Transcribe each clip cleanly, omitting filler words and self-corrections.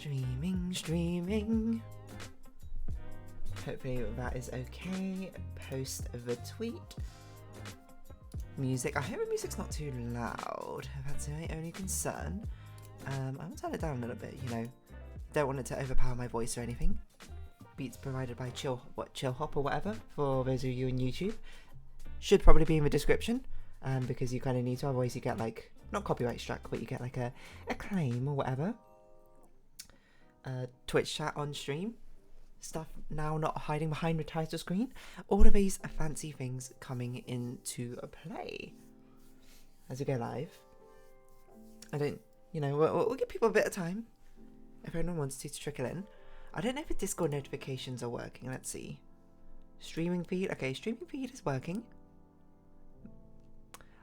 Streaming. Hopefully that is okay. Post the tweet. Music. I hope the music's not too loud. That's my only concern. I'll turn it down a little bit, you know. Don't want it to overpower my voice or anything. Beats provided by Chill Hop or whatever, for those of you on YouTube. Should probably be in the description, because you kind of need to, otherwise you get like, not copyright struck, but you get like a claim or whatever. Twitch chat on stream. Stuff now not hiding behind the title screen. All of these fancy things coming into play as we go live. I don't, you know, we'll give people a bit of time if anyone wants to trickle in. I don't know if the Discord notifications are working. Let's see. Streaming feed. Okay, streaming feed is working.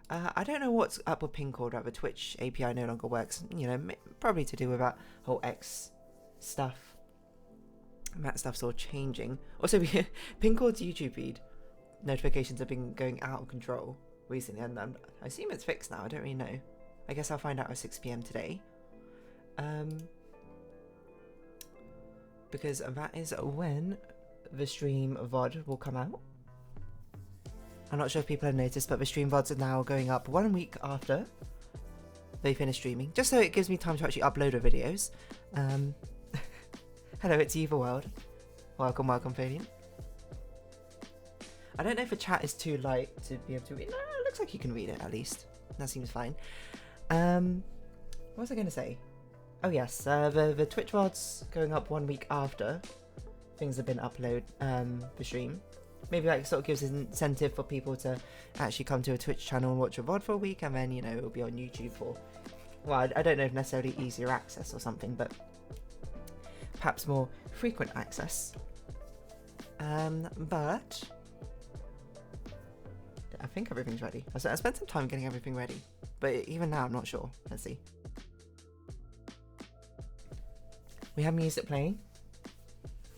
I don't know what's up with ping cord, right? The Twitch API no longer works. You know, probably to do with that whole X stuff. That stuff's all changing. Also, ping cord's YouTube feed notifications have been going out of control recently, and I assume it's fixed now. I don't really know. I guess I'll find out at 6 PM today. Because that is when the stream VOD will come out. I'm not sure if people have noticed, but the stream VODs are now going up 1 week after they finish streaming, just so it gives me time to actually upload the videos. Hello, it's Eva World. Welcome, Fabian. I don't know if the chat is too light to be able to read. No, it looks like you can read it at least. That seems fine. What was I going to say? Oh yes, the Twitch VODs going up 1 week after things have been uploaded, the stream. Maybe like sort of gives an incentive for people to actually come to a Twitch channel and watch a VOD for a week, and then, you know, it'll be on YouTube for, well, I don't know if necessarily easier access or something, but perhaps more frequent access. But I think everything's ready. I spent some time getting everything ready, but even now I'm not sure. Let's see. We have music playing.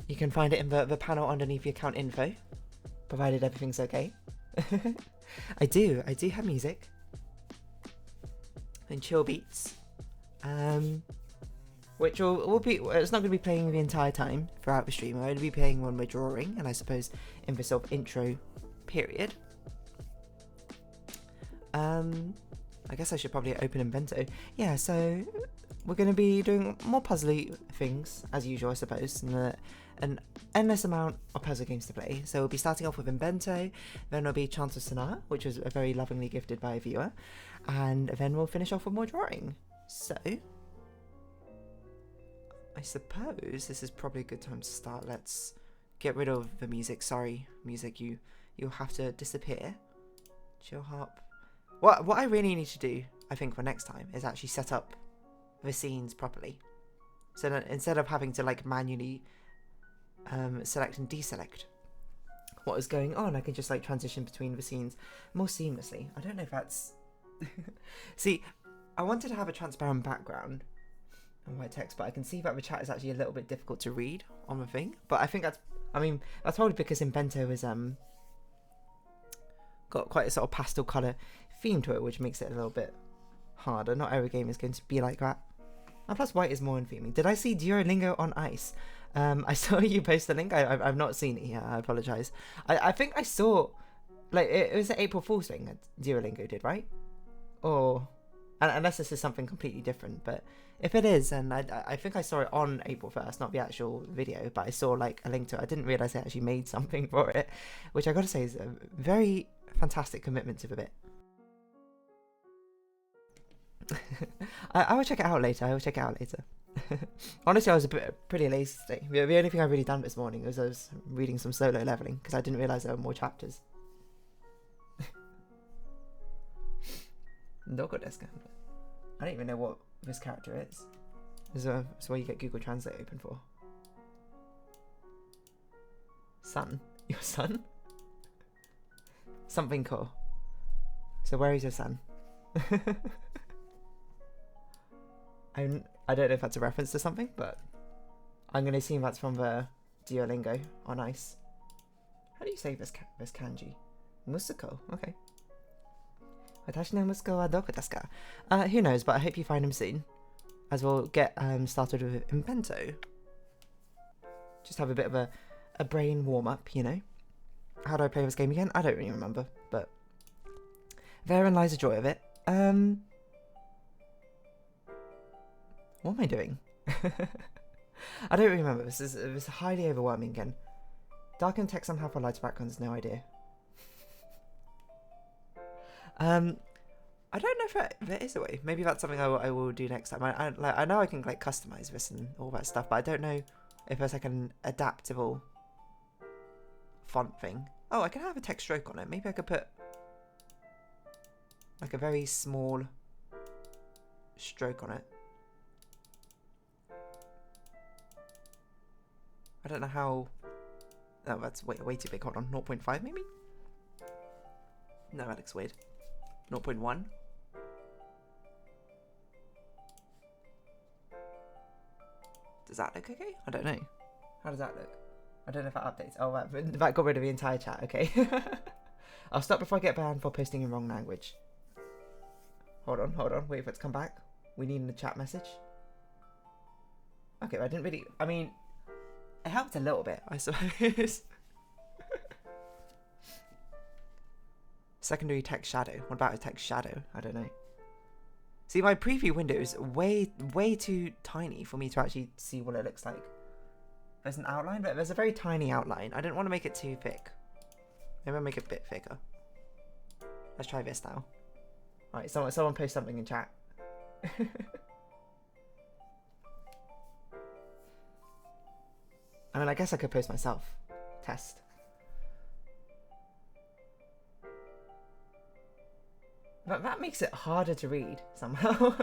You can find it in the panel underneath the account info, provided everything's okay. I do have music and chill beats, which will be, it's not going to be playing the entire time throughout the stream. I'll only be playing when we're drawing, and I suppose in the sort of intro period. I guess I should probably open Inbento. Yeah, so we're going to be doing more puzzly things, as usual, I suppose, and an endless amount of puzzle games to play. So we'll be starting off with Inbento, then there'll be Chants of Sennaar, which was very lovingly gifted by a viewer, and then we'll finish off with more drawing. So I suppose this is probably a good time to start. Let's get rid of the music. Sorry, music, you'll have to disappear. Chill hop. What I really need to do, I think, for next time is actually set up the scenes properly. So that instead of having to like manually select and deselect what is going on, I can just like transition between the scenes more seamlessly. I don't know if that's see, I wanted to have a transparent background and white text, but I can see that the chat is actually a little bit difficult to read on the thing. But I think that's probably because Inbento is got quite a sort of pastel colour theme to it, which makes it a little bit harder. Not every game is going to be like that. And plus white is more in theming. Did I see DeerDarling on ice? I saw you post the link. I've not seen it yet. I apologise. I think I saw, like, it was an April Fool's thing that DeerDarling did, right? Or, unless this is something completely different. But if it is, and I think I saw it on April 1st, not the actual video, but I saw like a link to it. I didn't realise they actually made something for it, which I got to say is a very fantastic commitment to the bit. I will check it out later. Honestly, I was pretty lazy today. The only thing I've really done this morning was I was reading some solo leveling because I didn't realise there were more chapters. Doko deska. I don't even know what this character is. That's why you get Google Translate open for. Son? Your son? Something cool. So where is your son? I don't know if that's a reference to something, but I'm going to assume that's from the Duolingo on ice. How do you say this kanji? Musuko, okay. Watashi no musuko wa doko desu ka? Who knows, but I hope you find him soon. as well get started with Inbento. Just have a bit of a brain warm up, you know. How do I play this game again? I don't really remember, but therein lies the joy of it. What am I doing? I don't remember. This is highly overwhelming again. Darken text somehow for lighter backgrounds, no idea. I don't know if there is a way. Maybe that's something I will do next time. I know I can like customize this and all that stuff, but I don't know if there's like an adaptable font thing. Oh, I can have a text stroke on it. Maybe I could put like a very small stroke on it. I don't know how. Oh, that's way too big. Hold on, 0.5 maybe? No, that looks weird. 0.1? Does that look okay? I don't know. How does that look? I don't know if that updates. Oh, that got rid of the entire chat. Okay. I'll stop before I get banned for posting in wrong language. Hold on. Wait for it to come back. We need a chat message. Okay, I didn't really. I mean, it helped a little bit, I suppose. Secondary text shadow. What about a text shadow? I don't know. See, my preview window is way too tiny for me to actually see what it looks like. There's an outline, but there's a very tiny outline. I didn't want to make it too thick. Maybe I'll make it a bit thicker. Let's try this now. Alright, someone post something in chat. I mean, I guess I could post myself. Test. But that makes it harder to read somehow.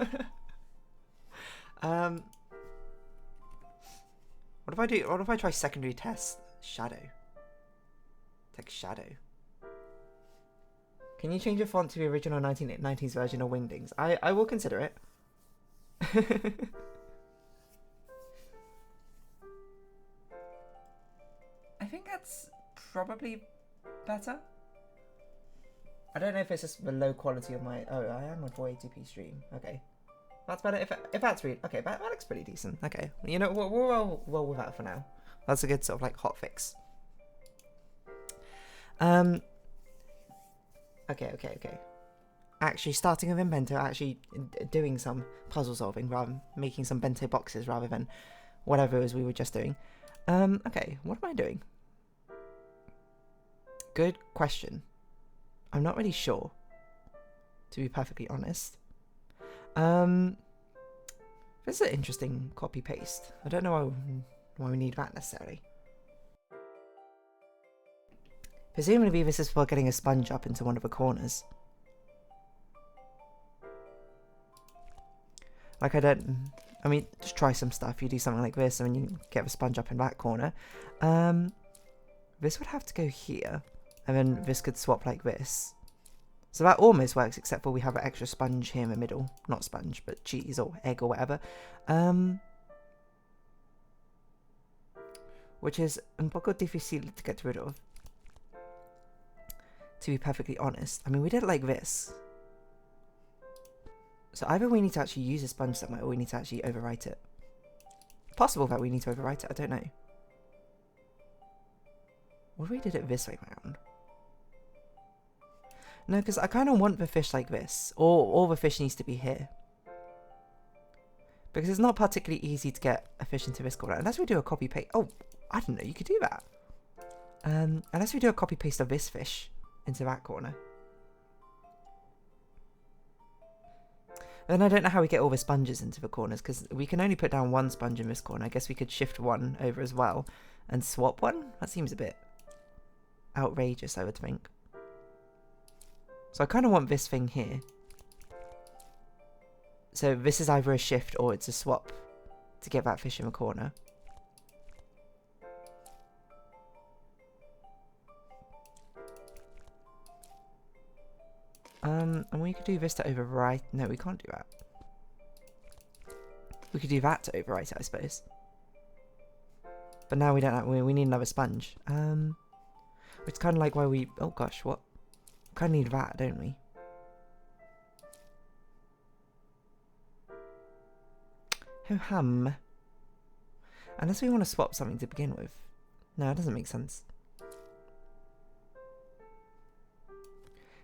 What if I try secondary test shadow? Text shadow. Can you change your font to the original 1990s version of Wingdings? I will consider it. I think that's probably better. I don't know if it's just the low quality of my. Oh, I am on 480p stream. Okay, that's better. If that's read. Okay, that looks pretty decent. Okay, you know, we'll roll with that for now. That's a good sort of like hot fix. Okay. Actually, starting with Inbento, actually doing some puzzle solving rather than making some bento boxes rather than whatever it was we were just doing. Okay, what am I doing? Good question. I'm not really sure, to be perfectly honest. This is an interesting copy paste. I don't know why we need that necessarily. Presumably this is for getting a sponge up into one of the corners. Like I mean, just try some stuff. You do something like this and you get the sponge up in that corner. This would have to go here. And then this could swap like this. So that almost works, except for we have an extra sponge here in the middle. Not sponge, but cheese or egg or whatever. Which is un poco difícil to get rid of. To be perfectly honest. I mean, we did it like this. So either we need to actually use a sponge somewhere or we need to actually overwrite it. Possible that we need to overwrite it, I don't know. What if we did it this way around? No, because I kind of want the fish like this. Or all the fish needs to be here. Because it's not particularly easy to get a fish into this corner. Unless we do a copy paste. Oh, I didn't know you could do that. Unless we do a copy paste of this fish into that corner. Then I don't know how we get all the sponges into the corners. Because we can only put down one sponge in this corner. I guess we could shift one over as well. And swap one? That seems a bit outrageous, I would think. So I kind of want this thing here. So this is either a shift or it's a swap to get that fish in the corner. And we could do this to overwrite. No, we can't do that. We could do that to overwrite it, I suppose. But now we don't have, we need another sponge. Which is kind of like why we, oh gosh, what? Kind of need that, don't we? Ho hum. Unless we want to swap something to begin with. No, it doesn't make sense.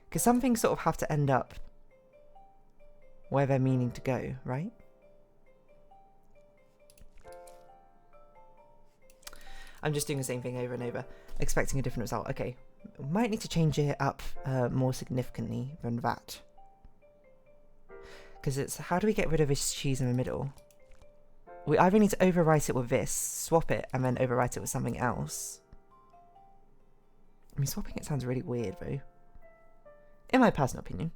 Because some things sort of have to end up where they're meaning to go, right? I'm just doing the same thing over and over, expecting a different result. Okay, might need to change it up more significantly than that. Because it's, how do we get rid of this cheese in the middle? We either need to overwrite it with this, swap it, and then overwrite it with something else. I mean, swapping it sounds really weird, though. In my personal opinion.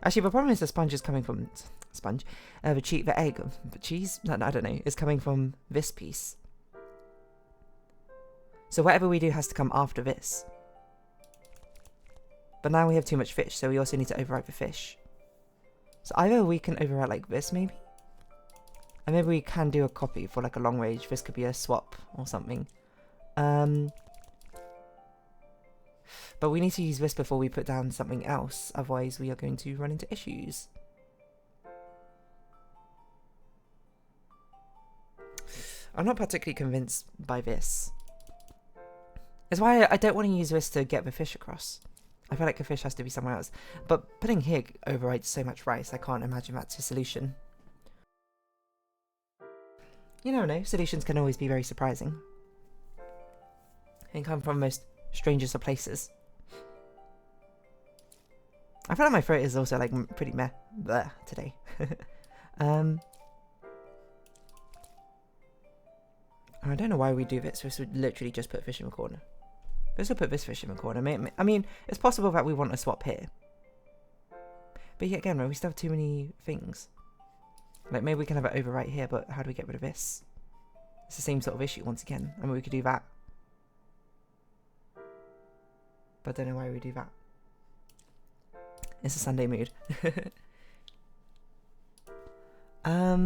Actually, the problem is the sponge is coming from... Sponge? The egg, the cheese? No, I don't know. Is coming from this piece. So whatever we do has to come after this. But now we have too much fish, so we also need to overwrite the fish. So either we can overwrite like this, maybe? And maybe we can do a copy for like a long range. This could be a swap or something. But we need to use this before we put down something else. Otherwise we are going to run into issues. I'm not particularly convinced by this. That's why I don't want to use this to get the fish across. I feel like the fish has to be somewhere else. But putting here overwrites so much rice, I can't imagine that's a solution. You never know, solutions can always be very surprising. And come from most strangest of places. I feel like my throat is also like pretty meh bleh today. I don't know why we do this. This would literally just put fish in the corner. This will put this fish in the corner. I mean, it's possible that we want to swap here. But yet again, we still have too many things. Like, maybe we can have it over right here, but how do we get rid of this? It's the same sort of issue once again. I mean, we could do that. But I don't know why we do that. It's a Sunday mood. I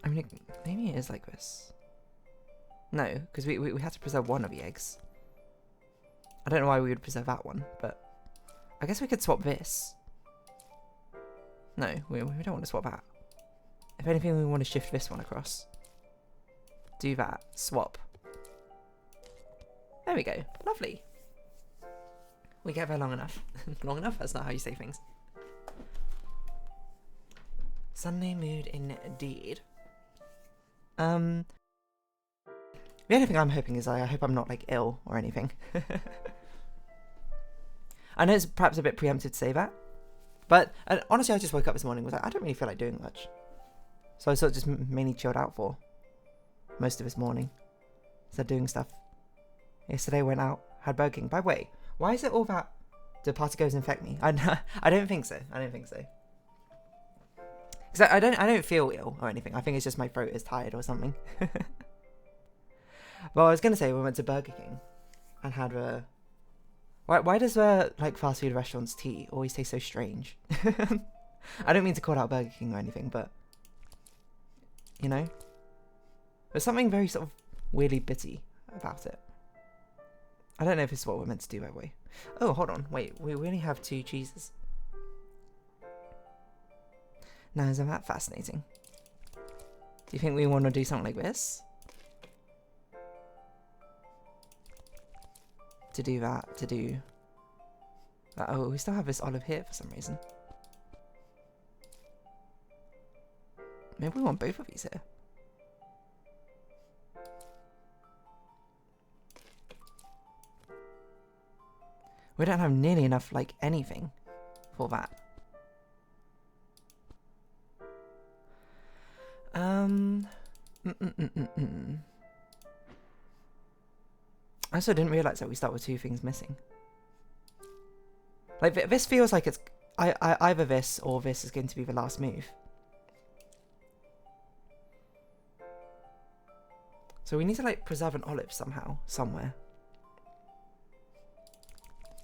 mean, maybe it is like this. No, because we had to preserve one of the eggs. I don't know why we would preserve that one, but I guess we could swap this. No, we don't want to swap that. If anything, we want to shift this one across. Do that. Swap. There we go. Lovely. We get there long enough. Long enough? That's not how you say things. Sunday mood indeed. The only thing I'm hoping is I hope I'm not like ill or anything. I know it's perhaps a bit preemptive to say that, but honestly I just woke up this morning and was like, I don't really feel like doing much. So I sort of just mainly chilled out for most of this morning. Instead of doing stuff. Yesterday went out, had Burger King. By the way, why is it all that do particles infect me? I don't think so. I don't think so. Because I don't feel ill or anything. I think it's just my throat is tired or something. Well, I was going to say we went to Burger King and had a... Why does like fast food restaurants tea always taste so strange? I don't mean to call out Burger King or anything, but... You know? There's something very sort of weirdly bitty about it. I don't know if it's what we're meant to do, by the way. Oh, hold on. Wait, we only have 2 cheeses. Now, isn't that fascinating? Do you think we want to do something like this? To do that, to do... oh, we still have this olive here for some reason. Maybe we want both of these here. We don't have nearly enough, like, anything for that. I also didn't realise that we start with 2 things missing. Like, this feels like it's... either this or this is going to be the last move. So we need to, like, preserve an olive somehow, somewhere.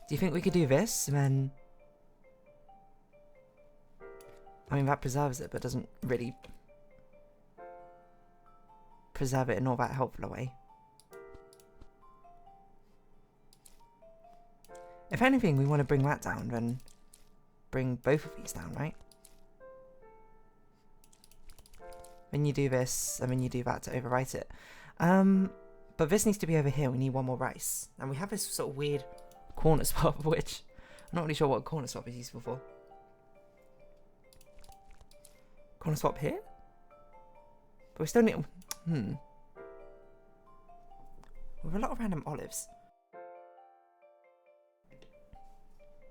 Do you think we could do this, and then... I mean, that preserves it, but doesn't really... preserve it in all that helpful a way. If anything, we want to bring that down, then bring both of these down, right? Then you do this, and then you do that to overwrite it. But this needs to be over here. We need one more rice. And we have this sort of weird corner swap, which I'm not really sure what a corner swap is useful for. Corner swap here? But we still need... We have a lot of random olives.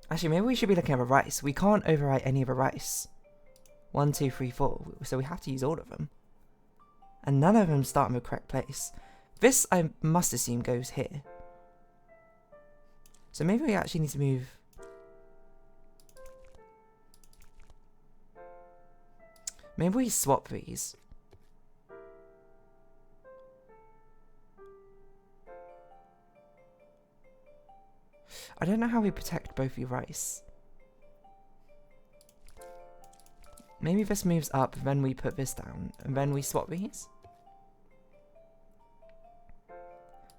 Actually, maybe we should be looking at a rice. We can't overwrite any of a rice. 1, 2, 3, 4. So we have to use all of them. And none of them start in the correct place. This, I must assume, goes here. So maybe we actually need to move... Maybe we swap these. I don't know how we protect both your rice. Maybe this moves up, then we put this down, and then we swap these?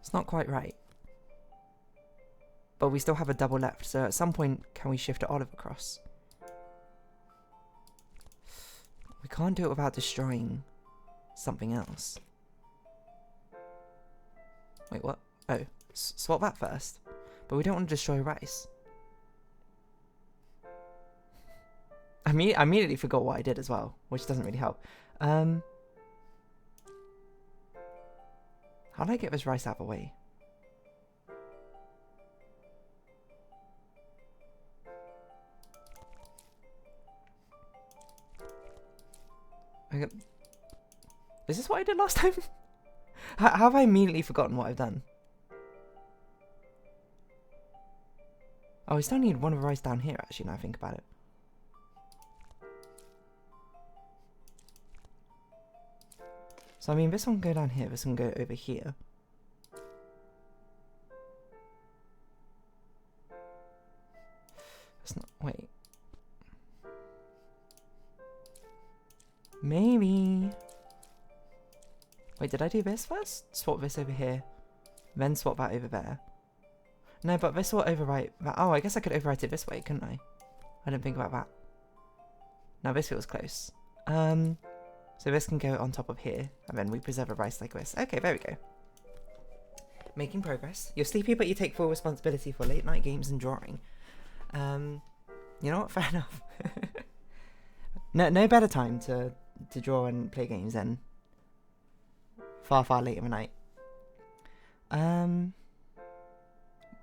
It's not quite right. But we still have a double left, so at some point, can we shift the olive across? We can't do it without destroying something else. Wait, what? Oh, swap that first. But we don't want to destroy rice. I immediately forgot what I did as well, which doesn't really help. How do I get this rice out of the way? Is this what I did last time? How have I immediately forgotten what I've done? Oh, we still need one of the rice down here, actually, now I think about it. So, I mean, this one can go down here, this one can go over here. That's not... Wait. Maybe... Wait, did I do this first? Swap this over here. Then swap that over there. No, but this will overwrite that. Oh, I guess I could overwrite it this way, couldn't I? I didn't think about that. Now this feels close. So this can go on top of here, and then we preserve a rice like this. Okay, there we go. Making progress. You're sleepy, but you take full responsibility for late night games and drawing. You know what? Fair enough. No better time to draw and play games than far late in the night.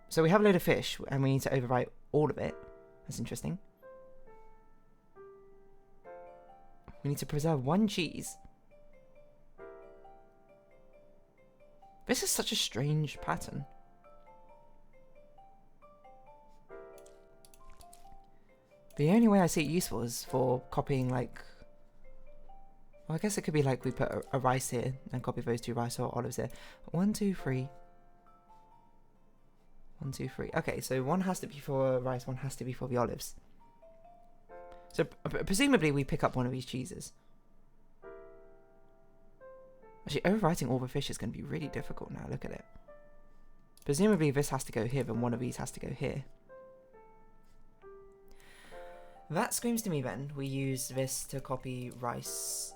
So we have a load of fish, and we need to overwrite all of it. That's interesting. We need to preserve 1 cheese. This is such a strange pattern. The only way I see it useful is for copying, like... Well, I guess it could be like we put a rice here and copy those 2 rice or olives here. 1, 2, 3... 1, 2, 3. Okay, so 1 has to be for rice, 1 has to be for the olives. So presumably we pick up one of these cheeses. Actually, overwriting all the fish is going to be really difficult now. Look at it. Presumably this has to go here, then one of these has to go here. That screams to me then. We use this to copy rice.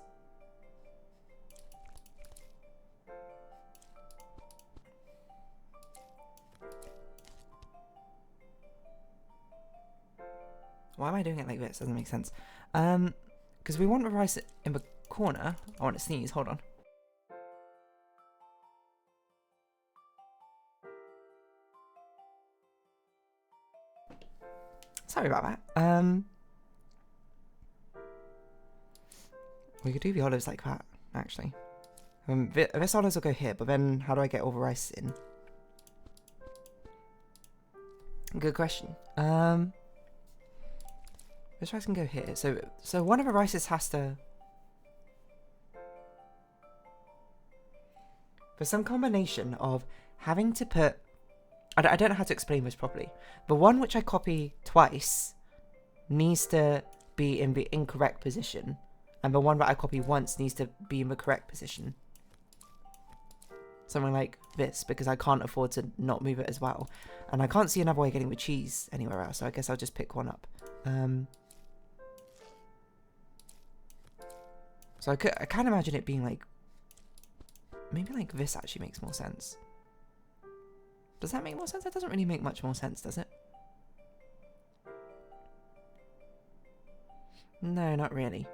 Why am I doing it like this? Doesn't make sense. Because we want the rice in the corner. I want to sneeze. Hold on. Sorry about that. We could do the olives like that, actually. This olives will go here, but then how do I get all the rice in? Good question. This rice can go here. So one of the rices has to... For some combination of having to put... I don't know how to explain this properly. The one which I copy twice needs to be in the incorrect position. And the one that I copy once needs to be in the correct position. Something like this, because I can't afford to not move it as well. And I can't see another way of getting the cheese anywhere else, so I guess I'll just pick one up. So I can't imagine it being like, maybe like this actually makes more sense. Does that make more sense? It doesn't really make much more sense, does it? No, not really.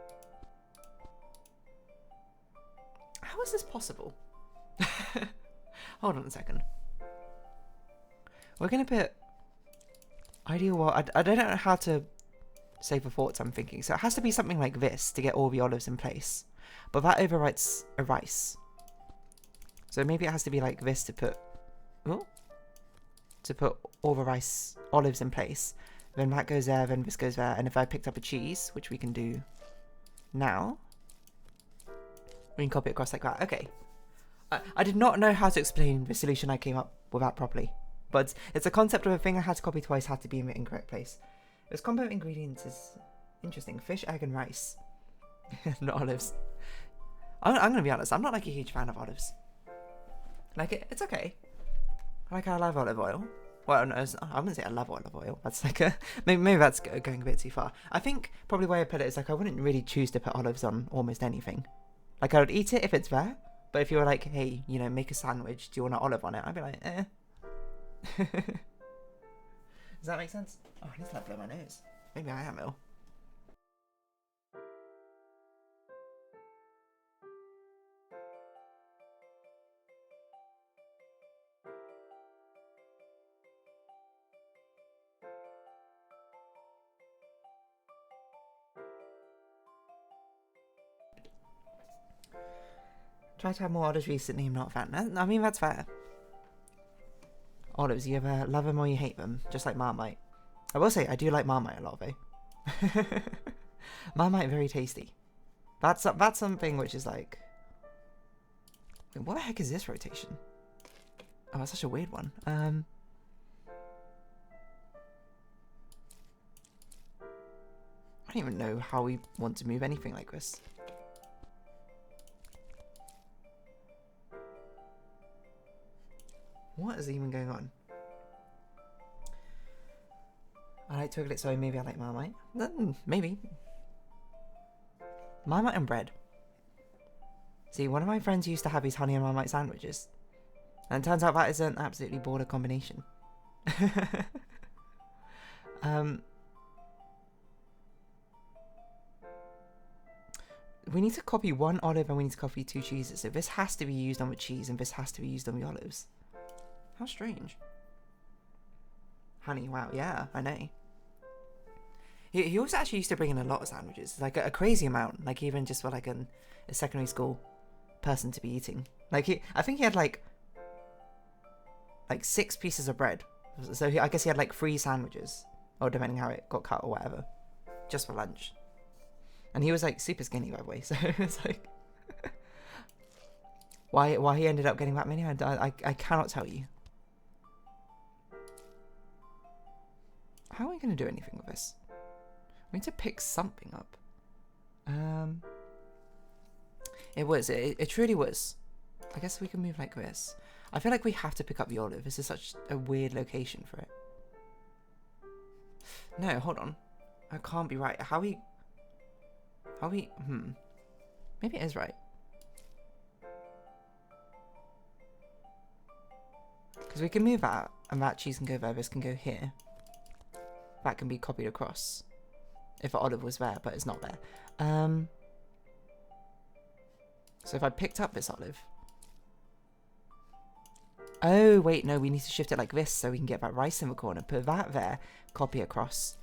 How is this possible? Hold on a second. We're going to put ideal world. I don't know how to say the thoughts I'm thinking. So it has to be something like this to get all the olives in place. But that overwrites a rice. So maybe it has to be like this to put... Oh, to put all the rice olives in place. Then that goes there, then this goes there. And if I picked up a cheese, which we can do now, we can copy it across like that. Okay. I did not know how to explain the solution I came up with that properly. But it's a concept of a thing I had to copy twice, had to be in the incorrect place. This combo of ingredients is interesting. Fish, egg, and rice. Not olives. I'm going to be honest, I'm not like a huge fan of olives. Like, it's okay. Like, I love olive oil. Well, no, I wouldn't say I love olive oil. That's like a... Maybe that's going a bit too far. I think probably the way I put it is like, I wouldn't really choose to put olives on almost anything. Like, I would eat it if it's there. But if you were like, hey, you know, make a sandwich, do you want an olive on it? I'd be like, eh. Does that make sense? Oh, I need to like blow my nose. Maybe I am ill. Try to have more olives recently, I'm not a fan. I mean, that's fair. Olives, you either love them or you hate them, just like Marmite. I will say, I do like Marmite a lot, though. Marmite, very tasty. That's something which is like... Wait, what the heck is this rotation? Oh, that's such a weird one. I don't even know how we want to move anything like this. What is even going on? I like Twiglet, so maybe I like Marmite. Maybe. Marmite and bread. See, one of my friends used to have these honey and Marmite sandwiches. And it turns out that is an absolutely baller combination. We need to copy one olive and we need to copy 2 cheeses. So this has to be used on the cheese and this has to be used on the olives. How strange. Honey, wow, yeah, I know. He also actually used to bring in a lot of sandwiches, like a crazy amount, like even just for like a secondary school person to be eating. Like I think he had like 6 pieces of bread. So I guess he had like 3 sandwiches, or depending how it got cut or whatever, just for lunch. And he was like super skinny, by the way, so it's like why he ended up getting that many, I cannot tell you. How are we going to do anything with this? We need to pick something up. It truly was. I guess we can move like this. I feel like we have to pick up the olive. This is such a weird location for it. No, hold on. I can't be right. Maybe it is right. Because we can move that, and that cheese can go there, this can go here. That can be copied across. If the olive was there, but it's not there. So if I picked up this olive... Oh, wait, no, we need to shift it like this so we can get that rice in the corner. Put that there, copy across,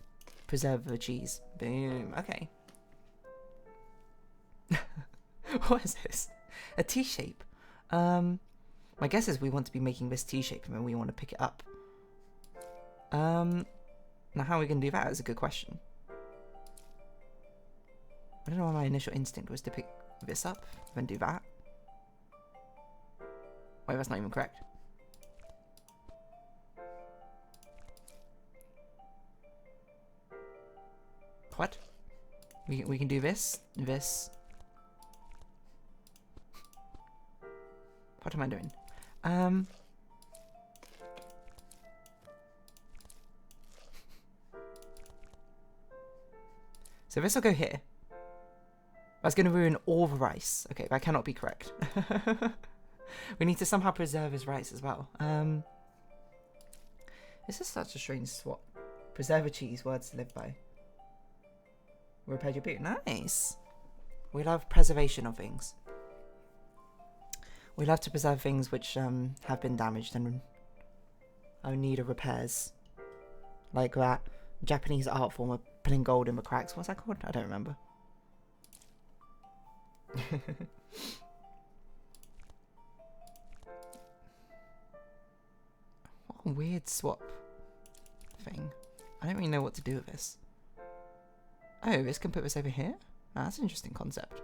preserve the cheese. Boom, okay. What is this? A T-shape. My guess is we want to be making this T-shape and then we want to pick it up. Now how are we going to do that is a good question. I don't know why my initial instinct was to pick this up, then do that. Wait, that's not even correct. What? We can do this, this. What am I doing? So this will go here. That's going to ruin all the rice. Okay, that cannot be correct. We need to somehow preserve his rice as well. This is such a strange swap. Preserve a cheese, words to live by. Repair your boot. Nice. We love preservation of things. We love to preserve things which have been damaged and are in need of repairs. Like that Japanese art form of putting gold in the cracks. What's that called? I don't remember. What a weird swap thing. I don't really know what to do with this. Oh, this can put this over here? Oh, that's an interesting concept.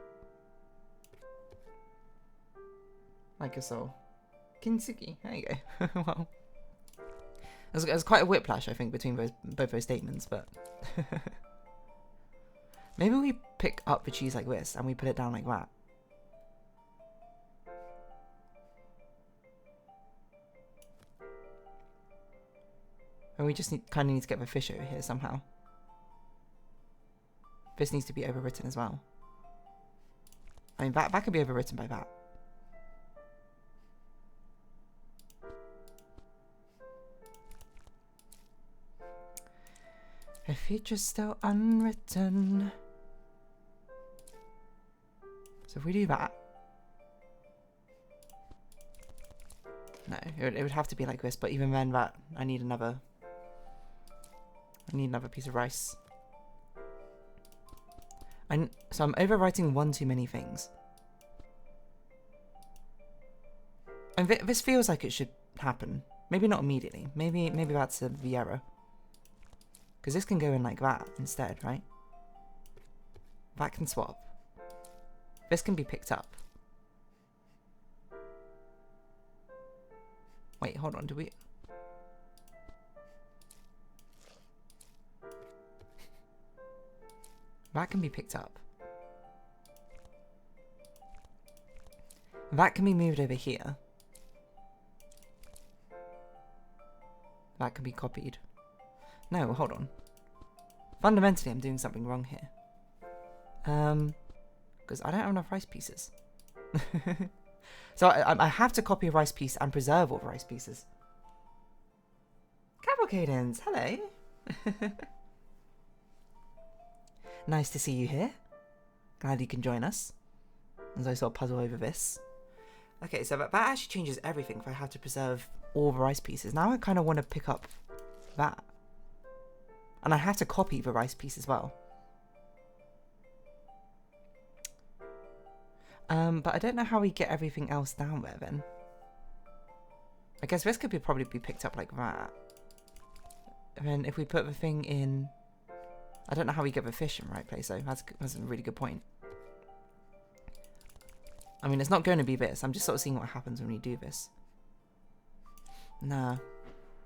Like a soul. Kintsugi. There you go. Well, there's quite a whiplash, I think, between both those statements, but... Maybe we pick up the cheese like this, and we put it down like that. And we just kind of need to get the fish over here somehow. This needs to be overwritten as well. I mean, that could be overwritten by that. A future's still unwritten. So if we do that... No, it would have to be like this, but even then that, I need another piece of rice. So I'm overwriting one too many things. And this feels like it should happen. Maybe not immediately. Maybe that's the error. Because this can go in like that instead, right? That can swap. This can be picked up. Wait, hold on, do we... That can be picked up. That can be moved over here. That can be copied. No, hold on. Fundamentally, I'm doing something wrong here. Because I don't have enough rice pieces. So I have to copy a rice piece and preserve all the rice pieces. Cavalcadens, hello. Nice to see you here. Glad you can join us. As I sort of puzzle over this. Okay, so that actually changes everything if I have to preserve all the rice pieces. Now I kind of want to pick up that. And I have to copy the rice piece as well. But I don't know how we get everything else down there then. I guess this could probably be picked up like that. And then if we put the thing in... I don't know how we get the fish in the right place though. That's a really good point. I mean, it's not going to be this. I'm just sort of seeing what happens when we do this. Nah.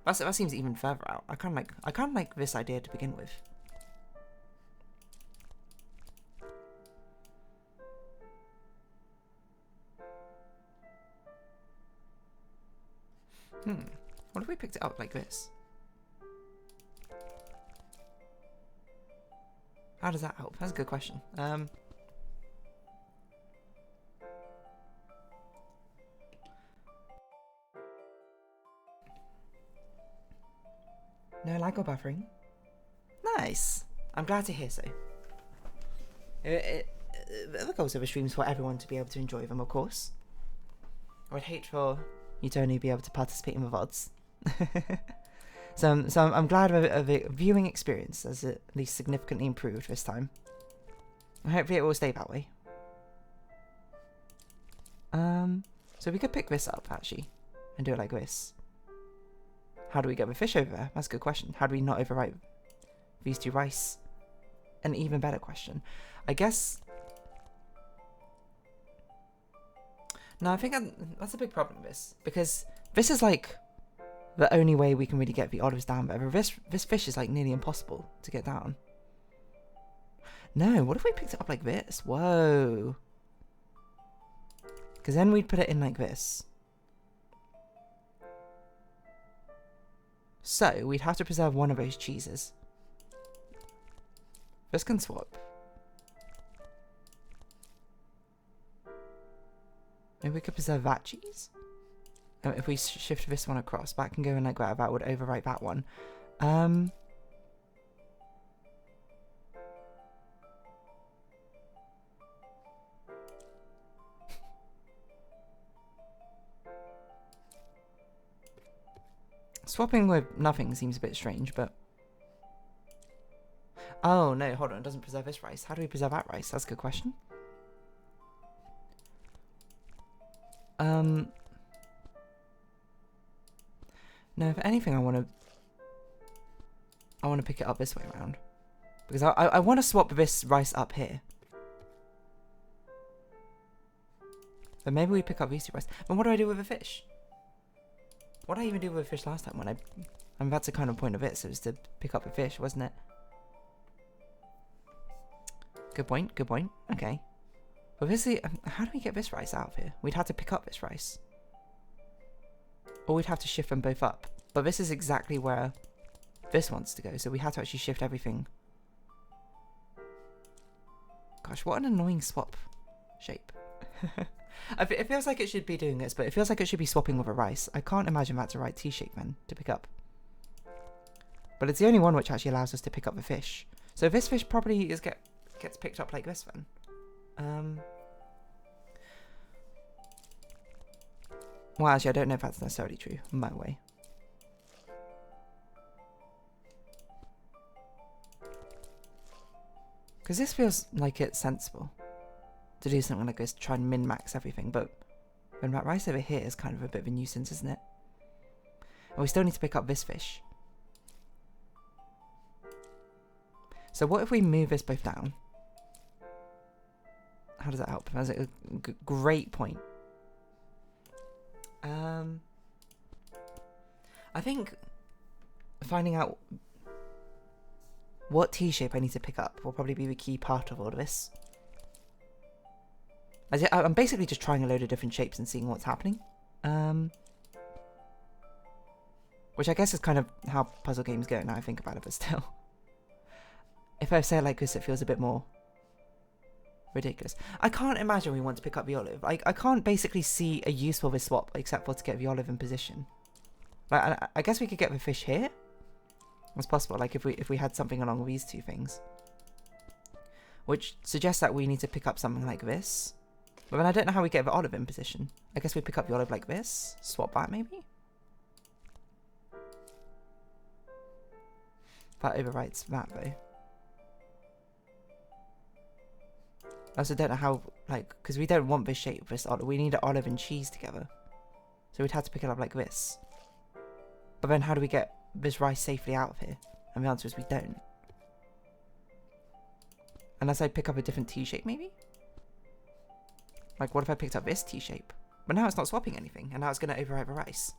That seems even further out. I kind of like this idea to begin with. What if we picked it up like this? How does that help? That's a good question. No lag or buffering. Nice. I'm glad to hear so. The goals of the streams for everyone to be able to enjoy them, of course. I would hate for you to only be able to participate in the VODs. So I'm glad of the viewing experience as it at least significantly improved this time. And hopefully it will stay that way. So we could pick this up actually and do it like this. How do we get the fish over there? That's a good question. How do we not overwrite these two rice? An even better question. I guess... No, I think that's a big problem with this. Because this is like the only way we can really get the olives down there. This fish is like nearly impossible to get down. No, what if we picked it up like this? Whoa. Because then we'd put it in like this. So, we'd have to preserve one of those cheeses. This can swap. Maybe we could preserve that cheese? If we shift this one across, that can go in like that. That would overwrite that one. Swapping with nothing seems a bit strange, but... Oh, no, hold on. It doesn't preserve this rice. How do we preserve that rice? That's a good question. No, if anything, I want to pick it up this way around. Because I want to swap this rice up here. But maybe we pick up these two rice. And what do I do with the fish? What did I even do with the fish last time? When I mean, that's the kind of point of it, so it's to pick up the fish, wasn't it? Good point, good point. Okay. But obviously, how do we get this rice out of here? We'd have to pick up this rice. Or we'd have to shift them both up. But this is exactly where this wants to go, so we have to actually shift everything. Gosh, what an annoying swap shape. It feels like it should be doing this, but it feels like it should be swapping with a rice. I can't imagine that's the right T-shape then to pick up. But it's the only one which actually allows us to pick up the fish. So this fish probably gets picked up like this then. Well, actually, I don't know if that's necessarily true. My way. Because this feels like it's sensible to do something like this, to try and min-max everything, but when that rice over here is kind of a bit of a nuisance, isn't it? And we still need to pick up this fish. So what if we move this both down? How does that help? That's a great point. I think finding out what T-shape I need to pick up will probably be the key part of all of this. I'm basically just trying a load of different shapes and seeing what's happening. Which I guess is kind of how puzzle games go now I think about it, but still. If I say it like this, it feels a bit more ridiculous. I can't imagine we want to pick up the olive. I can't basically see a use for this swap except for to get the olive in position. Like, I guess we could get the fish here. It's possible, like if we had something along these two things. Which suggests that we need to pick up something like this. But then I don't know how we get the olive in position. I guess we pick up the olive like this. Swap that maybe? That overwrites that though. I also don't know how, like, because we don't want this shape, this olive. We need an olive and cheese together. So we'd have to pick it up like this. But then how do we get this rice safely out of here? And the answer is we don't. Unless I pick up a different T-shape maybe? Like, what if I picked up this T-shape? But now it's not swapping anything, and now it's going to overwrite the rice.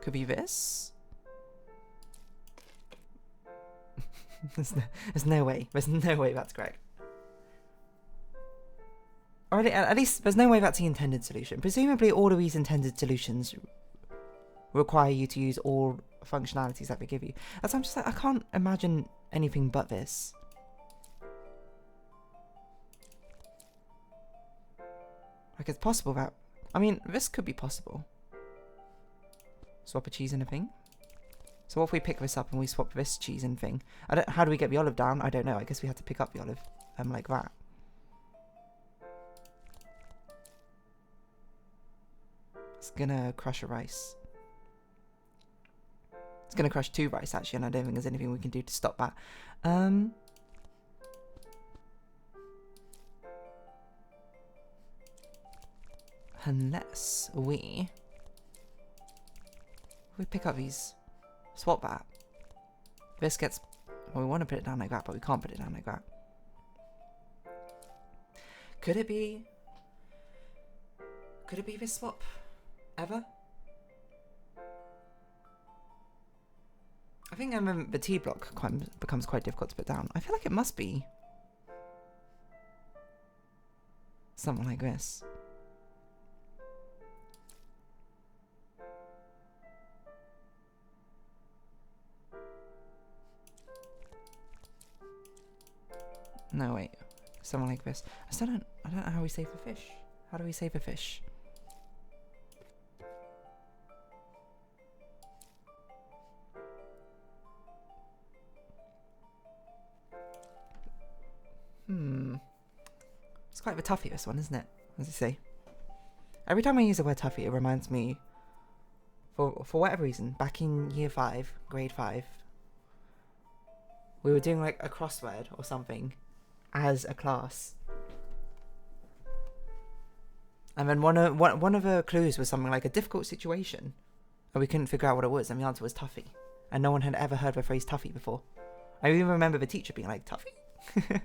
Could be this? There's no way. There's no way that's correct. Or at least, there's no way that's the intended solution. Presumably, all of these intended solutions require you to use all functionalities that they give you. As I'm just like, I can't imagine anything but this. Like, it's possible that... I mean, this could be possible. Swap a cheese and a thing. So what if we pick this up and we swap this cheese and thing? How do we get the olive down? I don't know. I guess we had to pick up the olive like that. It's gonna crush a rice. It's gonna crush two rice actually, and I don't think there's anything we can do to stop that. Unless we pick up these, swap that. This gets, well, we want to put it down like that, but we can't put it down like that. Could it be this swap? Ever? I think the T block becomes quite difficult to put down. I feel like it must be something like this. No, wait. Something like this. I don't know how we save a fish. How do we save a fish? It's quite a toughie, this one, isn't it? As I say. Every time I use the word toughie, it reminds me, for whatever reason, back in year 5, grade 5, we were doing like a crossword or something as a class. And then one of the clues was something like a difficult situation, and we couldn't figure out what it was, and the answer was toughie. And no one had ever heard the phrase toughie before. I even remember the teacher being like, toughie?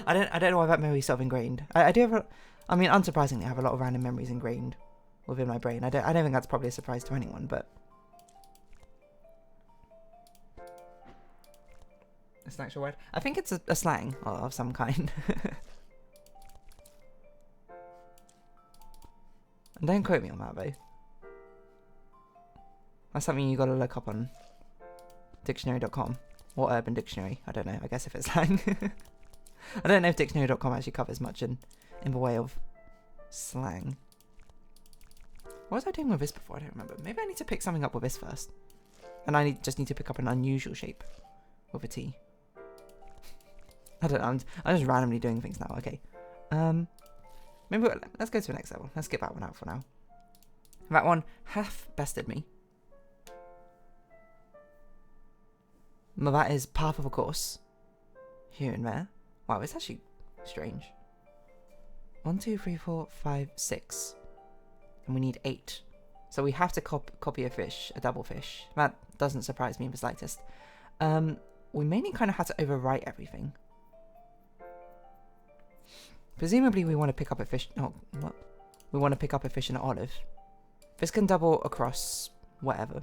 I don't know why that memory's sort of ingrained. I do have I mean, unsurprisingly, I have a lot of random memories ingrained within my brain. I don't think that's probably a surprise to anyone, but it's an actual word. I think it's a slang of some kind. And don't quote me on that, though. That's something you gotta look up on dictionary.com or Urban Dictionary. I don't know. I guess if it's slang. I don't know if dictionary.com actually covers much in the way of slang. What was I doing with this before? I don't remember. Maybe I need to pick something up with this first. And I just need to pick up an unusual shape with a T. I don't know. I'm just randomly doing things now. Okay. Maybe let's go to the next level. Let's get that one out for now. That one half bested me. Well, that is path of a course. Here and there. Wow, it's actually strange. 1, 2, 3, 4, 5, 6. And we need 8. So we have to copy a fish, a double fish. That doesn't surprise me in the slightest. We mainly kind of have to overwrite everything. Presumably we want to pick up a fish. Oh, what? We want to pick up a fish and an olive. This can double across whatever.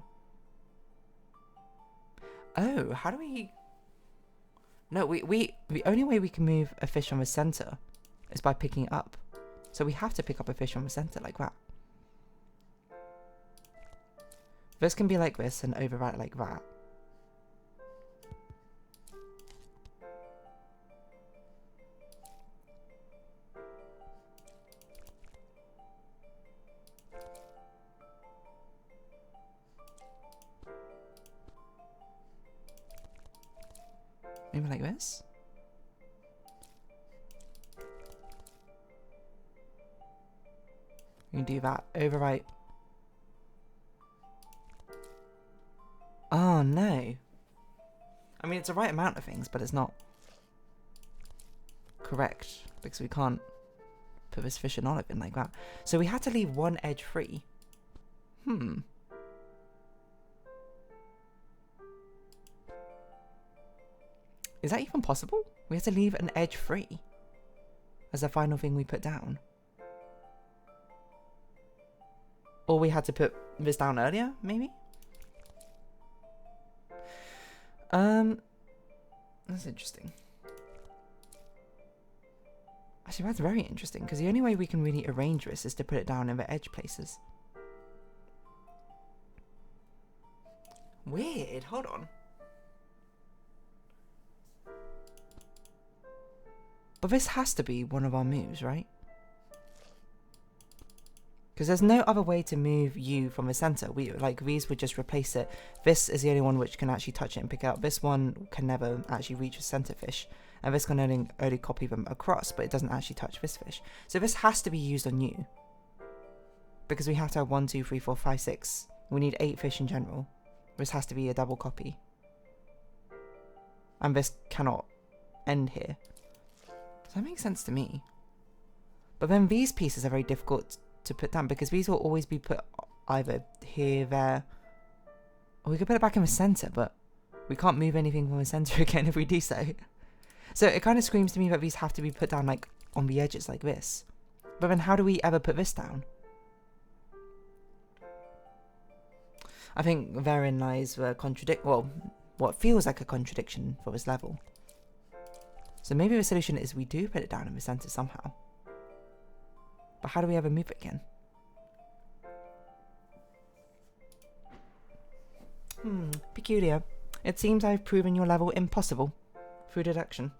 Oh, how do we... No, the only way we can move a fish from the center is by picking it up. So we have to pick up a fish from the center like that. This can be like this and overwrite like that. Maybe like this? You can do that. Overwrite. Oh no. I mean, it's the right amount of things, but it's not correct because we can't put this fish and olive in like that. So we had to leave one edge free. Is that even possible? We have to leave an edge free as the final thing we put down. Or we had to put this down earlier, maybe? That's interesting. Actually, that's very interesting, because the only way we can really arrange this is to put it down in the edge places. Weird, hold on. But this has to be one of our moves, right? Because there's no other way to move you from the center. These would just replace it. This is the only one which can actually touch it and pick it up. This one can never actually reach a center fish. And this can only copy them across, but it doesn't actually touch this fish. So this has to be used on you. Because we have to have 1, 2, 3, 4, 5, 6. We need 8 fish in general. This has to be a double copy. And this cannot end here. Does that make sense to me? But then these pieces are very difficult to put down because these will always be put either here, there, or we could put it back in the center, but we can't move anything from the center again if we do so. So it kind of screams to me that these have to be put down like on the edges like this. But then how do we ever put this down? I think therein lies the what feels like a contradiction for this level. So maybe the solution is we do put it down in the center somehow. But how do we ever move it again? Peculiar. It seems I've proven your level impossible through deduction.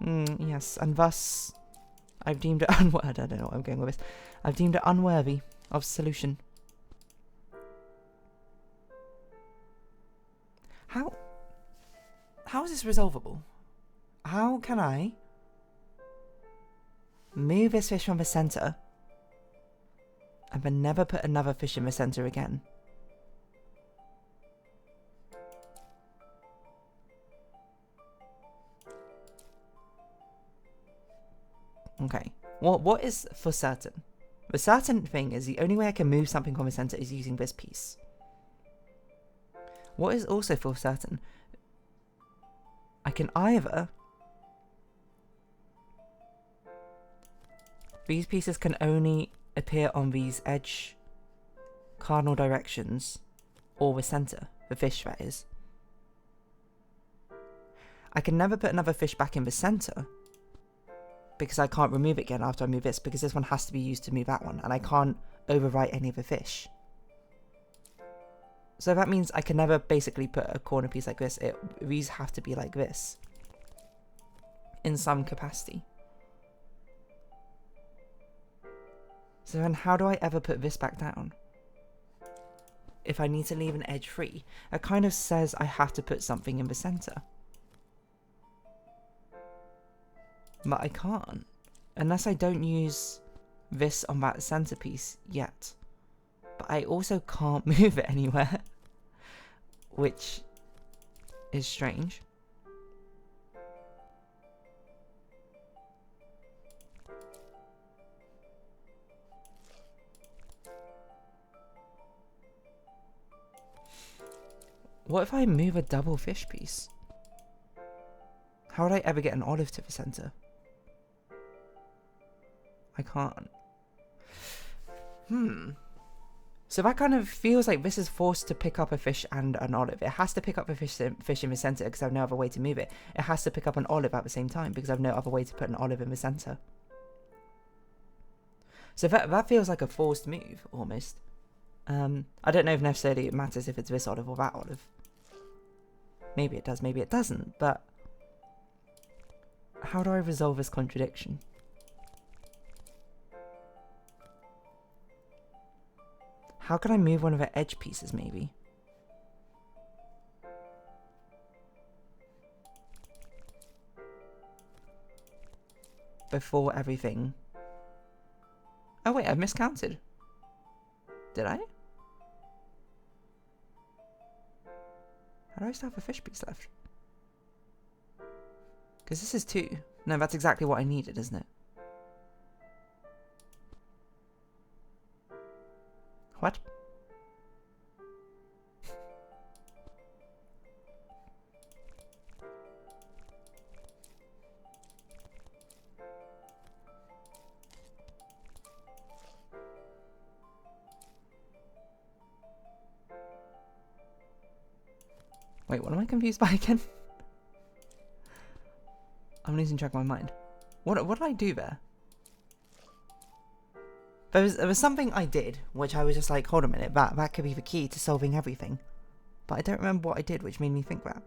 Yes, and thus I've deemed it unworthy. I don't know what I'm going with this. I've deemed it unworthy of solution. How is this resolvable? How can I move this fish from the center and then never put another fish in the center again? Okay. What is for certain? The certain thing is the only way I can move something from the center is using this piece. What is also for certain? I can either... These pieces can only appear on these edge cardinal directions or the center, the fish that is. I can never put another fish back in the center because I can't remove it again after I move this, because this one has to be used to move that one, and I can't overwrite any of the fish. So that means I can never basically put a corner piece like this. These have to be like this in some capacity. So then how do I ever put this back down? If I need to leave an edge free, it kind of says I have to put something in the center. But I can't, unless I don't use this on that centerpiece yet. But I also can't move it anywhere, which is strange. What if I move a double fish piece? How would I ever get an olive to the center? I can't. So that kind of feels like this is forced to pick up a fish and an olive. It has to pick up a fish in the center because I have no other way to move it. It has to pick up an olive at the same time because I have no other way to put an olive in the center. So that feels like a forced move, almost. I don't know if necessarily it matters if it's this olive or that olive. Maybe it does, maybe it doesn't, but... How do I resolve this contradiction? How can I move one of the edge pieces, maybe? Before everything. Oh wait, I've miscounted. Did I? How do I still have a fish piece left? Because this is 2. No, that's exactly what I needed, isn't it? What? Wait, what am I confused by again? I'm losing track of my mind. What did I do there? There was something I did, which I was just like, hold a minute, that could be the key to solving everything. But I don't remember what I did, which made me think that.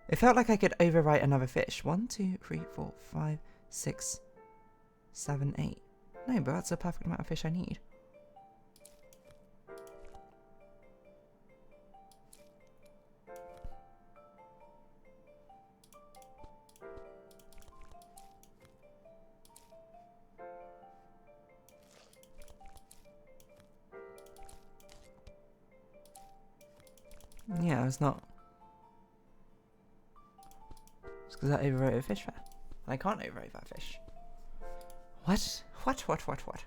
It felt like I could overwrite another fish. 1, 2, 3, 4, 5, 6, 7, 8. No, but that's the perfect amount of fish I need. Yeah, it's not. It's because I overwrote a fish there. I can't overwrite that fish. What? What?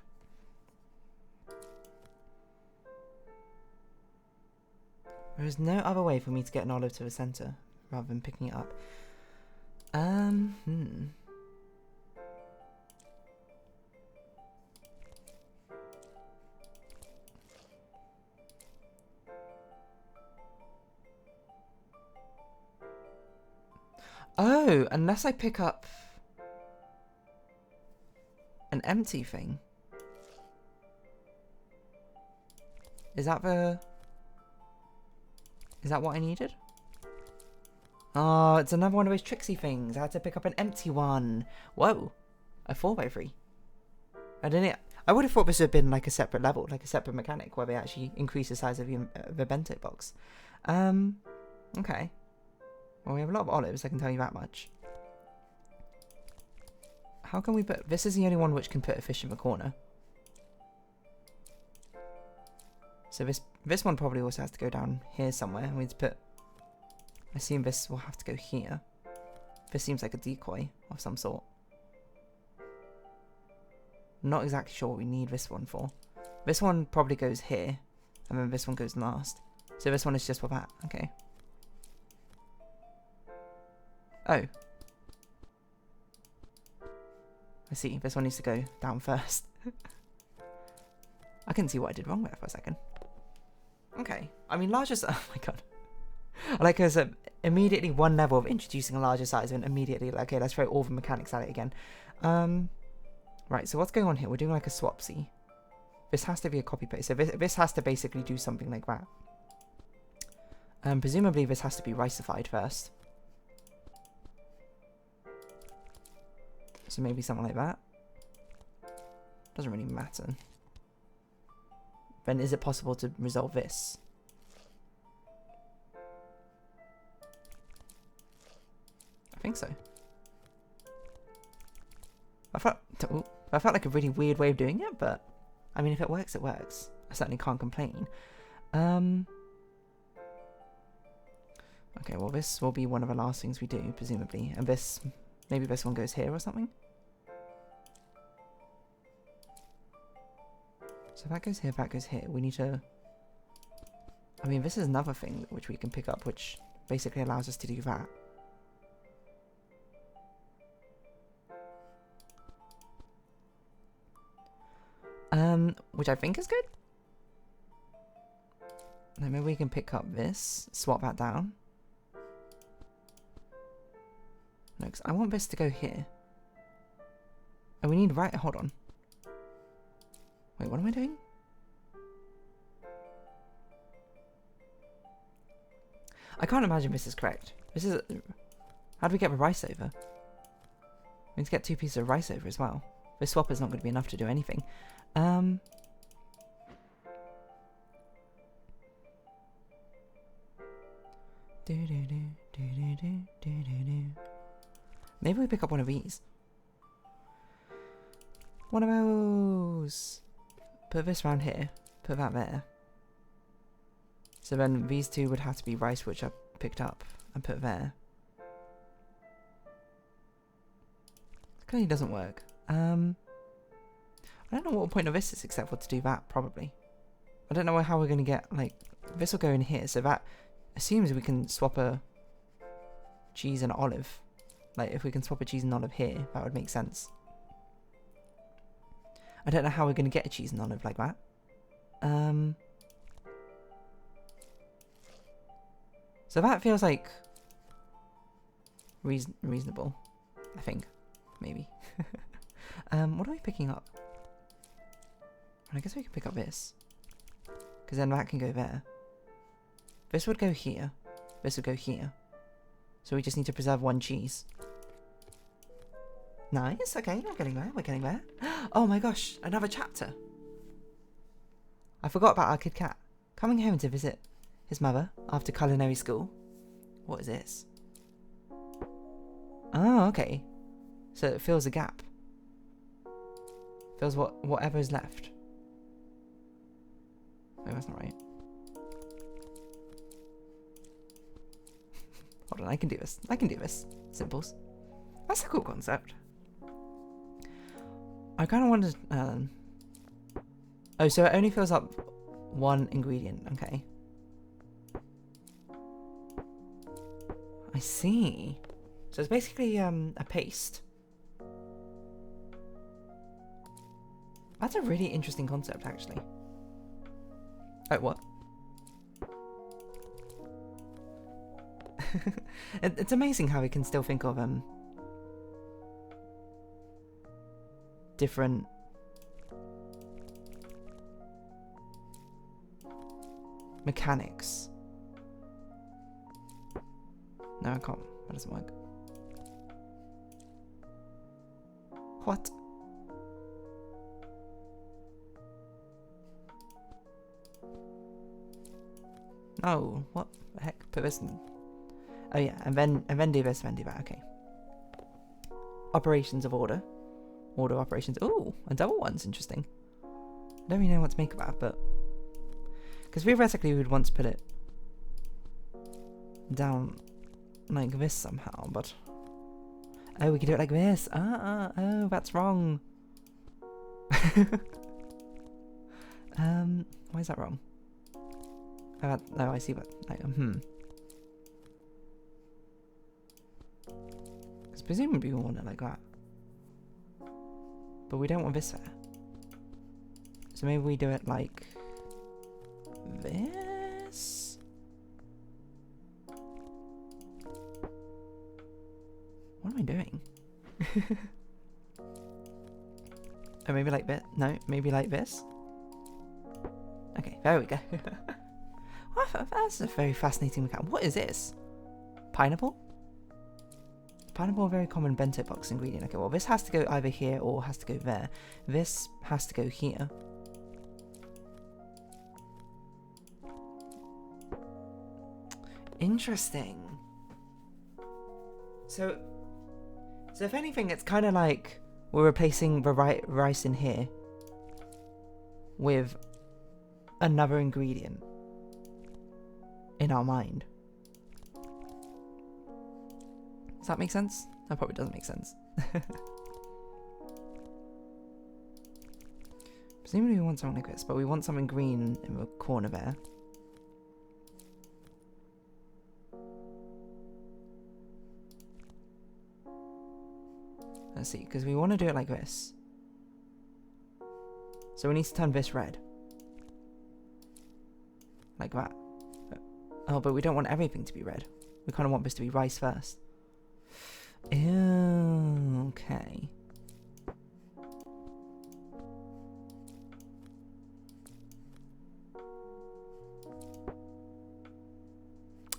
There is no other way for me to get an olive to the center rather than picking it up. Oh, unless I pick up an empty thing. Is that what I needed? Oh, it's another one of those tricksy things. I had to pick up an empty one. Whoa. A 4x3. I would have thought this would have been like a separate level, like a separate mechanic where they actually increase the size of the bento box. Okay. Well, we have a lot of olives, I can tell you that much. How can we put... This is the only one which can put a fish in the corner. So this one probably also has to go down here somewhere. We need to put... I assume this will have to go here. This seems like a decoy of some sort. Not exactly sure what we need this one for. This one probably goes here. And then this one goes last. So this one is just for that. Okay. Oh. I see. This one needs to go down first. I couldn't see what I did wrong there for a second. Okay. I mean, larger size. Oh my god. I like there's immediately one level of introducing a larger size and immediately like, okay, let's throw all the mechanics at it again. Right, so what's going on here? We're doing like a swapsy. This has to be a copy paste. So this has to basically do something like that. Presumably this has to be riceified first. So maybe something like that. Doesn't really matter. Then is it possible to resolve this? I think so. I felt like a really weird way of doing it, but I mean, if it works, it works. I certainly can't complain. Okay, well, this will be one of the last things we do, presumably, and this, maybe this one goes here or something. So that goes here, that goes here. We need to... I mean, this is another thing which we can pick up, which basically allows us to do that. Which I think is good. Then maybe we can pick up this, swap that down. No, because I want this to go here. And we need right... Hold on. Wait, what am I doing? I can't imagine this is correct. This is... How do we get the rice over? We need to get 2 pieces of rice over as well. This swap is not going to be enough to do anything. Maybe we pick up one of these. One of those. Put this round here. Put that there. So then these two would have to be rice, which I picked up and put there. Clearly doesn't work. I don't know what the point of this is except for to do that, probably. I don't know how we're going to get, like, this will go in here, so that assumes we can swap a cheese and olive. Like, if we can swap a cheese and olive here, that would make sense. I don't know how we're going to get a cheese and olive like that. So that feels like reasonable, I think. Maybe. What are we picking up? I guess we can pick up this. Because then that can go there. This would go here. This would go here. So we just need to preserve one cheese. Nice, okay, we're getting there, we're getting there. Oh my gosh, another chapter. I forgot about our kid cat. Coming home to visit his mother after culinary school. What is this? Oh, okay. So it fills a gap. Fills whatever is left. No, that's not right. Hold on, I can do this. I can do this. Simples. That's a cool concept. I kind of wanted... Oh, so it only fills up one ingredient. Okay. I see. So it's basically a paste. That's a really interesting concept, actually. Oh, what? It's amazing how we can still think of different mechanics. No, I can't. That doesn't work. What? No, what the heck? Put this in. Oh yeah, and then do this, then do that. Okay. Operations of order. Order operations. Ooh, a double one's interesting. I don't really know what to make of that, but because theoretically we would want to put it down like this somehow, but oh, we could do it like this. Oh, that's wrong. Why is that wrong? Oh, I see what. Because presumably we want it like that, but we don't want this there. So maybe we do it like this. What am I doing? Oh, maybe like this. No, maybe like this. Okay, there we go. That's a very fascinating mechanic. What is this? Pineapple? Pineapple, a very common bento box ingredient. Okay, well this has to go either here or has to go there. This has to go here. Interesting. So if anything, it's kind of like we're replacing the rice in here with another ingredient in our mind. Does that make sense? That probably doesn't make sense. Presumably we want something like this, but we want something green in the corner there. Let's see, because we want to do it like this. So we need to turn this red. Like that. Oh, but we don't want everything to be red. We kind of want this to be rice first. Ew, okay.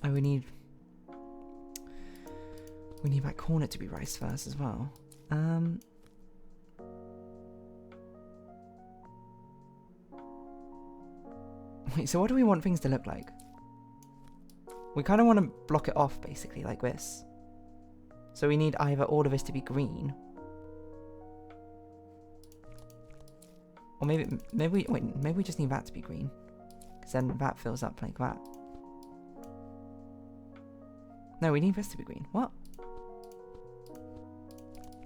Oh, we need that corner to be rice first as well. Wait, so what do we want things to look like? We kind of want to block it off, basically, like this. So we need either all of this to be green, or maybe we just need that to be green, because then that fills up like that. No, we need this to be green. What?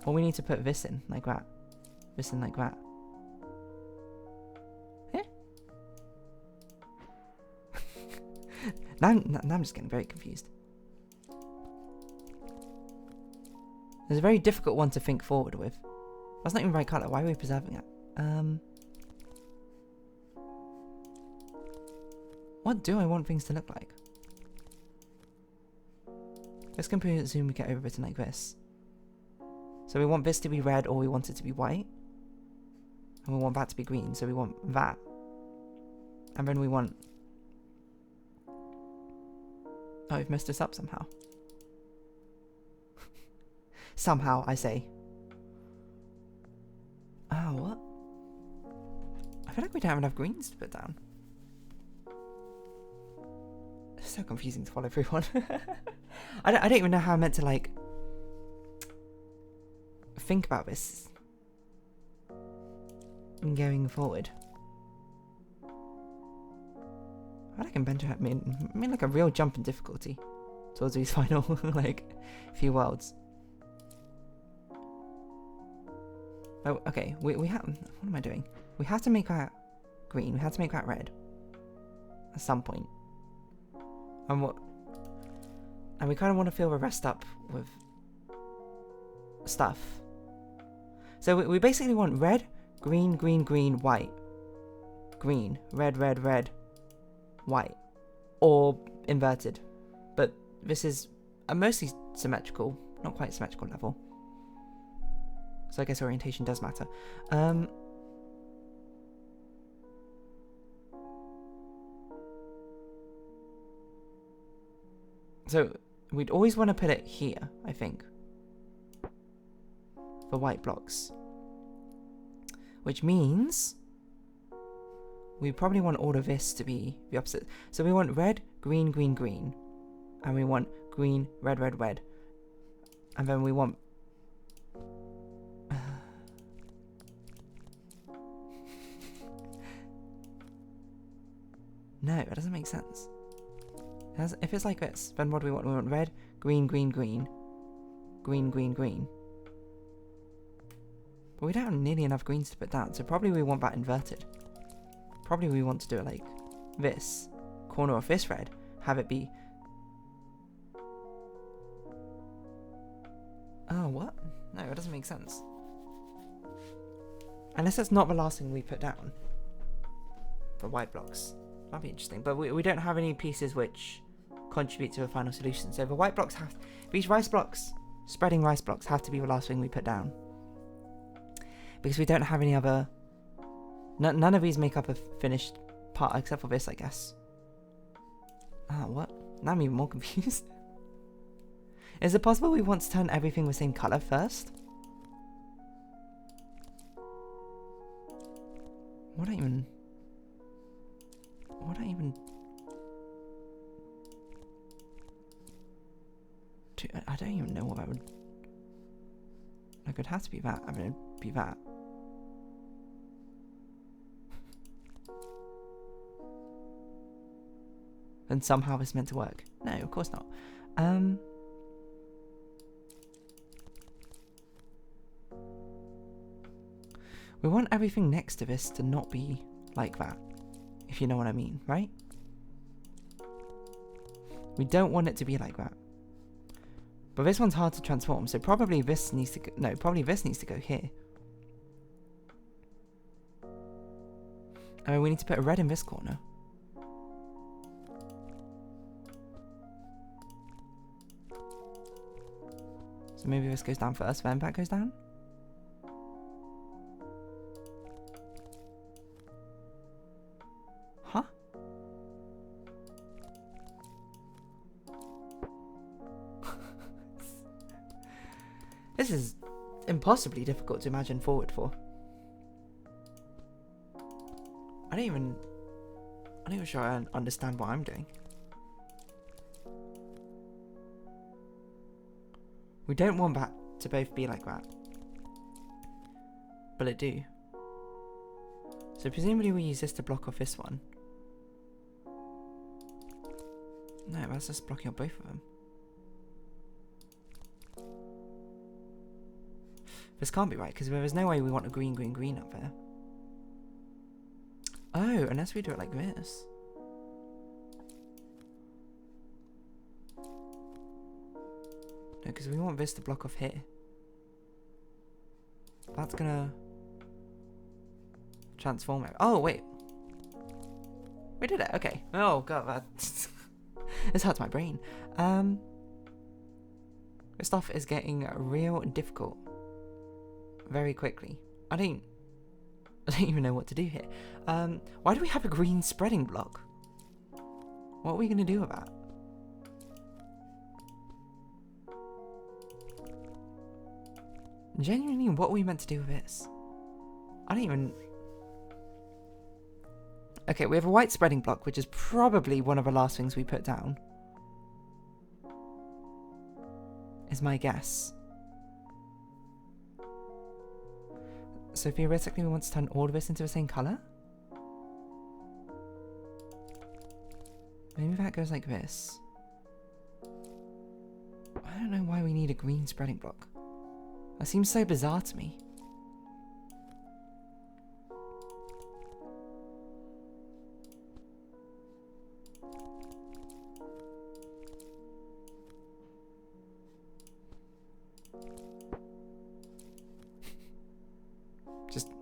Or we need to put this in like that. This in like that. Eh? now I'm just getting very confused. It's a very difficult one to think forward with. That's not even the right colour. Why are we preserving it? What do I want things to look like? Let's presume we get overwritten like this. So we want this to be red, or we want it to be white. And we want that to be green, so we want that. And then we want... Oh, we've messed this up somehow. Somehow, I say. Oh, what? I feel like we don't have enough greens to put down. It's so confusing to follow everyone. I don't even know how I'm meant to, like, think about this going forward. I like Inbento made like a real jump in difficulty towards these final like few worlds. Oh, okay. We have. What am I doing? We have to make that green. We have to make that red at some point. And what? And we kind of want to fill the rest up with stuff. So we basically want red, green, green, green, white, green, red, red, red, white, or inverted. But this is a mostly symmetrical, not quite symmetrical level. So I guess orientation does matter. So we'd always want to put it here, I think, for white blocks. Which means we probably want all of this to be the opposite. So we want red, green, green, green. And we want green, red, red, red. And then we want... No, that doesn't make sense. If it's like this, then what do we want? We want red, green, green, green. Green, green, green. But we don't have nearly enough greens to put down, so probably we want that inverted. Probably we want to do it like this. Corner of this red, have it be... Oh, what? No, it doesn't make sense. Unless that's not the last thing we put down. For white blocks. That'd be interesting. But we don't have any pieces which contribute to a final solution. So the white blocks have... These rice blocks, spreading rice blocks, have to be the last thing we put down. Because we don't have any other... None of these make up a finished part, except for this, I guess. Ah, what? Now I'm even more confused. Is it possible we want to turn everything the same colour first? What I even... I don't even know what that would... Like, it would have to be that. I mean, it'd be that. And somehow it's meant to work. No, of course not. We want everything next to this to not be like that, if you know what I mean, right? We don't want it to be like that. But this one's hard to transform, so probably this needs to go... No, probably this needs to go here. I mean, we need to put a red in this corner. So maybe this goes down first, then that goes down? Huh? This is impossibly difficult to imagine forward for. I'm not even sure I understand what I'm doing. We don't want that to both be like that. But it do. So presumably we use this to block off this one. No, that's just blocking off both of them. This can't be right, because there's no way we want a green, green, green up there. Oh, unless we do it like this. No, because we want this to block off here. That's gonna transform it. Oh, wait. We did it, okay. Oh, God, that... This hurts my brain. This stuff is getting real difficult. Very quickly. I don't even know what to do here. Why do we have a green spreading block? What are we going to do with that? Genuinely, what are we meant to do with this? I don't even... Okay, we have a white spreading block, which is probably one of the last things we put down. Is my guess. So theoretically we want to turn all of this into the same colour? Maybe that goes like this. I don't know why we need a green spreading block. That seems so bizarre to me.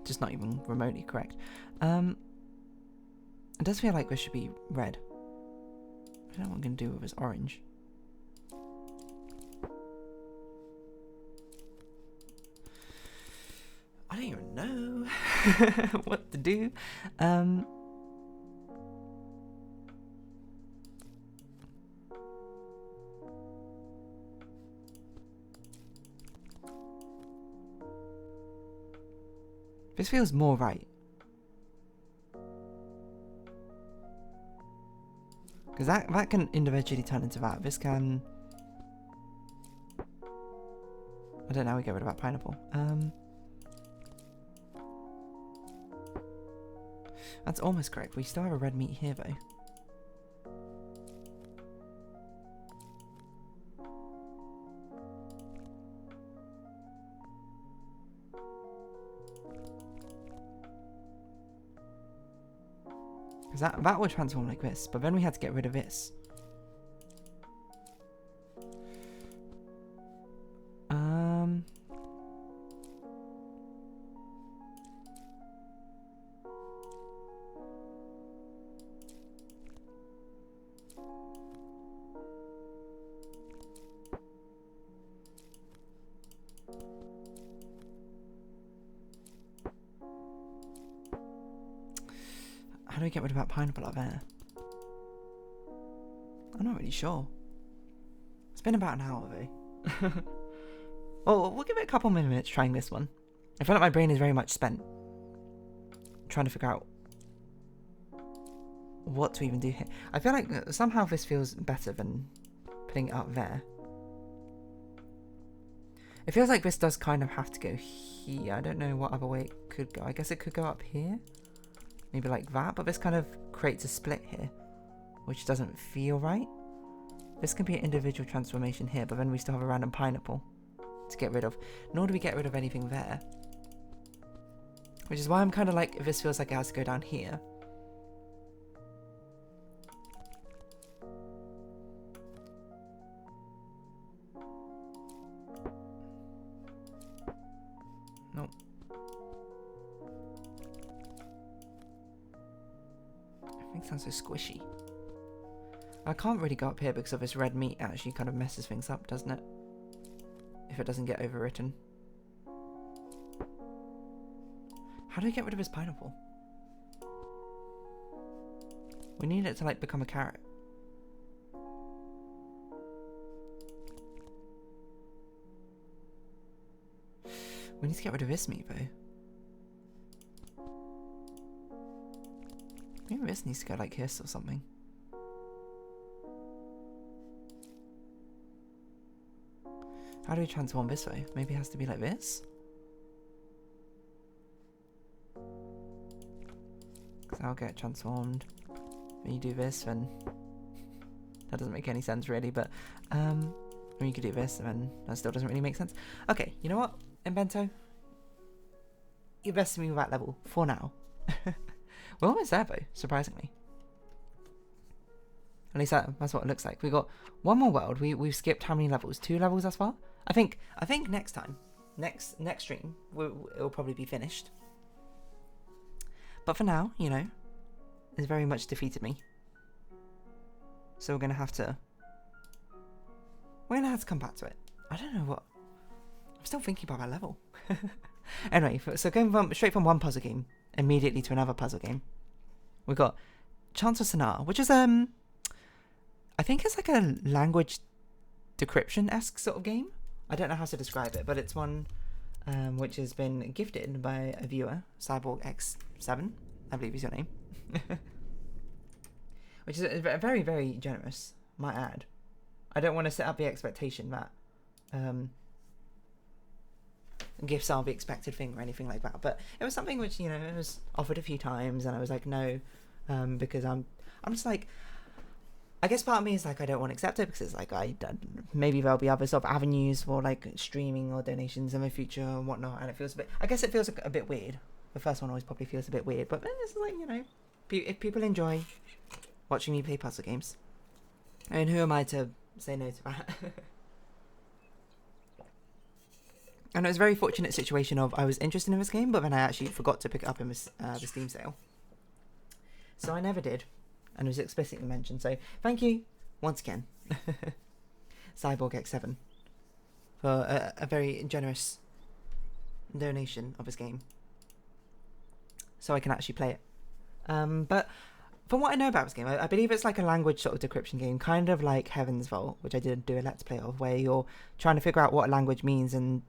Just not even remotely correct. It does feel like this should be red. I don't know what I'm going to do with this orange. I don't even know what to do. This feels more right. Because that can individually turn into that. This can... I don't know how we get rid of that pineapple. That's almost correct. We still have a red meat here, though. Because that would transform like this, but then we had to get rid of this. How do we get rid of that pineapple up there? I'm not really sure. It's been about an hour though. Well, we'll give it a couple more minutes trying this one. I feel like my brain is very much spent trying to figure out what to even do here. I feel like somehow this feels better than putting it up there. It feels like this does kind of have to go here. I don't know what other way it could go. I guess it could go up here. Maybe like that, but this kind of creates a split here, which doesn't feel right. This can be an individual transformation here, but then we still have a random pineapple to get rid of. Nor do we get rid of anything there. Which is why I'm kind of like, this feels like it has to go down here. Nope. Everything sounds so squishy. I can't really go up here because of this red meat. Actually kind of messes things up, doesn't it? If it doesn't get overwritten. How do we get rid of his pineapple? We need it to like become a carrot. We need to get rid of this meat though. Maybe this needs to go like this or something. How do we transform this way? Maybe it has to be like this? Because I'll get transformed. When you do this, then... that doesn't make any sense really, but... when you could do this, and then that still doesn't really make sense. Okay, you know what? Inbento? You're besting me with that level, for now. We're almost there though, surprisingly. At least that's what it looks like. We got one more world. We've skipped how many levels? 2 levels thus far? I think next time, next stream, it'll probably be finished. But for now, you know, it's very much defeated me. So we're gonna have to come back to it. I don't know what. I'm still thinking about that level. Anyway, so going straight from one puzzle game immediately to another puzzle game, we got Chants of Sennaar, which is I think it's like a language decryption-esque sort of game. I don't know how to describe it, but it's one which has been gifted by a viewer, CyborgX7, I believe is your name. Which is very, very generous, might add. I don't want to set up the expectation that gifts are the expected thing or anything like that, but it was something which, you know, it was offered a few times and I was like, no, because I'm just like, I guess part of me is like, I don't want to accept it because it's like, maybe there'll be other sort of avenues for like streaming or donations in the future and whatnot, and it feels a bit, I guess it feels a bit weird. The first one always probably feels a bit weird, but then it's like, you know, if people enjoy watching me play puzzle games, I mean, who am I to say no to that? And it was a very fortunate situation of I was interested in this game, but then I actually forgot to pick it up in the Steam sale. So I never did, and it was explicitly mentioned. So thank you once again, CyborgX7, for a very generous donation of this game, so I can actually play it. But from what I know about this game, I believe it's like a language sort of decryption game, kind of like Heaven's Vault, which I did do a Let's Play of, where you're trying to figure out what a language means and...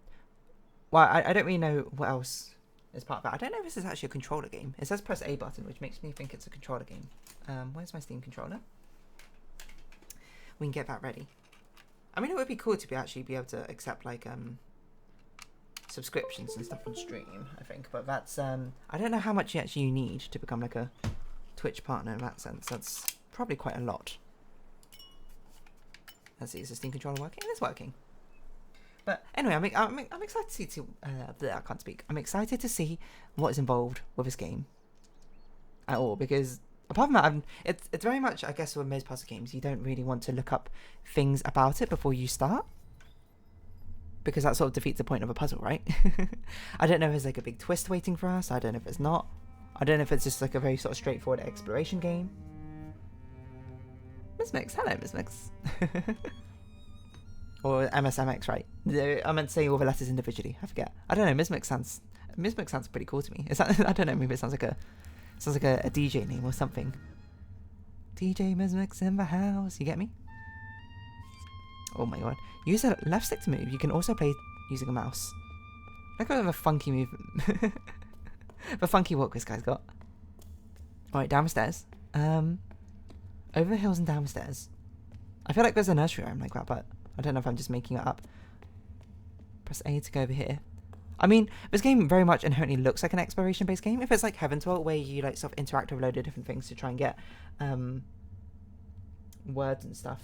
Well, I don't really know what else is part of it. I don't know if this is actually a controller game. It says press A button, which makes me think it's a controller game. Where's my Steam controller? We can get that ready. I mean, it would be cool to actually be able to accept like subscriptions and stuff on stream, I think. But that's I don't know how much you need to become like a Twitch partner in that sense. That's probably quite a lot. Let's see, is the Steam controller working? It is working. But anyway, I'm excited to see. I can't speak. I'm excited to see what is involved with this game at all, because apart from that, it's very much, I guess, with most puzzle games, you don't really want to look up things about it before you start, because that sort of defeats the point of a puzzle, right? I don't know if there's like a big twist waiting for us. I don't know if it's not. I don't know if it's just like a very sort of straightforward exploration game. Miss Mix, hello, Miss Mix. Or MSMX, right? I meant to say all the letters individually. I forget. I don't know. Miss Mix sounds pretty cool to me. Is that? I don't know. Maybe it sounds like a DJ name or something. DJ Miss Mix in the house. You get me? Oh my god. Use the left stick to move. You can also play using a mouse. Look at the funky move. The funky walk this guy's got. Alright, down the stairs. Over the hills and down the stairs. I feel like there's a nursery rhyme like that, but I don't know if I'm just making it up. Press A to go over here. I mean, this game very much inherently looks like an exploration-based game. If it's like Heaven's Vault, where you like sort of interact with a load of different things to try and get words and stuff.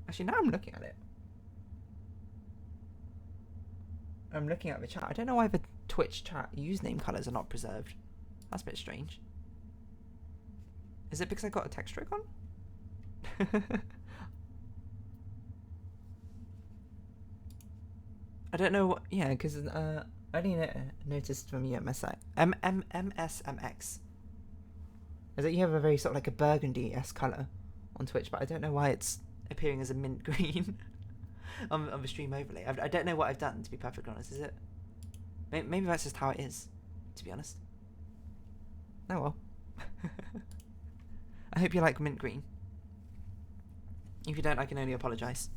Actually, now I'm looking at it. I'm looking at the chat. I don't know why the Twitch chat username colours are not preserved. That's a bit strange. Is it because I got a text stroke on? I don't know what, yeah, because I only noticed from you at MSMX is that you have a very sort of like a burgundy-esque colour on Twitch, but I don't know why it's appearing as a mint green on the stream overlay. I don't know what I've done, to be perfectly honest. Is it? Maybe that's just how it is, to be honest. Oh well. I hope you like mint green. If you don't, I can only apologise.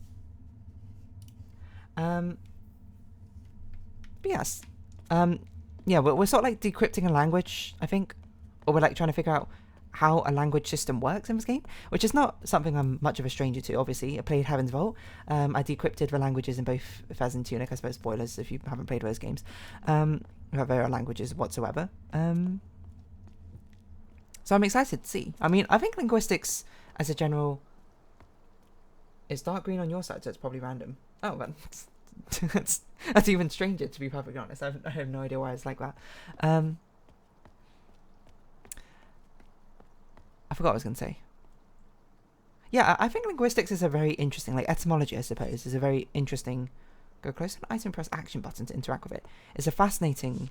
But yes. Yeah, we're sort of like decrypting a language, I think. Or we're like trying to figure out how a language system works in this game, which is not something I'm much of a stranger to, obviously. I played Heaven's Vault. I decrypted the languages in both Fez and Tunic, I suppose, spoilers if you haven't played those games. Without there are languages whatsoever. So I'm excited to see. I mean, I think linguistics, as a general... It's dark green on your side, so it's probably random. Oh, well, that's even stranger, to be perfectly honest. I have no idea why it's like that. I forgot what I was going to say. Yeah, I think linguistics is a very interesting, like etymology, I suppose, is a very interesting... Go close to an item, press action button to interact with it. It's a fascinating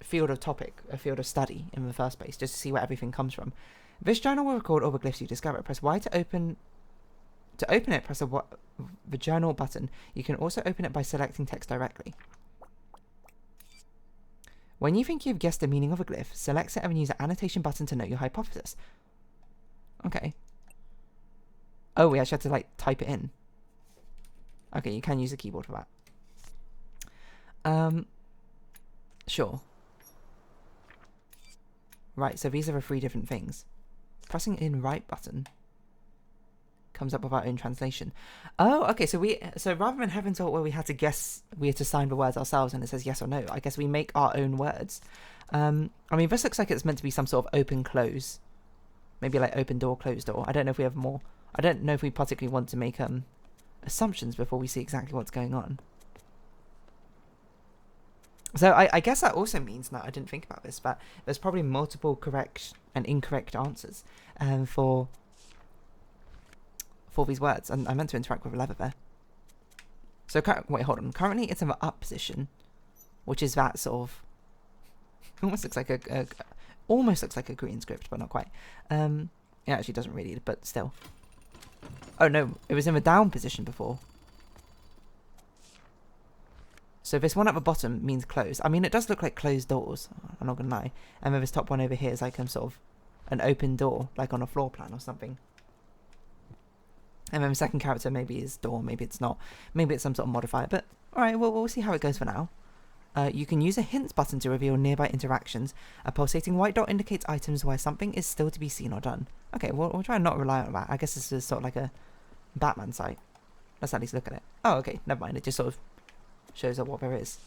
field of topic, a field of study in the first place, just to see where everything comes from. This journal will record all the glyphs you discover. Press Y to open... To open it, press the journal button. You can also open it by selecting text directly. When you think you've guessed the meaning of a glyph, select it and use the annotation button to note your hypothesis. Okay. Oh, we actually had to like type it in. Okay, you can use the keyboard for that. Sure. Right, so these are the three different things. Pressing in right button comes up with our own translation. Oh, okay, so rather than Heaven's Vault where we had to guess, we had to sign the words ourselves and it says yes or no, I guess we make our own words. I mean, this looks like it's meant to be some sort of open close. Maybe like open door, closed door. I don't know if we have more. I don't know if we particularly want to make assumptions before we see exactly what's going on. So I guess that also means, now I didn't think about this, but there's probably multiple correct and incorrect answers for these words. And I meant to interact with a lever there. So wait, hold on. Currently it's in the up position, which is that sort of almost looks like a green script, but not quite. It actually doesn't really, but still. Oh no, it was in the down position before. So this one at the bottom means closed. I mean, it does look like closed doors, I'm not gonna lie. And then this top one over here is like sort of an open door, like on a floor plan or something. And then the second character maybe is door, maybe it's not. Maybe it's some sort of modifier, but Alright, well, we'll see how it goes for now. You can use a hints button to reveal nearby interactions. A pulsating white dot indicates items where something is still to be seen or done. Okay, we'll try and not rely on that. I guess this is sort of like a Batman site. Let's at least look at it. Oh, okay, never mind. It just sort of shows up what there is.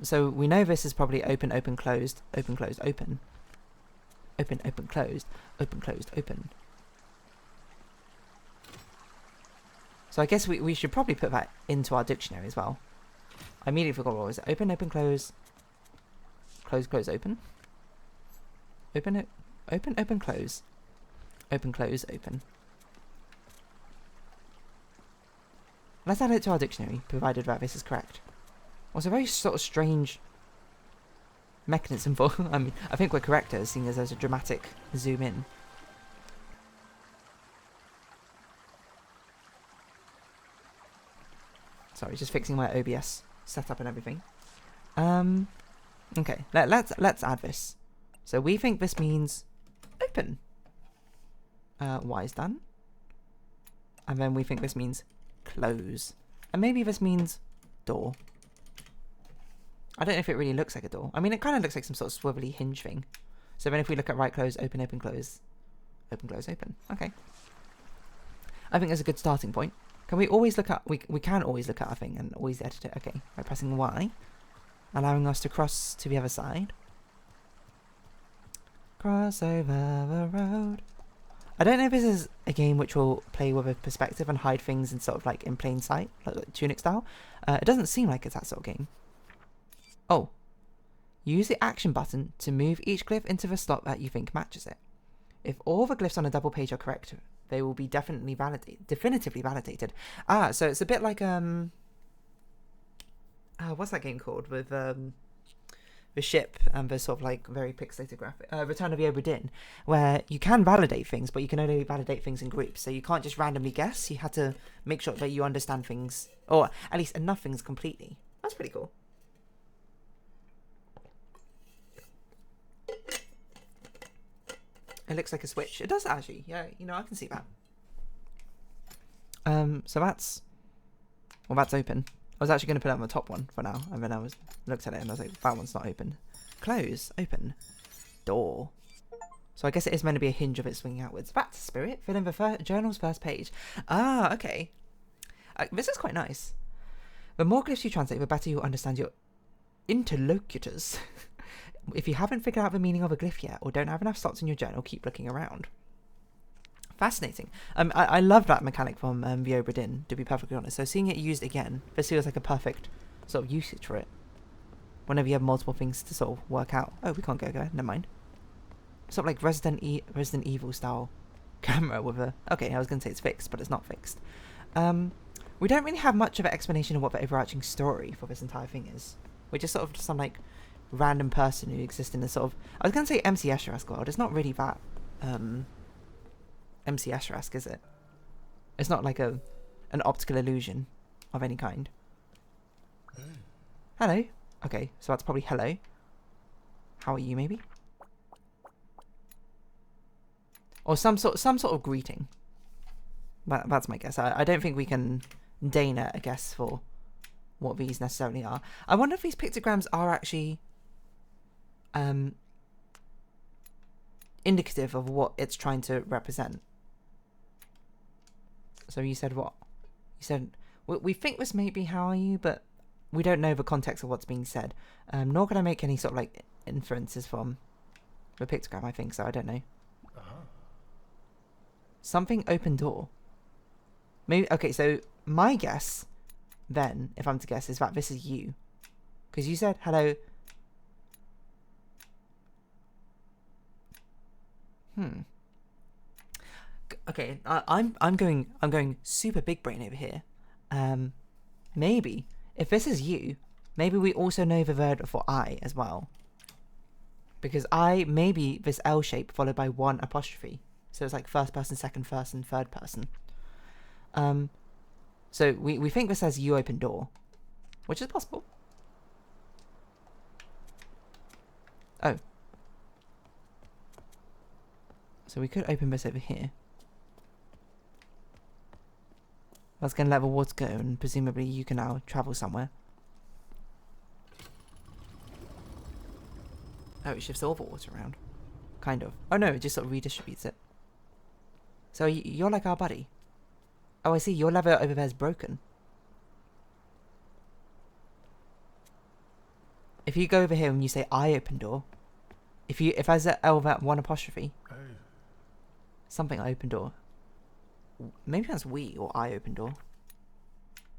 So we know this is probably open, open, closed, open, closed, open. Open, open, closed, open, closed, open. So I guess we should probably put that into our dictionary as well. I immediately forgot what was it. Open, open, close. Close, close, open. Open, open, open, close. Open, close, open. Let's add it to our dictionary, provided that this is correct. Well, it's a very sort of strange mechanism for... I mean, I think we're correct here, seeing as there's a dramatic zoom in. Sorry, just fixing my OBS setup and everything. Okay, let's add this. So we think this means open. Y is done. And then we think this means close. And maybe this means door. I don't know if it really looks like a door. I mean, it kind of looks like some sort of swivelly hinge thing. So then if we look at right, close, open, open, close. Open, close, open. Okay. I think that's a good starting point. Can we always look at... We can always look at our thing and always edit it. Okay, by pressing Y. Allowing us to cross to the other side. Cross over the road. I don't know if this is a game which will play with a perspective and hide things in sort of like in plain sight, like Tunic style. It doesn't seem like it's that sort of game. Oh. Use the action button to move each glyph into the slot that you think matches it. If all the glyphs on a double page are correct, they will be definitively validated. Ah, so it's a bit like what's that game called with the ship and the sort of like very pixelated graphic, Return of the Obra Dinn, where you can validate things, but you can only validate things in groups, so you can't just randomly guess. You had to make sure that you understand things, or at least enough things completely. That's pretty cool. It looks like a switch. It does actually. Yeah, you know, I can see that. So that's... Well, that's open. I was actually going to put it on the top one for now. And then I looked at it and I was like, that one's not open. Close. Open. Door. So I guess it is meant to be a hinge of it swinging outwards. That's spirit. Fill in the journal's first page. Ah, okay. This is quite nice. The more glyphs you translate, the better you understand your interlocutors. If you haven't figured out the meaning of a glyph yet, or don't have enough slots in your journal, keep looking around. Fascinating. I love that mechanic from the Obra Dinn, to be perfectly honest. So seeing it used again, this feels like a perfect sort of usage for it. Whenever you have multiple things to sort of work out. Oh, we can't go there. Never mind. Sort of like Resident Evil style camera with a... Okay, I was going to say it's fixed, but it's not fixed. We don't really have much of an explanation of what the overarching story for this entire thing is. We're just sort of some like random person who exists in a sort of... I was going to say MC Escher-esque world. It's not really that... MC Escher-esque, is it? It's not like an optical illusion of any kind. Hello. Okay, so that's probably hello. How are you, maybe? Or some sort of greeting. That's my guess. I don't think we can deign a guess for what these necessarily are. I wonder if these pictograms are actually indicative of what it's trying to represent. So you said what? You said, we think this may be how are you, but we don't know the context of what's being said. Nor can I make any sort of like inferences from the pictogram, I think, so I don't know. Something open door. Maybe, okay, so my guess then, if I'm to guess, is that this is you. Because you said hello. Okay, I'm going super big brain over here. Maybe if this is you, maybe we also know the word for I as well. Because I, maybe this L shape followed by one apostrophe. So it's like first person, second person, third person. So we think this says you open door, which is possible. Oh. So we could open this over here. I was going to let the water go, and presumably you can now travel somewhere. Oh, it shifts all the water around. Kind of. Oh no, it just sort of redistributes it. So you're like our buddy. Oh, I see. Your lever over there is broken. If you go over here and you say I open door, if I said L that one apostrophe, something I open door. Maybe that's we or I open door.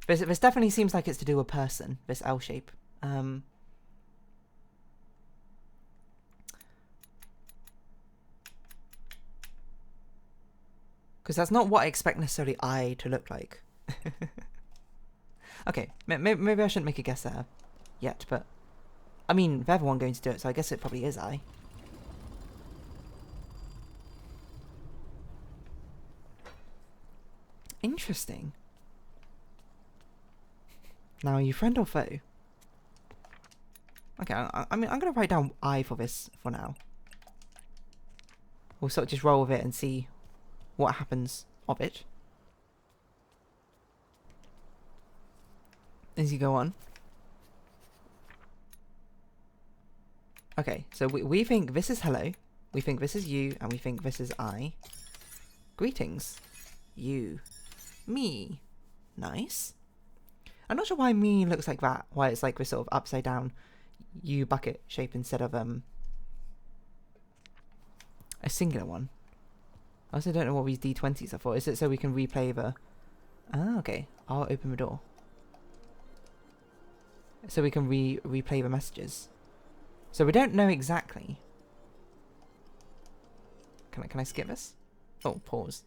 This definitely seems like it's to do with person. This L shape. Because that's not what I expect necessarily I to look like. Okay, maybe I shouldn't make a guess there yet, but I mean, they're the one going to do it, so I guess it probably is I. Interesting. Now, are you friend or foe? Okay, I mean, I'm going to write down I for this for now. We'll sort of just roll with it and see what happens of it as you go on. Okay, so we think this is hello, we think this is you, and we think this is I. Greetings. You. Me. Nice. I'm not sure why me looks like that, why it's like this sort of upside down U bucket shape instead of a singular one. I also don't know what these D20s are for. Is it so we can replay the... Ah, okay. I'll open the door. So we can replay the messages. So we don't know exactly. Can I skip this? Oh, pause.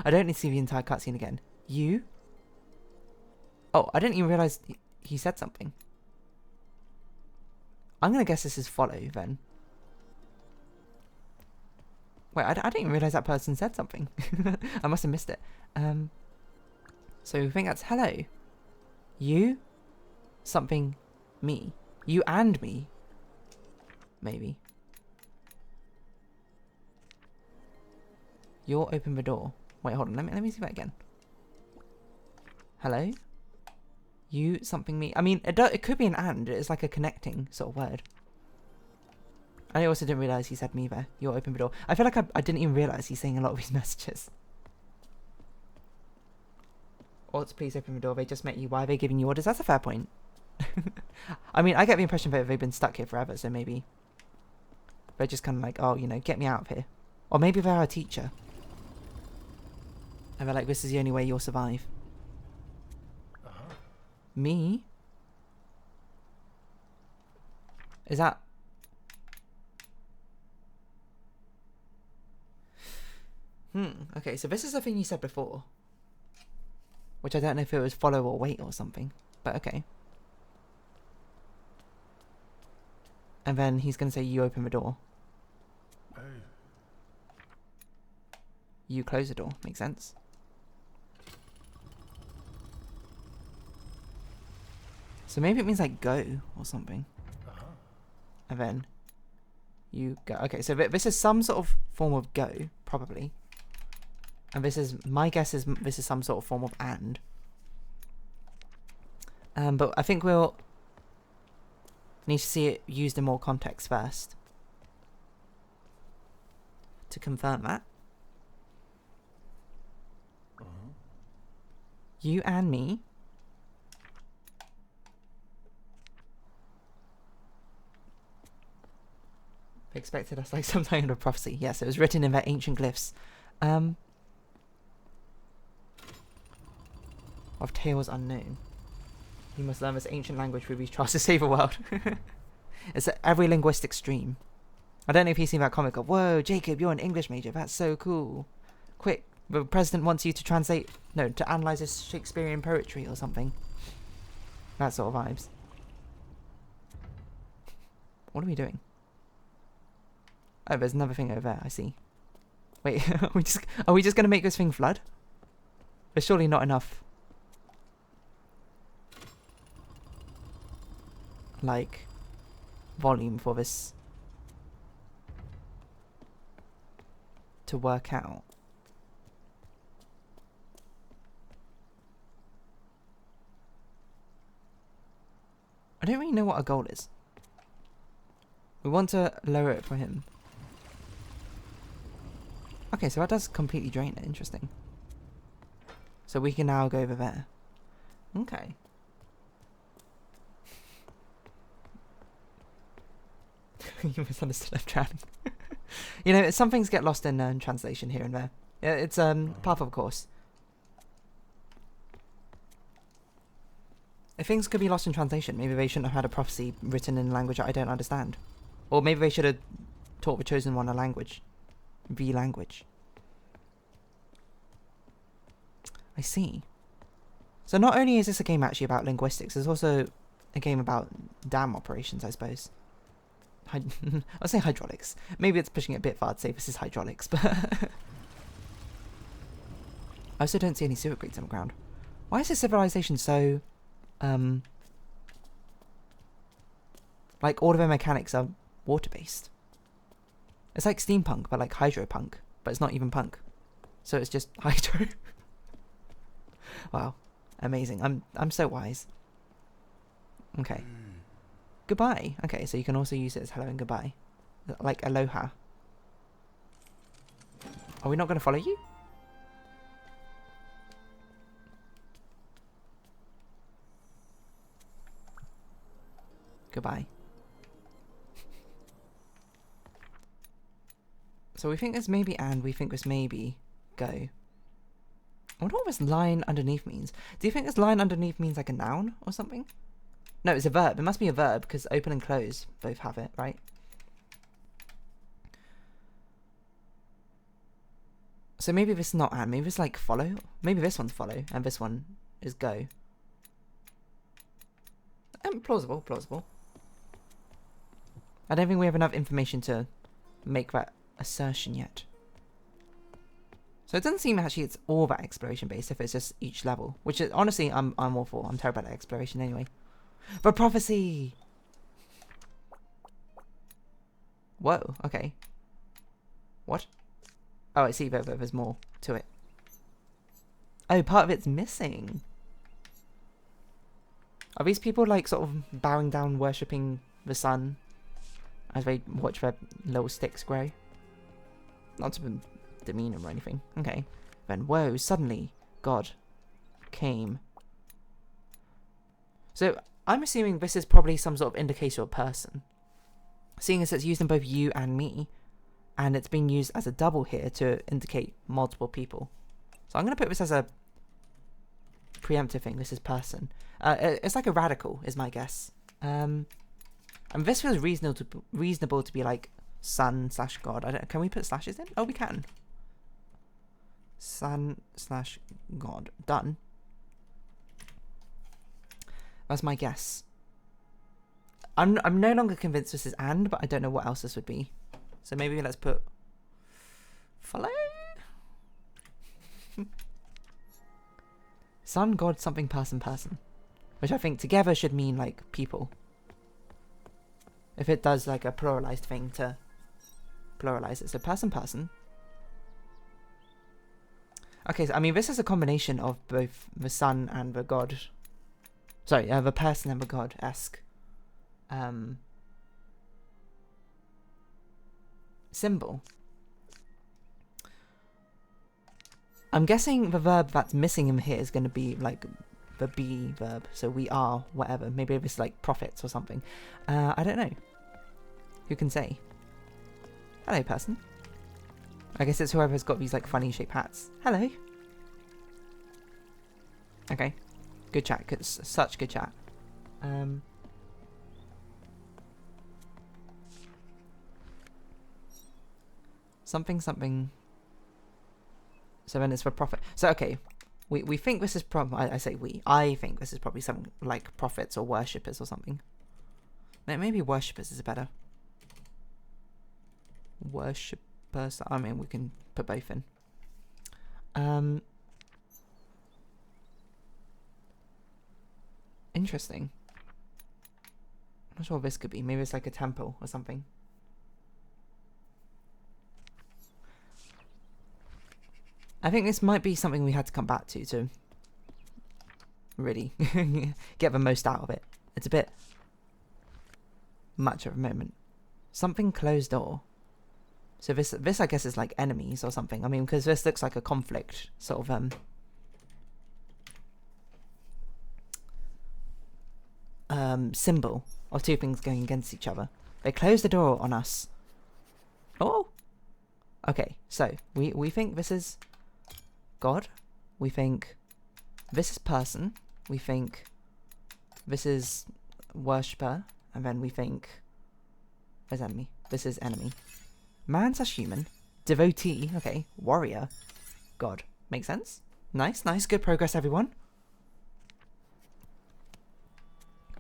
I don't need to see the entire cutscene again. You? Oh, I didn't even realise he said something. I'm going to guess this is follow, then. Wait, I didn't even realise that person said something. I must have missed it. So I think that's hello. You? Something me. You and me. Maybe. You'll open the door. Wait, hold on. Let me see that again. Hello? You, something, me. I mean, it could be an and. It's like a connecting sort of word. I also didn't realise he said me there. You'll open the door. I feel like I didn't even realise he's saying a lot of these messages. Or it's please open the door. They just met you. Why are they giving you orders? That's a fair point. I mean, I get the impression that they've been stuck here forever, so maybe they're just kind of like, oh, you know, get me out of here. Or maybe they're our teacher. And they're like, this is the only way you'll survive. Me? Is that... Okay, so this is the thing you said before. Which I don't know if it was follow or wait or something. But okay. And then he's going to say, you open the door. You close the door. Makes sense. So maybe it means like go or something. And then you go. Okay, so this is some sort of form of go, probably. And this is, my guess is this is some sort of form of and. But I think we'll need to see it used in more context first. To confirm that. You and me. They expected us like some kind of prophecy. Yes, it was written in their ancient glyphs. Of tales unknown. You must learn this ancient language with these trials to save the world. It's at every linguistic stream. I don't know if you've seen that comic of, whoa, Jacob, you're an English major. That's so cool. Quick, the president wants you to translate, no, to analyse this Shakespearean poetry or something. That sort of vibes. What are we doing? Oh, there's another thing over there, I see. Wait, are we just going to make this thing flood? There's surely not enough. Like, volume for this to work out. don't really know what our goal is. We want to lower it for him. Okay, so that does completely drain it. Interesting. So we can now go over there. Okay. You misunderstood. I'm drowning. You know, some things get lost in translation here and there. Yeah, it's part of a course. If things could be lost in translation, maybe they shouldn't have had a prophecy written in a language that I don't understand. Or maybe they should have taught the chosen one a language. The language. I see. So not only is this a game actually about linguistics, there's also a game about dam operations, I suppose. I'll say hydraulics. Maybe it's pushing it a bit far to say this is hydraulics, but... I also don't see any sewer grates on the ground. Why is this civilization so... like, all of their mechanics are water-based. It's like steampunk, but like hydropunk. But it's not even punk. So it's just hydro. Wow. Amazing. I'm so wise. Okay. Goodbye. Okay, so you can also use it as hello and goodbye. Like aloha. Are we not going to follow you? Goodbye. So we think this may be and, we think this may be go. I wonder what this line underneath means. Do you think this line underneath means like a noun or something? No, it's a verb. It must be a verb because open and close both have it, right? So maybe this is not and, maybe it's like follow. Maybe this one's follow and this one is go. Plausible, plausible. I don't think we have enough information to make that assertion yet. So it doesn't seem actually it's all that exploration based if it's just each level, which is honestly I'm all for. I'm terrible at exploration anyway. But prophecy. Whoa. Okay. What? Oh, I see. There's more to it. Oh, part of it's missing. Are these people like sort of bowing down, worshipping the sun as they watch their little sticks grow? Not to demean them or anything. Okay. Then, whoa, suddenly, God came. So, I'm assuming this is probably some sort of indicator of person. Seeing as it's used in both you and me, and it's being used as a double here to indicate multiple people. So I'm going to put this as a preemptive thing. This is person. It's like a radical, is my guess. And this feels reasonable to be like sun/God. Can we put slashes in? Oh, we can. Sun/God. Done. That's my guess. I'm no longer convinced this is and, but I don't know what else this would be. So maybe let's put follow. Sun, God, something, person, which I think together should mean like people. If it does like a pluralized thing to pluralize it, so person. Okay, so I mean this is a combination of both the sun and the God. Sorry, the person and the God-esque symbol. I'm guessing the verb that's missing in here is going to be like the be verb. So we are whatever. Maybe it's like prophets or something. I don't know. Who can say? Hello, person. I guess it's whoever's got these like funny shaped hats. Hello. Okay. Good chat. Such good chat. Something. So then it's for prophet. So okay, we think this is I say we. I think this is probably something like prophets or worshippers or something. No, maybe worshippers is better. Worshippers. I mean, we can put both in. Interesting. I'm not sure what this could be. Maybe it's like a temple or something. I think this might be something we had to come back to really get the most out of it. It's a bit much at the moment. Something closed door. So this I guess is like enemies or something. I mean, because this looks like a conflict sort of symbol of two things going against each other. They closed the door on us. Oh. Okay, so we think this is God. We think this is person. We think this is worshipper. And then we think there's enemy. This is enemy. Man/human. Devotee. Okay. Warrior. God. Makes sense? Nice, nice. Good progress, everyone.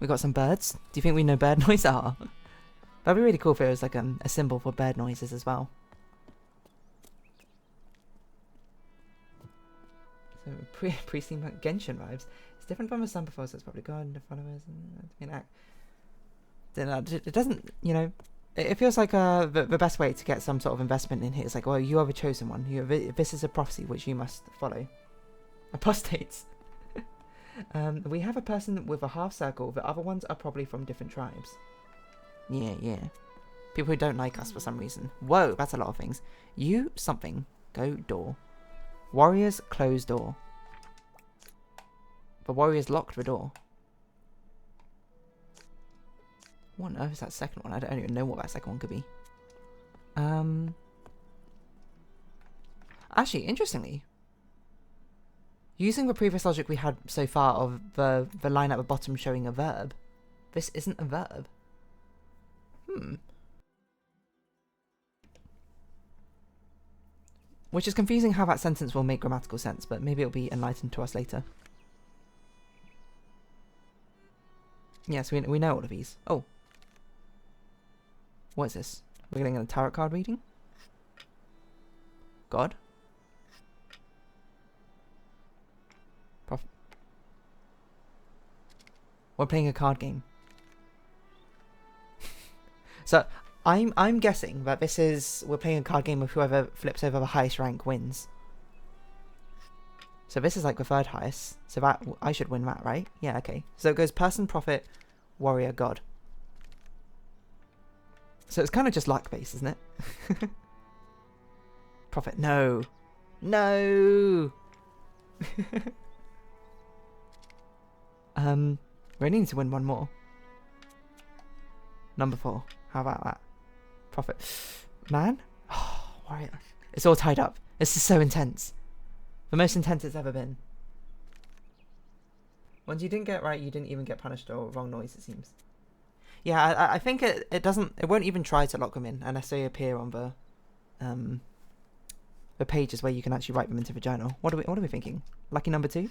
We got some birds. Do you think we know bird noise? Ah. That'd be really cool if it was like a symbol for bird noises as well. So pre-steampunk Genshin vibes. It's different from the sun before, so it's probably God, the followers, and act. It doesn't, you know. It feels like the best way to get some sort of investment in here is like, well, you are the chosen one. This is a prophecy which you must follow. Apostates. We have a person with a half circle. The other ones are probably from different tribes. Yeah. People who don't like us for some reason. Whoa, that's a lot of things. You, something. Go, door. Warriors, close door. The warriors locked the door. What on earth is that second one? I don't even know what that second one could be. Actually, interestingly, using the previous logic we had so far of the line at the bottom showing a verb, this isn't a verb. Which is confusing how that sentence will make grammatical sense, but maybe it'll be enlightened to us later. Yes, we know all of these. Oh. What is this? We're getting a tarot card reading? God? We're playing a card game. So, I'm guessing that this is... We're playing a card game of whoever flips over the highest rank wins. So this is like the third highest. So that... I should win that, right? Yeah, okay. So it goes person, prophet, warrior, god. So it's kind of just luck-based, isn't it? Prophet. No. No! We need to win one more. Number 4. How about that? Prophet. Man? Oh, warrior. It's all tied up. This is so intense. The most intense it's ever been. Ones you didn't get right, you didn't even get punished or wrong noise, it seems. Yeah, I think it doesn't... It won't even try to lock them in unless they appear on the pages where you can actually write them into the journal. What are we thinking? Lucky number 2?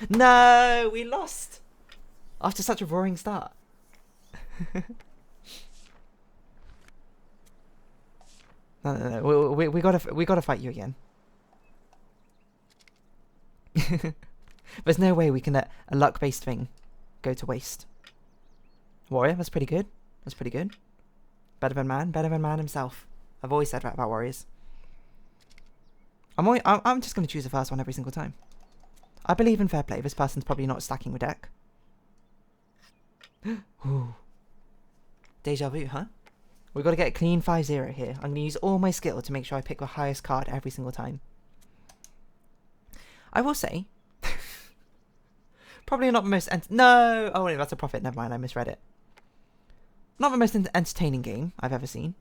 No! We lost! After such a roaring start. No. We gotta fight you again. There's no way we can let a luck-based thing go to waste. Warrior, that's pretty good. That's pretty good. Better than man himself. I've always said that about warriors. I'm just gonna choose the first one every single time. I believe in fair play. This person's probably not stacking the deck. Ooh. Deja vu, huh? We've got to get a clean 5-0 here. I'm going to use all my skill to make sure I pick the highest card every single time. I will say... probably not the most... No! Oh, wait, that's a prophet. Never mind, I misread it. Not the most entertaining game I've ever seen.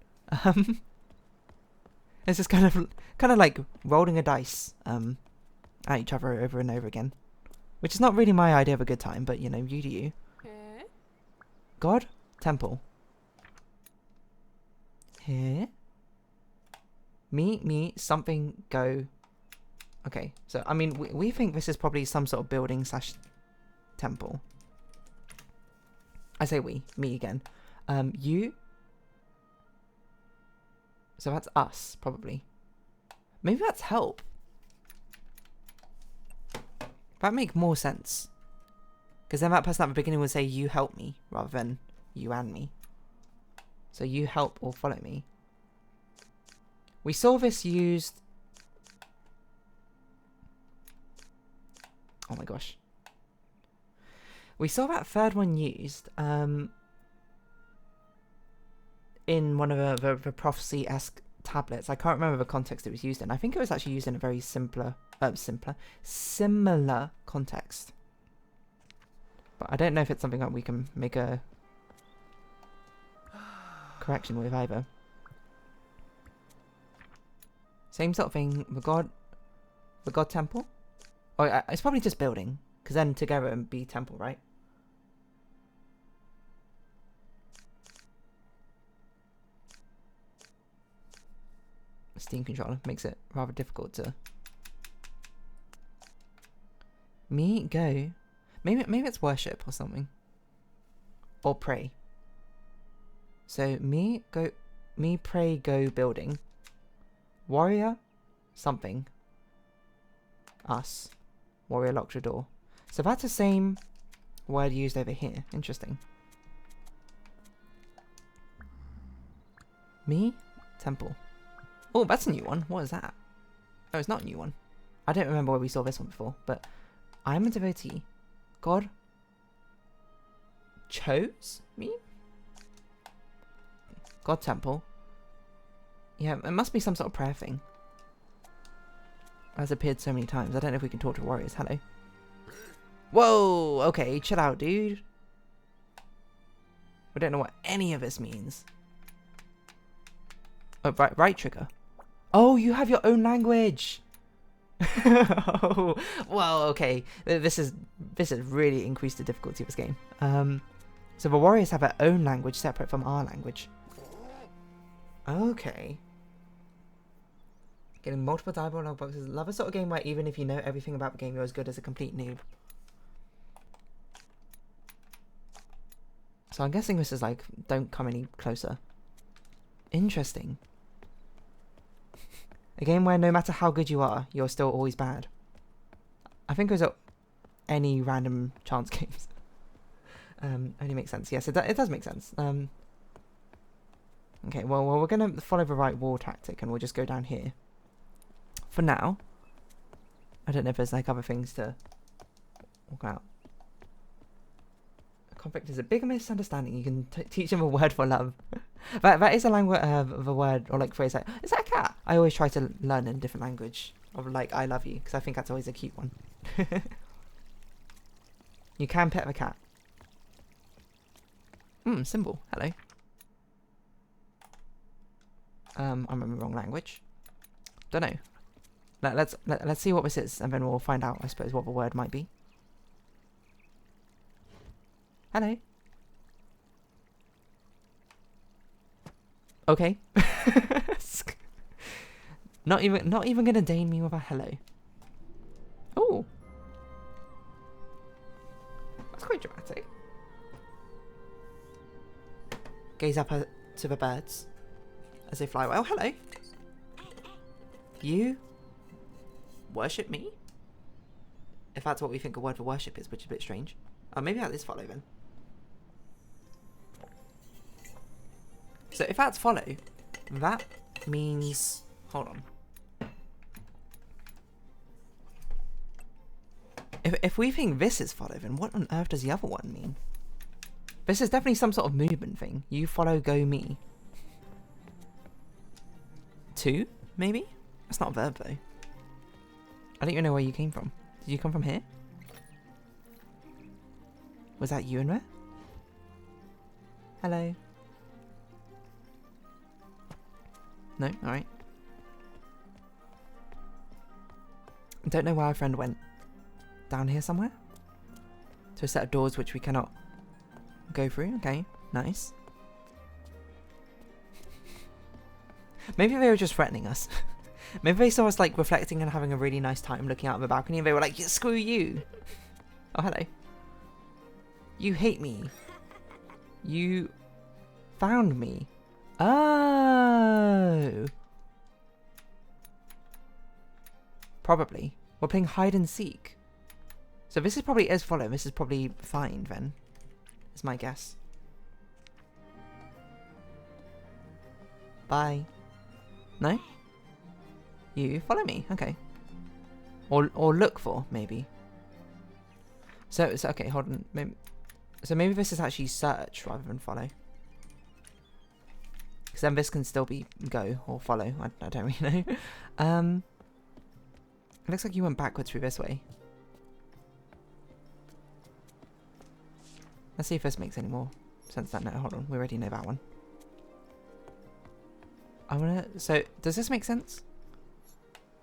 It's just kind of like rolling a dice at each other over and over again. Which is not really my idea of a good time, but, you know, you do you. God? Temple. Here. Me, something, go. Okay, so, I mean, we think this is probably some sort of building / temple. I say we. Me again. You. So that's us, probably. Maybe that's help. That'd make more sense. Because then that person at the beginning would say, you help me, rather than you and me. So you help or follow me. We saw this used... Oh my gosh. We saw that third one used in one of the prophecy-esque tablets. I can't remember the context it was used in. I think it was actually used in a very similar context. But I don't know if it's something that we can make a correction with either. Same sort of thing. The god temple. Oh, it's probably just building, because then together it would be temple, right? Steam controller makes it rather difficult to go. Maybe it's worship or something, or pray. So me pray go building, warrior something, us, warrior locked the door. So that's the same word used over here. Interesting. Me temple. Oh, that's a new one. What is that? Oh, it's not a new one. I don't remember where we saw this one before, but I'm a devotee. God chose me? God temple. Yeah, it must be some sort of prayer thing. Has appeared so many times. I don't know if we can talk to warriors. Hello. Whoa! Okay, chill out, dude. We don't know what any of this means. Oh, right trigger. Oh, you have your own language. Oh, well, okay. This has really increased the difficulty of this game. So the warriors have their own language separate from our language. Okay. Getting multiple dialogue log boxes. Love a sort of game where even if you know everything about the game, you're as good as a complete noob. So I'm guessing this is like, don't come any closer. Interesting. A game where no matter how good you are, you're still always bad. I think it was any random chance games. Only makes sense. Yes, it does make sense. Okay, well, we're going to follow the right wall tactic and we'll just go down here. For now. I don't know if there's like other things to walk out. Conflict is a bigger misunderstanding. You can teach them a word for love. that is a language of a word or like phrase like, is that a cat? I always try to learn in a different language of like I love you because I think that's always a cute one. You can pet the cat. Symbol. Hello. I'm in the wrong language. Don't know. Let's see what this is and then we'll find out I suppose what the word might be. Hello. Okay. Not even gonna deign me with a hello. Oh. That's quite dramatic. Gaze up to the birds as they fly away. Oh, hello. You worship me? If that's what we think a word for worship is, which is a bit strange. Oh, maybe that is follow then. So if that's follow, that means... Hold on. If we think this is follow, then what on earth does the other one mean? This is definitely some sort of movement thing. You follow, go me. Two, maybe? That's not a verb though. I don't even know where you came from. Did you come from here? Was that you in there? Hello. No? Alright. Don't know where our friend went. Down here somewhere? To a set of doors which we cannot go through. Okay, nice. Maybe they were just threatening us. Maybe they saw us like reflecting and having a really nice time looking out of the balcony and they were like, yeah, screw you. Oh, hello. You hate me. You found me. Oh. Probably. We're playing hide and seek. So this is probably as follow. This is probably fine then. Is my guess. Bye. No? You follow me. Okay. Or look for, maybe. So okay, hold on. Maybe, so maybe this is actually search rather than follow. Because then this can still be go or follow. I don't really know. It looks like you went backwards through this way. Let's see if this makes any more sense. That no, hold on. We already know that one. So, does this make sense?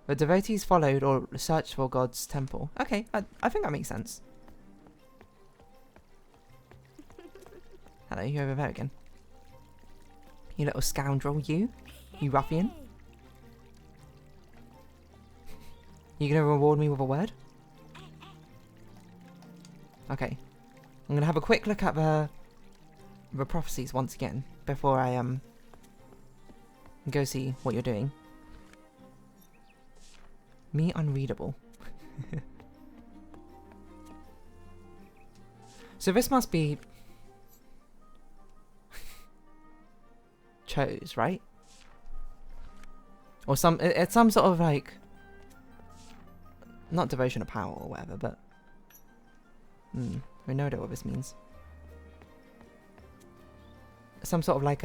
The devotees followed or searched for God's temple. Okay, I think that makes sense. Hello, you over there again. You little scoundrel, you ruffian. You gonna reward me with a word? Okay. I'm gonna have a quick look at the prophecies once again before I go see what you're doing. Me unreadable. So this must be chose, right? Or it's some sort of like, not devotion of power or whatever, but we know what this means. Some sort of like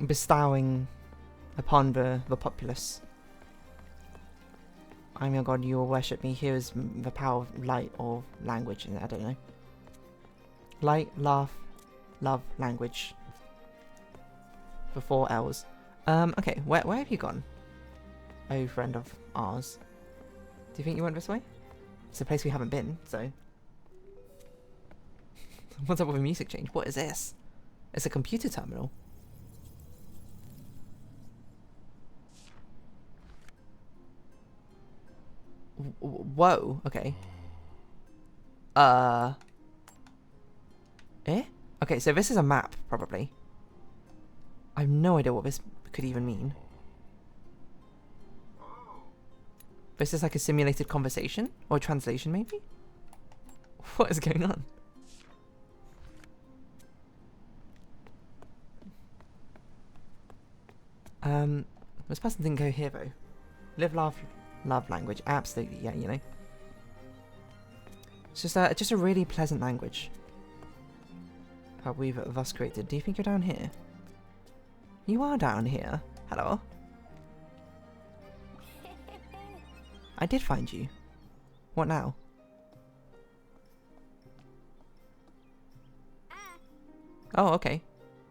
bestowing upon the populace. I'm your god, you will worship me. Here is the power of light or language. I don't know. Light, laugh, love, language. The 4 L's. Okay, where have you gone? Oh, friend of ours. Do you think you went this way? It's a place we haven't been, so. What's up with a music change? What is this? It's a computer terminal. Whoa, okay. Eh? Okay, so this is a map, probably. I have no idea what this could even mean. This is like a simulated conversation? Or translation, maybe? What is going on? This person didn't go here, though. Live, laugh, love language. Absolutely, yeah, you know. It's just a really pleasant language. How we've thus created. Do you think you're down here? You are down here. Hello. I did find you. What now? Oh, okay.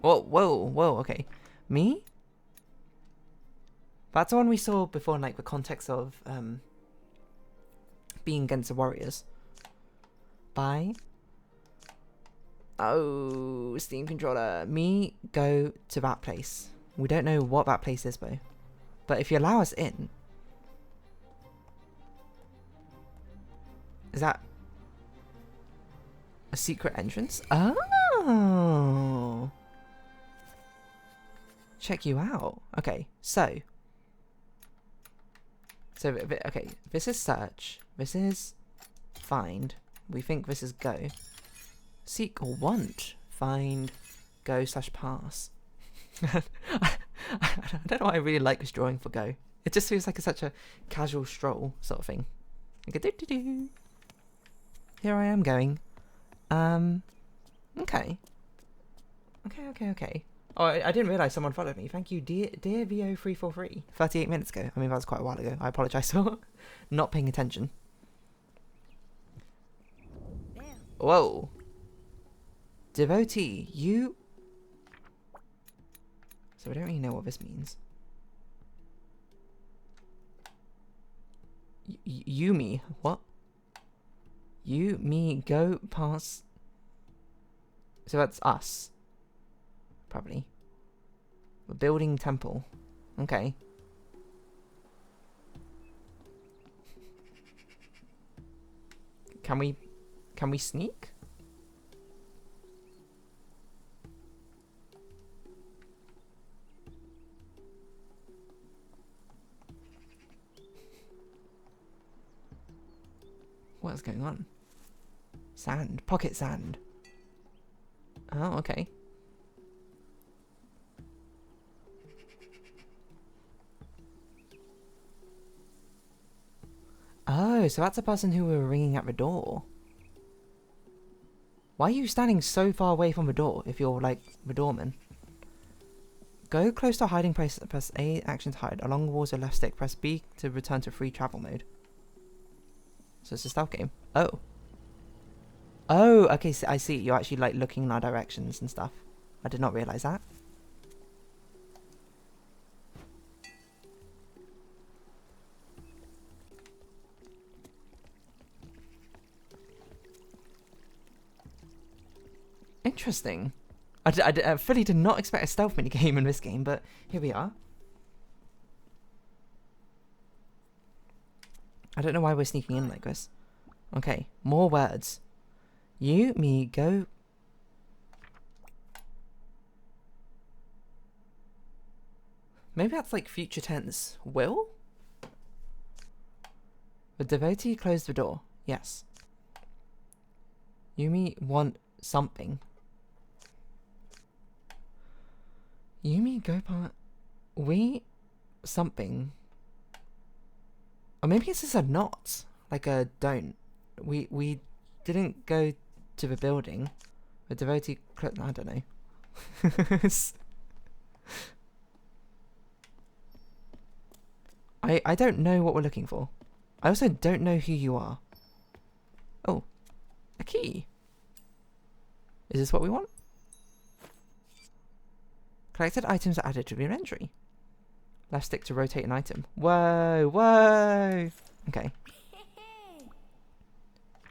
Whoa, okay. Me? That's the one we saw before in like the context of being against the warriors. Bye. Oh, Steam controller. Me go to that place. We don't know what that place is though. But if you allow us in, is that a secret entrance? Oh. Check you out. Okay, so okay, this is search. This is find. We think this is go. Seek or want. Find. Go / pass. I don't know why I really like this drawing for go. It just feels like such a casual stroll sort of thing. Like a doo-doo-doo. Here I am going. Okay. Okay. Oh, I didn't realise someone followed me. Thank you, dear VO343. 38 minutes ago. I mean, that was quite a while ago. I apologise for not paying attention. Whoa. Devotee, you... So I don't really know what this means. You, me. What? You, me, go, pass. So that's us. Probably. We're building temple. Okay. Can we sneak? What is going on? Sand. Pocket sand. Oh, okay. Oh, so that's a person who were ringing at the door. Why are you standing so far away from the door if you're like the doorman? Go close to a hiding place, press A action to hide. Along the walls with left stick, press B to return to free travel mode. So it's a stealth game. Oh. Oh, okay, so I see. You're actually like looking in our directions and stuff. I did not realise that. Interesting. I fully did not expect a stealth minigame in this game, but here we are. I don't know why we're sneaking in like this. Okay, more words. You, me, go. Maybe that's like future tense. Will? The devotee closed the door. Yes. Yumi want something. Yumi go part. We something. Or maybe it's just a not. Like a don't. We didn't go to the building. The devotee. I don't know. I don't know what we're looking for. I also don't know who you are. Oh, a key. Is this what we want? Collected items are added to the inventory. Left stick to rotate an item. Whoa, whoa. Okay.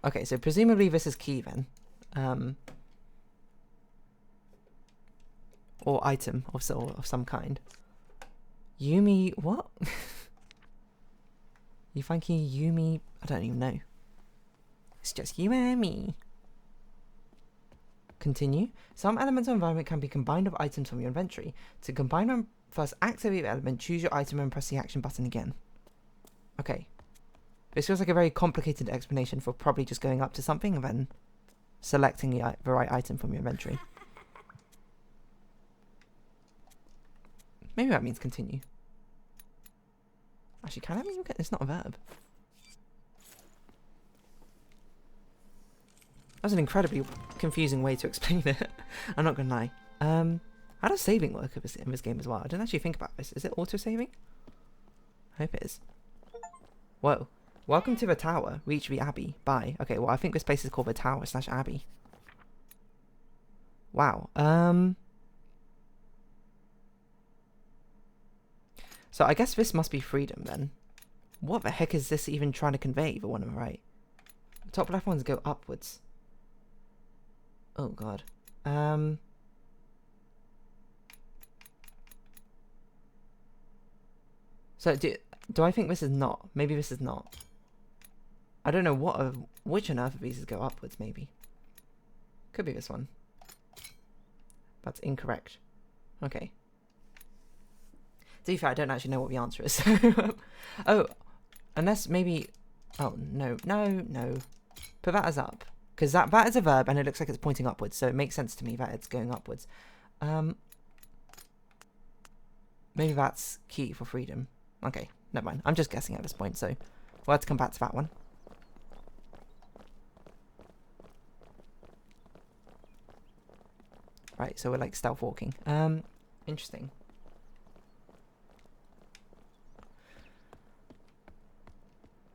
Okay, so presumably this is key then. Or item of some kind. Yumi, what? You funky Yumi, I don't even know. It's just you and me. Continue. Some elements of environment can be combined with items from your inventory. To combine them, first activate the element, choose your item and press the action button again. Okay. This feels like a very complicated explanation for probably just going up to something and then selecting the right item from your inventory. Maybe that means continue. Actually, can that mean it's not a verb? That was an incredibly confusing way to explain it. I'm not gonna lie. How does saving work in this game as well? I didn't actually think about this. Is it auto-saving? I hope it is. Whoa. Welcome to the tower. Reach the abbey. Bye. Okay, well I think this place is called the tower / abbey. Wow. So I guess this must be freedom then. What the heck is this even trying to convey, the one on the right? The top left ones go upwards. Oh god. So do I think this is not? Maybe this is not. I don't know which on earth of these go upwards, maybe. Could be this one. That's incorrect. Okay. To be fair, I don't actually know what the answer is. Oh, unless maybe... Oh, no. Put that as up. Because that is a verb, and it looks like it's pointing upwards, so it makes sense to me that it's going upwards. Maybe that's key for freedom. Okay, never mind. I'm just guessing at this point, so we'll have to come back to that one. Right, so we're like stealth walking. Interesting.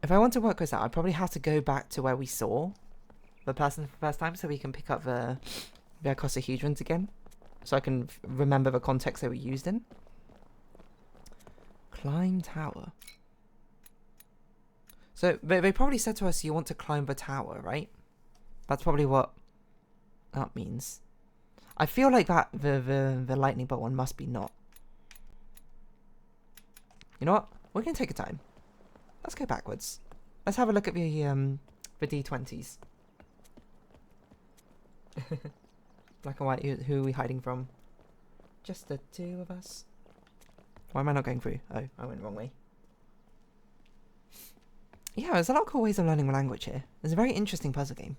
If I want to work with that, I'd probably have to go back to where we saw the person for the first time so we can pick up the icosahedrons again. So I can remember the context they were used in. Climb tower. So they probably said to us you want to climb the tower, right? That's probably what that means. I feel like that the lightning bolt one must be not. You know what? We're gonna take a time. Let's go backwards. Let's have a look at the D20s. Black and white. Who are we hiding from? Just the two of us. Why am I not going through? Oh, I went the wrong way. Yeah, there's a lot of cool ways of learning a language here. It's a very interesting puzzle game.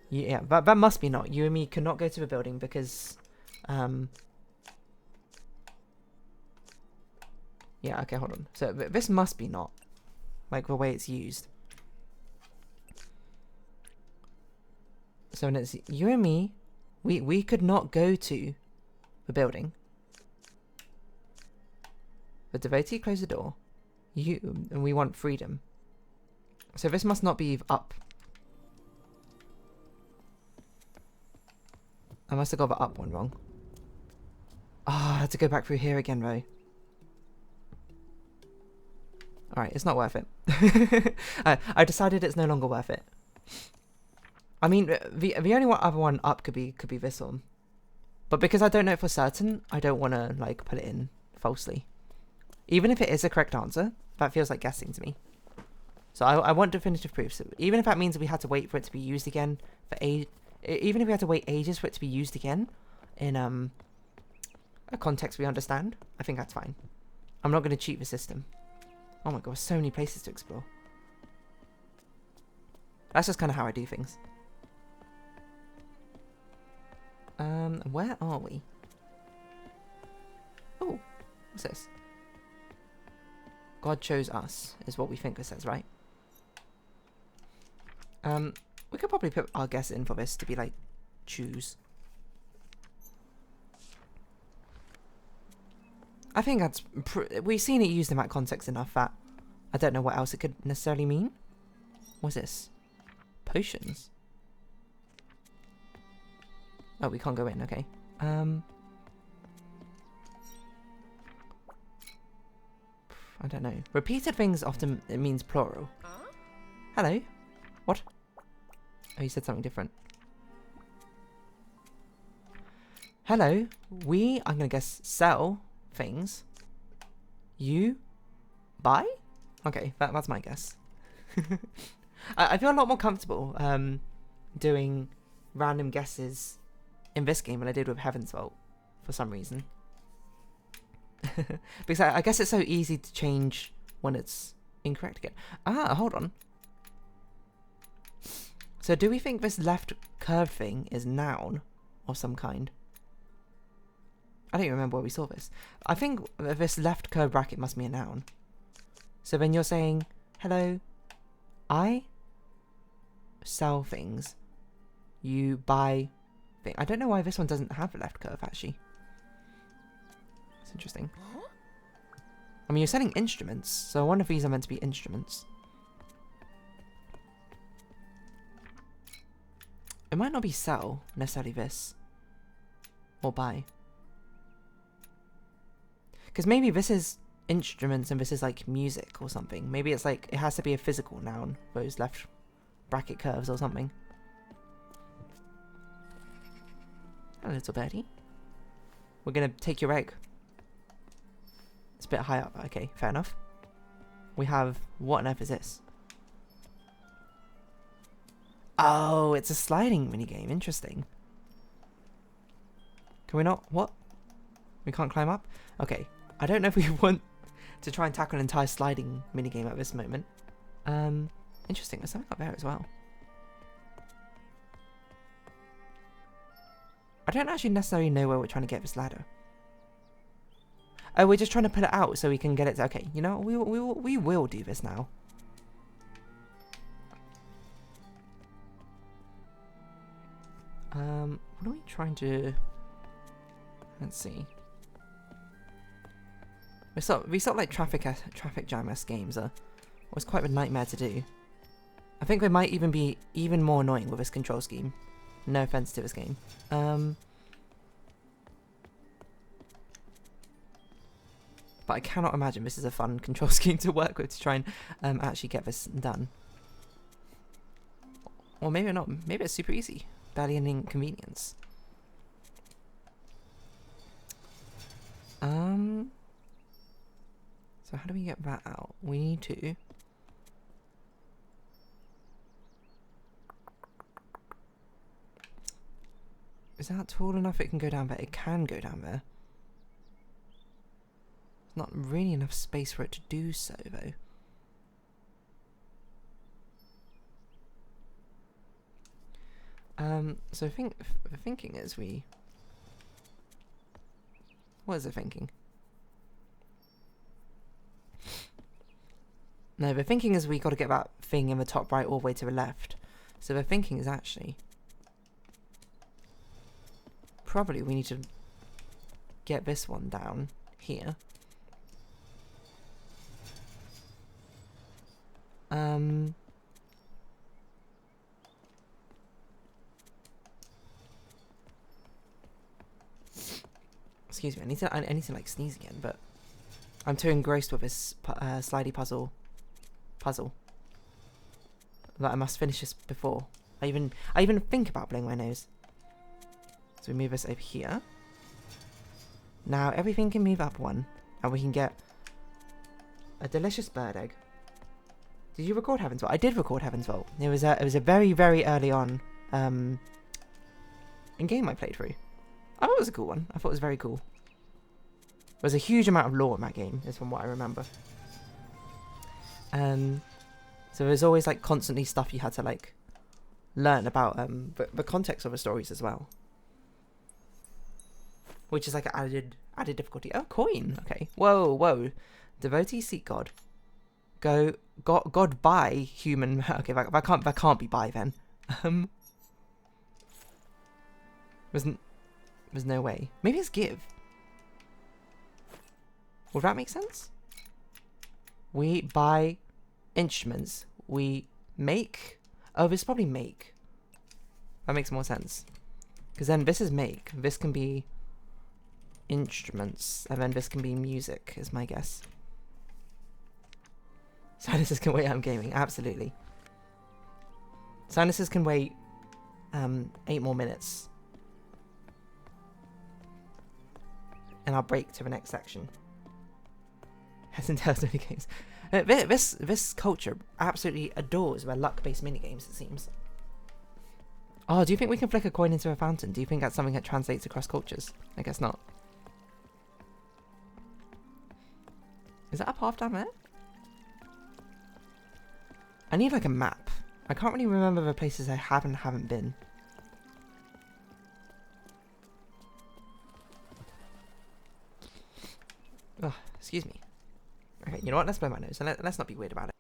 Yeah, that must be not. You and me cannot go to the building because... Yeah, okay, hold on. So this must be not. Like the way it's used. So when it's you and me, we could not go to the building. The devotee closed the door. And we want freedom. So this must not be up. I must have got the up one wrong. Ah, I had to go back through here again, though. Alright, it's not worth it. I decided it's no longer worth it. I mean, the only other one up could be this one. But because I don't know it for certain, I don't want to, like, put it in falsely. Even if it is a correct answer, that feels like guessing to me. So I want definitive proof. So even if that means we had to wait for it to be used again, even if we had to wait ages for it to be used again, in a context we understand, I think that's fine. I'm not going to cheat the system. Oh my god, so many places to explore. That's just kind of how I do things. Where are we? Oh, what's this? God chose us, is what we think it says, right? We could probably put our guess in for this to be like, choose. I think that's... we've seen it used in that context enough that I don't know what else it could necessarily mean. What's this? Potions? Oh, we can't go in, okay. I don't know. Repeated things often it means plural. Hello? What? Oh, you said something different. Hello? We, I'm gonna guess, sell things. You buy? Okay, that's my guess. I feel a lot more comfortable doing random guesses in this game than I did with Heaven's Vault for some reason. Because I guess it's so easy to change when it's incorrect again. Ah, hold on. So do we think this left curve thing is noun of some kind? I don't even remember where we saw this. I think this left curve bracket must be a noun. So then you're saying, hello, I sell things. You buy things. I don't know why this one doesn't have a left curve, actually. That's interesting. I mean, you're selling instruments, so I wonder if these are meant to be instruments. It might not be sell, necessarily this. Or buy. Because maybe this is instruments and this is like music or something. Maybe it's like, it has to be a physical noun, those left bracket curves or something. Hello, little birdie. We're going to take your egg. It's a bit high up. Okay, fair enough. We have... what on earth is this? Oh, it's a sliding minigame. Interesting. Can we not... what? We can't climb up? Okay. I don't know if we want to try and tackle an entire sliding minigame at this moment. Interesting. There's something up there as well. I don't actually necessarily know where we're trying to get this ladder. Oh, we're just trying to put it out so we can get it to... okay, you know, we will do this now. What are we trying to... let's see. These sort of like traffic jam-esque games are always quite a nightmare to do. I think they might even be even more annoying with this control scheme. No offense to this game. But I cannot imagine this is a fun control scheme to work with to try and actually get this done. Or maybe not. Maybe it's super easy. Barely an inconvenience. So how do we get that out? We need to... is that tall enough it can go down there? It can go down there. There's not really enough space for it to do so, though. So the thinking is we... what is the thinking? No, the thinking is we got to get that thing in the top right all the way to the left. So the thinking is actually... probably we need to get this one down here. Excuse me, I need to like sneeze again, but I'm too engrossed with this slidey puzzle that I must finish this before I even think about blowing my nose. So we move this over here. Now everything can move up one, and we can get a delicious bird egg. Did you record Heaven's Vault? I did record Heaven's Vault. It was a very early on in game I played through. I thought it was a cool one. I thought it was very cool. There was a huge amount of lore in that game, is from what I remember. So there's always like constantly stuff you had to like learn about the context of the stories as well, which is like an added difficulty. Oh, coin. Okay. Whoa. Devotees seek God. God buy human. Okay, that can't be buy then. There's no way. Maybe it's give. Would that make sense? We buy instruments. We make. Oh, this is probably make. That makes more sense. Because then this is make. This can be instruments. And then this can be music, is my guess. Sinuses can wait. I'm gaming. Absolutely. Sinuses can wait 8 more minutes. And I'll break to the next section. Hasn't tells any games. This culture absolutely adores their luck-based minigames, it seems. Oh, do you think we can flick a coin into a fountain? Do you think that's something that translates across cultures? I guess not. Is that a path down there? I need like a map. I can't really remember the places I have and haven't been. Oh, excuse me. Okay, you know what? Let's blow my nose and let's not be weird about it.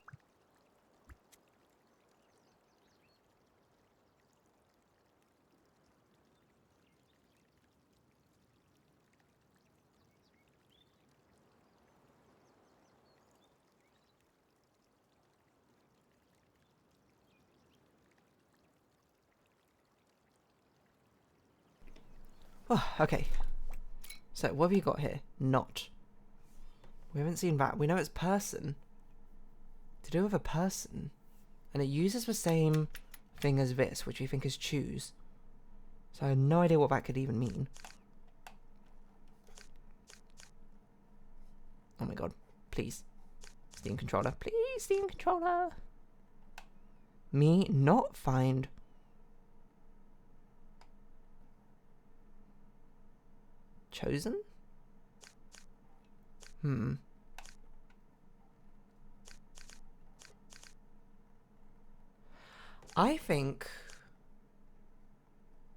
Oh, okay. So, what have you got here? Not. We haven't seen that. We know it's person. To do with a person. And it uses the same thing as this, which we think is choose. So I have no idea what that could even mean. Oh my god. Please. Steam controller. Please, Steam controller. Me not find... chosen? I think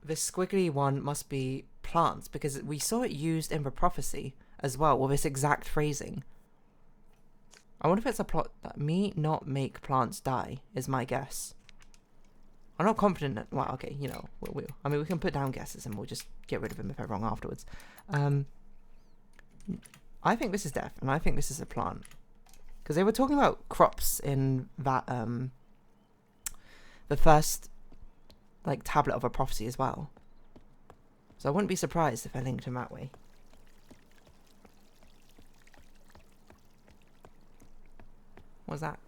this squiggly one must be plants, because we saw it used in the prophecy as well, with this exact phrasing. I wonder if it's a plot that me not make plants die, is my guess. I'm not confident that, well, okay, you know, I mean, we can put down guesses and we'll just get rid of them if they're wrong afterwards. I think this is death, and I think this is a plant. Because they were talking about crops in that, the first, like, tablet of a prophecy as well. So I wouldn't be surprised if I linked them that way. What's that?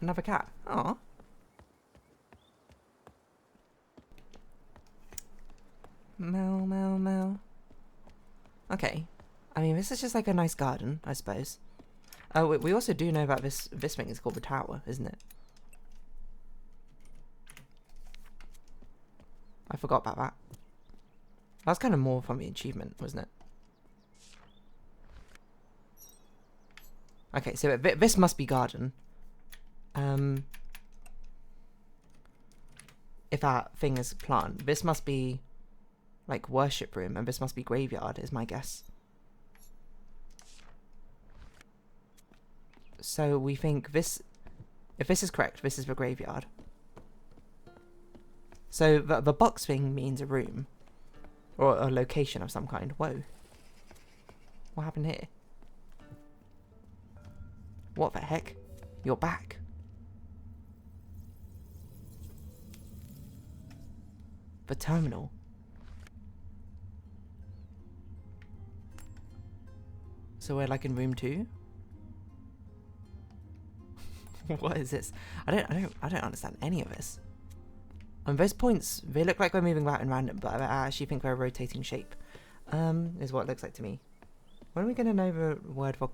Another cat. Aw. Meow, meow, meow. Okay. I mean, this is just like a nice garden, I suppose. Oh, we also do know about this thing is called the tower, isn't it? I forgot about that. That's kind of more from the achievement, wasn't it? Okay, so this must be garden. If that thing is plant, this must be like worship room, and this must be graveyard, is my guess. So we think this, if this is correct, this is the graveyard. So the box thing means a room. Or a location of some kind. Whoa. What happened here? What the heck? You're back. The terminal. So we're like in room 2? What is this? I don't understand any of this. On those points, they look like we're moving about in random, but I actually think we're a rotating shape. Is what it looks like to me. When are we gonna know the word for...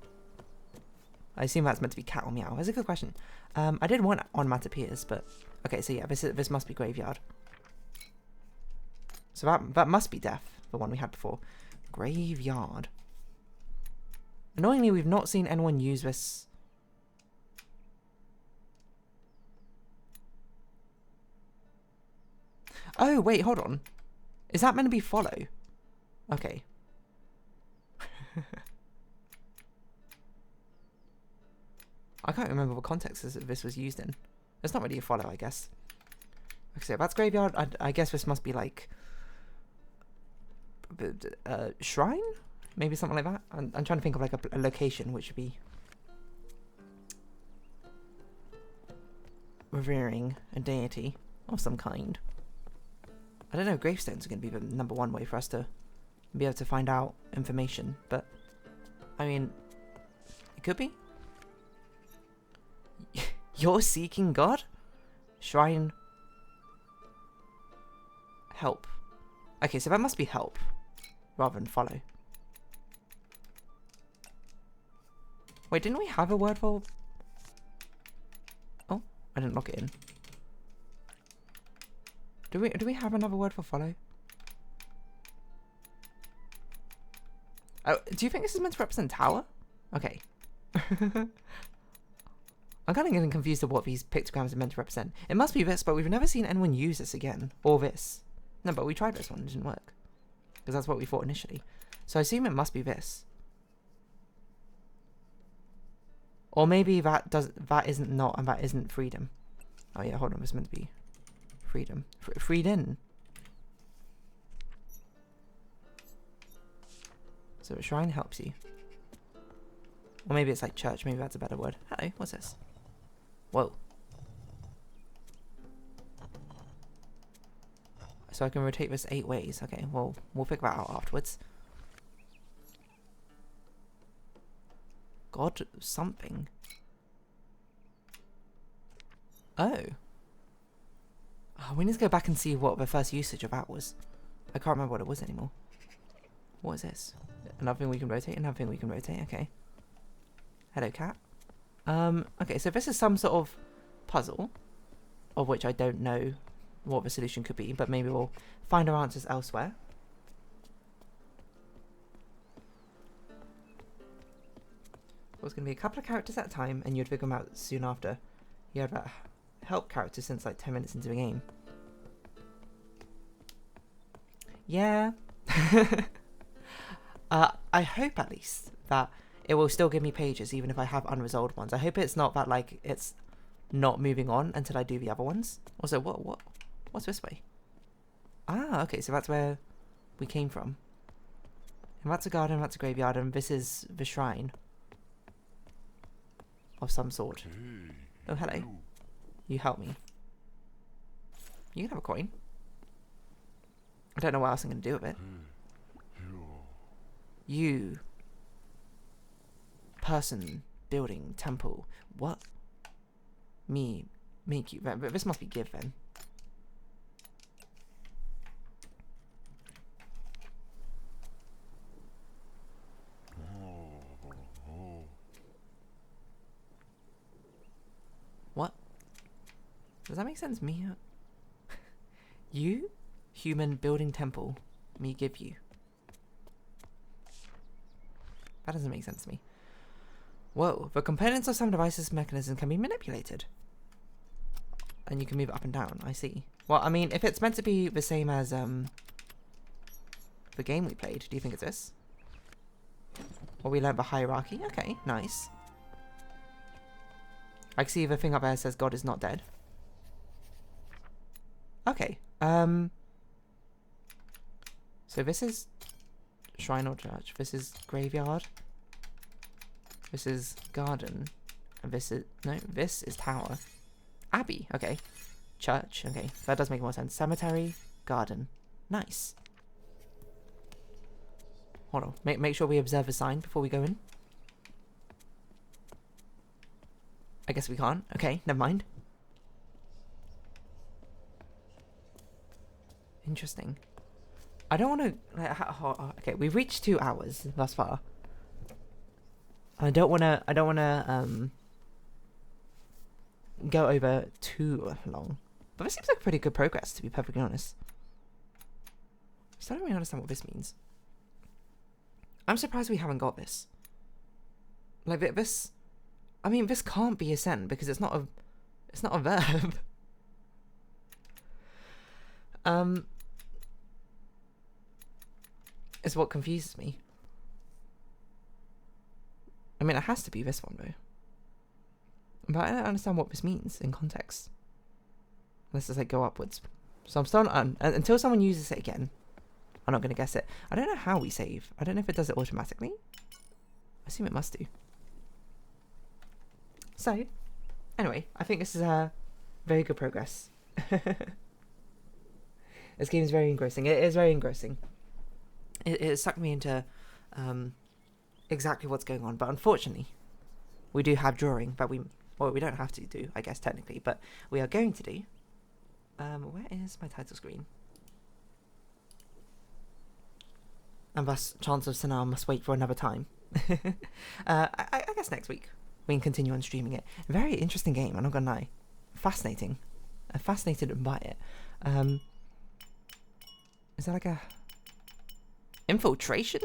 I assume that's meant to be cat or meow. That's a good question. I did want onomatopoeias, but... Okay, so yeah, this must be graveyard. So that must be death, the one we had before. Graveyard. Annoyingly, we've not seen anyone use this... Oh, wait, hold on. Is that meant to be follow? Okay. I can't remember what context this was used in. It's not really a follow, I guess. Okay, so that's graveyard. I guess this must be like... shrine? Maybe something like that? I'm trying to think of like a location which would be... revering a deity of some kind. I don't know, gravestones are going to be the #1 way for us to be able to find out information, but I mean, it could be. You're seeking God? Shrine. Help. Okay, so that must be help rather than follow. Wait, didn't we have a word for... Oh, I didn't lock it in. Do we have another word for follow? Oh, do you think this is meant to represent tower? Okay. I'm kind of getting confused of what these pictograms are meant to represent. It must be this, but we've never seen anyone use this again. Or this. No, but we tried this one, it didn't work. Because that's what we thought initially. So I assume it must be this. Or maybe that isn't not, and that isn't freedom. Oh yeah, hold on, this is meant to be freedom. Freed in. So a shrine helps you. Or maybe it's like church, maybe that's a better word. Hello, what's this? Whoa. So I can rotate this 8 ways. Okay, well, we'll figure that out afterwards. God something. Oh. We need to go back and see what the first usage of that was. I can't remember what it was anymore. What is this? Another thing we can rotate, another thing we can rotate, okay. Hello, cat. Okay, so this is some sort of puzzle, of which I don't know what the solution could be, but maybe we'll find our answers elsewhere. Well, it's going to be a couple of characters at a time, and you'd figure them out soon after. You have a help character since like 10 minutes into the game. Yeah. I hope at least that it will still give me pages even if I have unresolved ones. I hope it's not that like it's not moving on until I do the other ones. Also, what's this way? Ah, okay, so that's where we came from. And that's a garden, that's a graveyard, and this is the shrine of some sort. Oh, hello. You help me. You can have a coin. I don't know what else I'm going to do with it. You. Person. Building. Temple. What? Me. Make you. But this must be give then. What? Does that make sense? Me? You? Human building temple. Me give you. That doesn't make sense to me. Whoa. The components of some devices mechanism can be manipulated. And you can move it up and down. I see. Well, I mean, if it's meant to be the same as the game we played, do you think it's this? Or we learned the hierarchy? Okay, nice. I can see the thing up there says God is not dead. Okay. So this is shrine or church. This is graveyard. This is garden. And this is... No, this is tower. Abbey. Okay. Church. Okay. That does make more sense. Cemetery. Garden. Nice. Hold on. Make sure we observe the sign before we go in. I guess we can't. Okay, never mind. Interesting. I don't want to... Okay, we've reached 2 hours thus far. I don't want to go over too long. But this seems like pretty good progress, to be perfectly honest. So I don't really understand what this means. I'm surprised we haven't got this. Like, this... I mean, this can't be ascend because it's not a verb. It's what confuses me. I mean, it has to be this one though. But I don't understand what this means in context. Unless it's like go upwards. So I'm still not, until someone uses it again, I'm not going to guess it. I don't know how we save. I don't know if it does it automatically. I assume it must do. So, anyway, I think this is very good progress. This game is very engrossing. It is very engrossing. It sucked me into exactly what's going on. But unfortunately, we do have drawing. But we don't have to do, I guess, technically. But we are going to do. Where is my title screen? And thus, Chants of Sennaar must wait for another time. I guess next week we can continue on streaming it. Very interesting game, I'm not gonna lie. Fascinating. I'm fascinated by it. Is that like a infiltration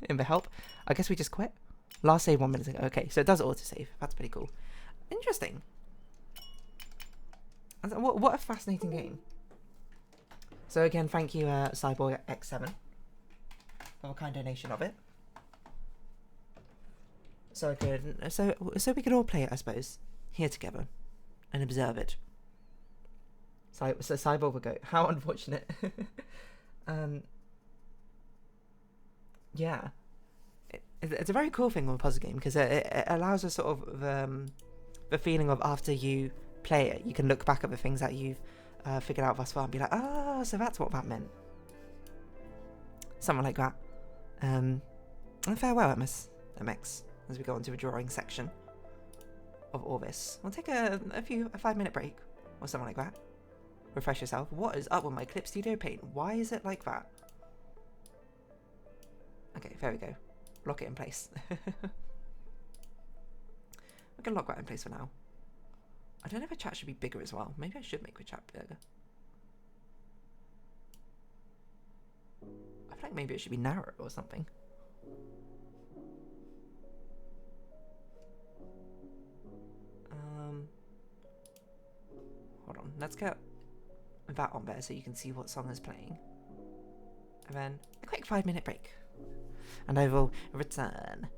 in the help? I guess we just quit. Last save 1 minute ago. Okay, so it does autosave. That's pretty cool. Interesting. What a fascinating game. So again, thank you, Cyborg X7, for a kind donation of it. So so we could all play it, I suppose, here together, and observe it. So Cyborg would go, how unfortunate. Yeah, it's a very cool thing with a puzzle game because it allows a sort of the feeling of after you play it, you can look back at the things that you've figured out thus far and be like, oh, so that's what that meant. Something like that. And farewell, MX, as we go on to the drawing section of all this. We'll take a 5-minute break or something like that. Refresh yourself. What is up with my Clip Studio Paint? Why is it like that? Okay, there we go. Lock it in place. We're gonna lock that in place for now. I don't know if the chat should be bigger as well. Maybe I should make the chat bigger. I feel like maybe it should be narrow or something. Hold on. Let's get that on there so you can see what song is playing. And then a quick 5-minute break. And I will return.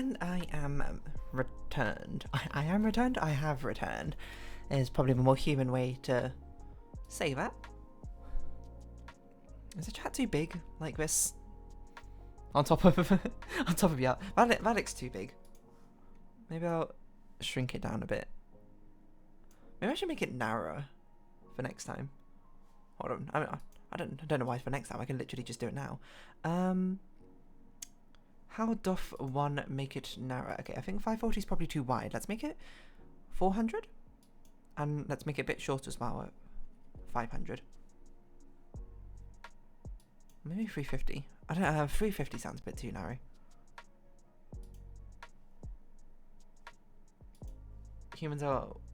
And I am returned. I am returned? I have returned. Is probably the more human way to say that. Is the chat too big like this? On top of yeah. That looks too big. Maybe I'll shrink it down a bit. Maybe I should make it narrower for next time. Hold on. I don't know why for next time. I can literally just do it now. How doth one make it narrower? Okay, I think 540 is probably too wide. Let's make it 400, and let's make it a bit shorter as well. 500. Maybe 350. I don't know. 350 sounds a bit too narrow.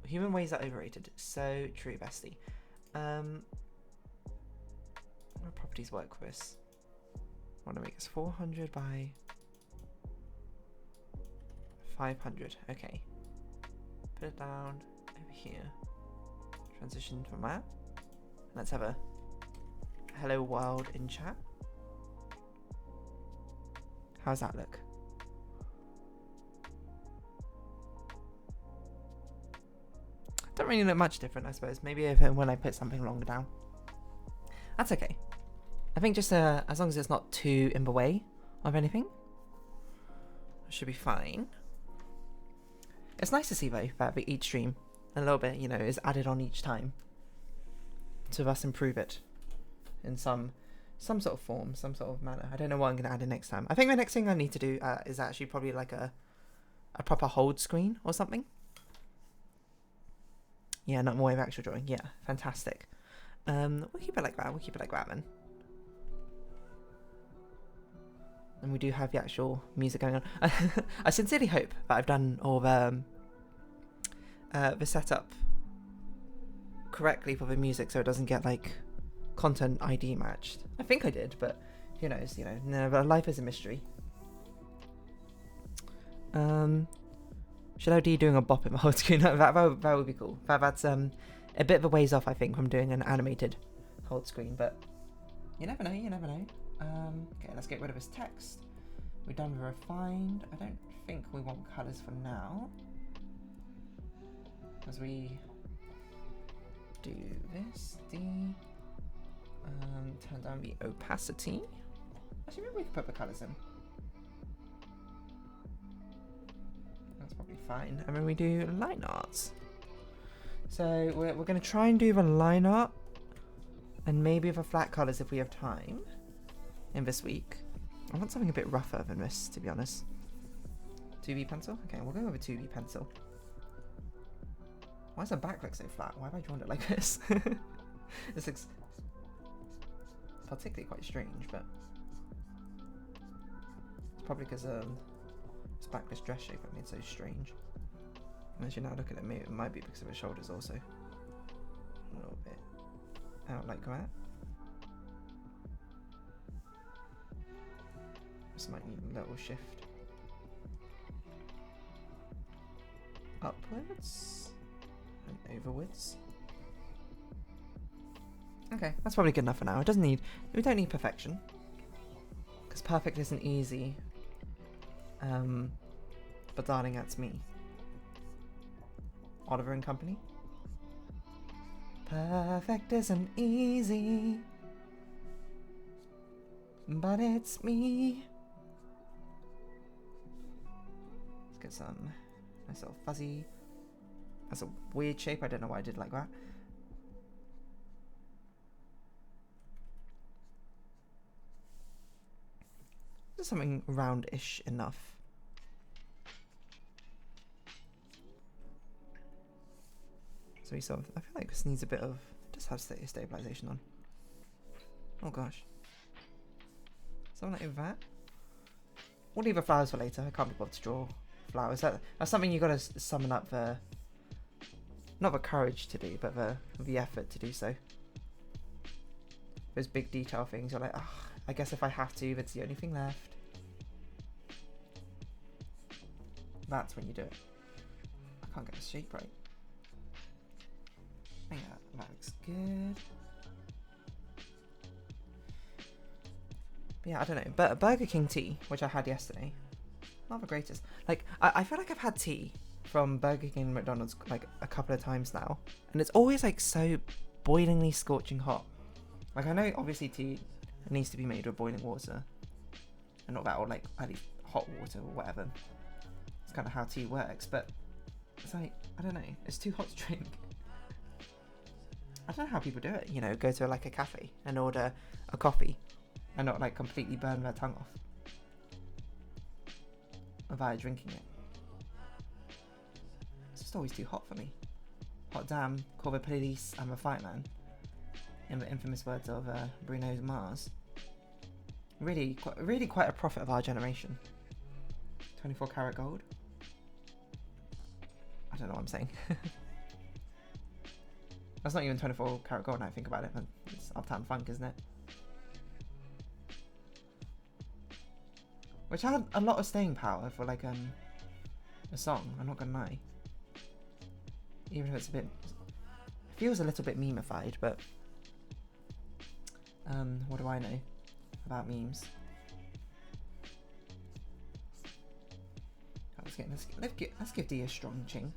Human ways are overrated. So true, bestie. What properties work with this? I want to make this 400 by 500. Okay. Put it down over here. Transition from that. Let's have a hello world in chat. How's that look? Don't really look much different, I suppose. Maybe when I put something longer down. That's okay. I think just as long as it's not too in the way of anything, it should be fine. It's nice to see though that each stream a little bit, you know, is added on each time to thus improve it in some sort of form, some sort of manner. I don't know what I'm going to add in next time. I think the next thing I need to do is actually probably like a proper hold screen or something. Yeah, not more of actual drawing. Yeah, fantastic. We'll keep it like that. We'll keep it like that then. And we do have the actual music going on. I sincerely hope that I've done all the setup correctly for the music, so it doesn't get like content ID matched. I think I did, but who knows? You know, no, life is a mystery. Should I be doing a bop in my whole screen? that would be cool. That's a bit of a ways off, I think, from doing an animated hold screen, but you never know. You never know. Okay, let's get rid of this text. We're done with refined. I don't think we want colours for now, as we do this. Turn down the opacity. Actually, maybe we could put the colours in. That's probably fine. And then we do line arts. So we're going to try and do the line art and maybe the flat colours if we have time in this week. I want something a bit rougher than this, to be honest. 2B pencil? Okay, we'll go with a 2B pencil. Why does the back look so flat? Why have I drawn it like this? This looks particularly quite strange, but it's probably because this backless dress shape I made so strange. And as you now look at it, maybe it might be because of his shoulders also. A little bit out like that. This might need a little shift upwards and overwards. Okay, that's probably good enough for now. We don't need perfection, because perfect isn't easy. But darling, that's me. Oliver and Company. Perfect isn't easy, but it's me. Let's get some nice little fuzzy. That's a weird shape. I don't know why I did like that. Just something roundish enough. So we sort of, I feel like this needs a bit of, it does have stabilization on. Oh gosh. Something like that. We'll leave the flowers for later. I can't be bothered to draw flowers. That's something you gotta summon up the, not the courage to do, but the effort to do so. Those big detail things, you're like, oh, I guess if I have to, that's the only thing left. That's when you do it. I can't get the shape right. I think that looks good. But yeah, I don't know. But Burger King tea, which I had yesterday, not the greatest. Like, I feel like I've had tea from Burger King and McDonald's like a couple of times now, and it's always like so boilingly scorching hot. Like, I know obviously tea needs to be made with boiling water, and not that, or like at least hot water or whatever. It's kind of how tea works, but it's like, I don't know, it's too hot to drink. I don't know how people do it, you know, go to like a cafe and order a coffee and not like completely burn their tongue off via drinking it. It's just always too hot for me. Hot damn, call the police, I'm a fireman. In the infamous words of Bruno Mars. Really quite a prophet of our generation. 24 karat gold. I don't know what I'm saying. That's not even 24 karat gold now I think about it, but it's Uptown Funk, isn't it? Which had a lot of staying power for like a song, I'm not gonna lie. Even if it's a bit, it feels a little bit memeified, but what do I know about memes? Let's give Dee a strong chin.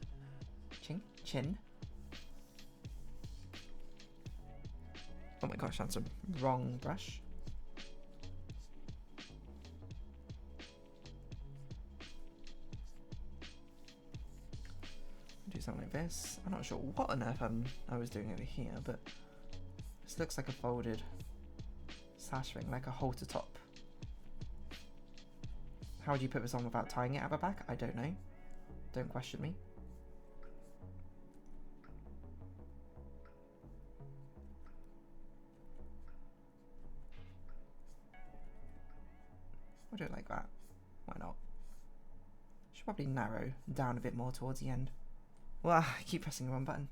Oh my gosh, that's a wrong brush. Do something like this. I'm not sure what on earth I was doing over here, but this looks like a folded sash ring, like a halter top. How would you put this on without tying it at the back? I don't know. Don't question me. We'll do it like that. Why not? Should probably narrow down a bit more towards the end. Well, I keep pressing the wrong button.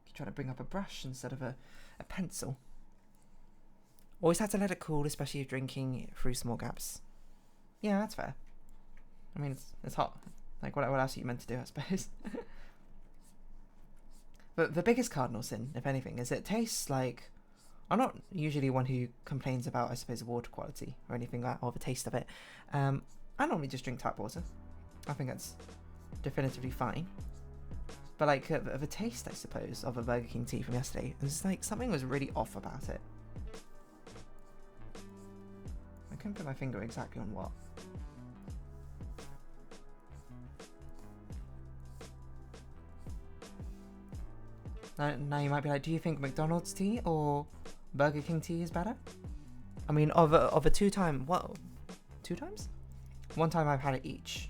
Keep trying to bring up a brush instead of a pencil. Always had to let it cool, especially if drinking through small gaps. Yeah, that's fair. I mean, it's hot. Like, what else are you meant to do, I suppose? But the biggest cardinal sin, if anything, is it tastes like... I'm not usually one who complains about, I suppose, water quality or anything like that, or the taste of it. I normally just drink tap water. I think that's definitively fine. But like the taste, I suppose, of a Burger King tea from yesterday, it's like something was really off about it. I couldn't put my finger exactly on what. Now you might be like, do you think McDonald's tea or Burger King tea is better? I mean, of a two times? One time I've had it each.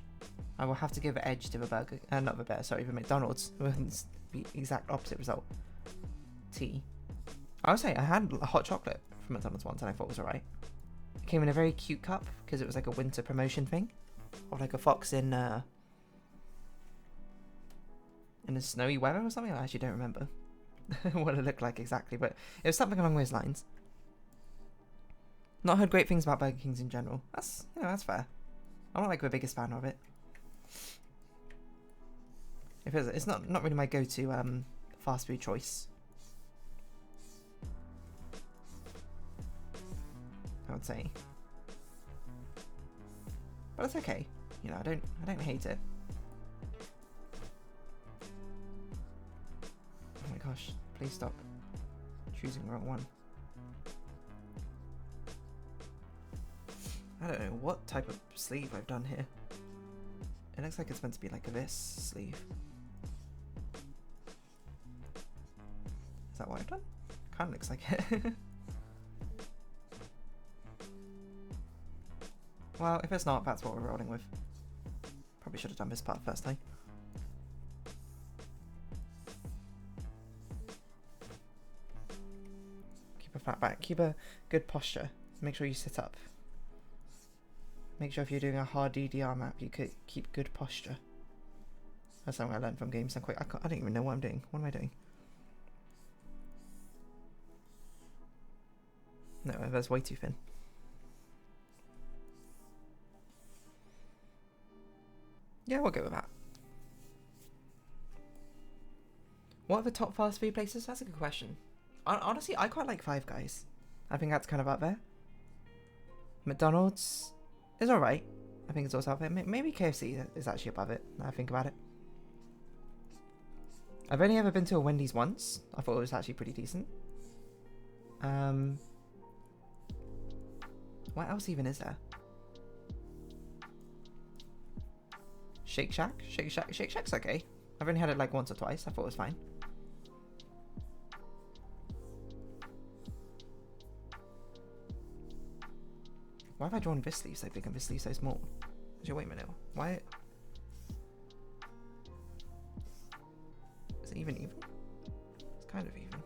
I will have to give an edge to the burger, not the better, sorry, the McDonald's. It's the exact opposite result. Tea. I would say I had a hot chocolate from McDonald's once and I thought it was alright. It came in a very cute cup because it was like a winter promotion thing, or like a fox in a snowy weather or something. I actually don't remember what it looked like exactly, but it was something along those lines. Not heard great things about Burger Kings in general. That's fair. I'm not like the biggest fan of it. If it's not really my go-to fast food choice, I would say. But it's okay. You know, I don't hate it. Oh my gosh, please stop choosing the wrong one. I don't know what type of sleeve I've done here. It looks like it's meant to be like this sleeve. Is that what I've done? Kinda looks like it. Well, if it's not, that's what we're rolling with. Probably should have done this part first, though. Keep a flat back. Keep a good posture. Make sure you sit up. Make sure if you're doing a hard DDR map, you could keep good posture. That's something I learned from games. I don't even know what I'm doing. What am I doing? No, that's way too thin. Yeah, we'll go with that. What are the top fast food places? That's a good question. Honestly, I quite like Five Guys. I think that's kind of up there. McDonald's is alright. I think it's also up there. Maybe KFC is actually above it, now I think about it. I've only ever been to a Wendy's once. I thought it was actually pretty decent. What else even is there? Shake Shack? Shake Shack's okay. I've only had it like once or twice. I thought it was fine. Why have I drawn this sleeve so big and this sleeve so small? Actually, wait a minute. Why? Is it even? It's kind of even.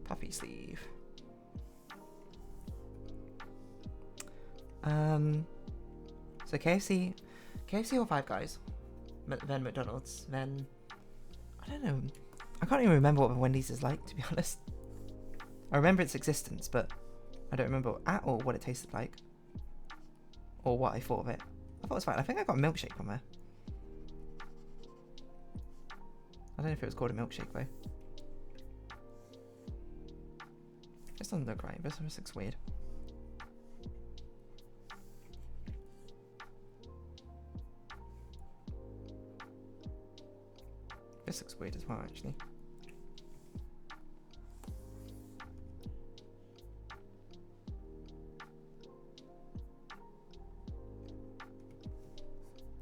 Puffy sleeve. So KFC or Five Guys, then McDonald's, then I don't know. I can't even remember what Wendy's is like, to be honest. I remember its existence, but I don't remember at all what it tasted like or what I thought of it. I thought it was fine. I think I got a milkshake from there. I don't know if it was called a milkshake though. This doesn't look right. This looks weird. This looks weird as well, actually.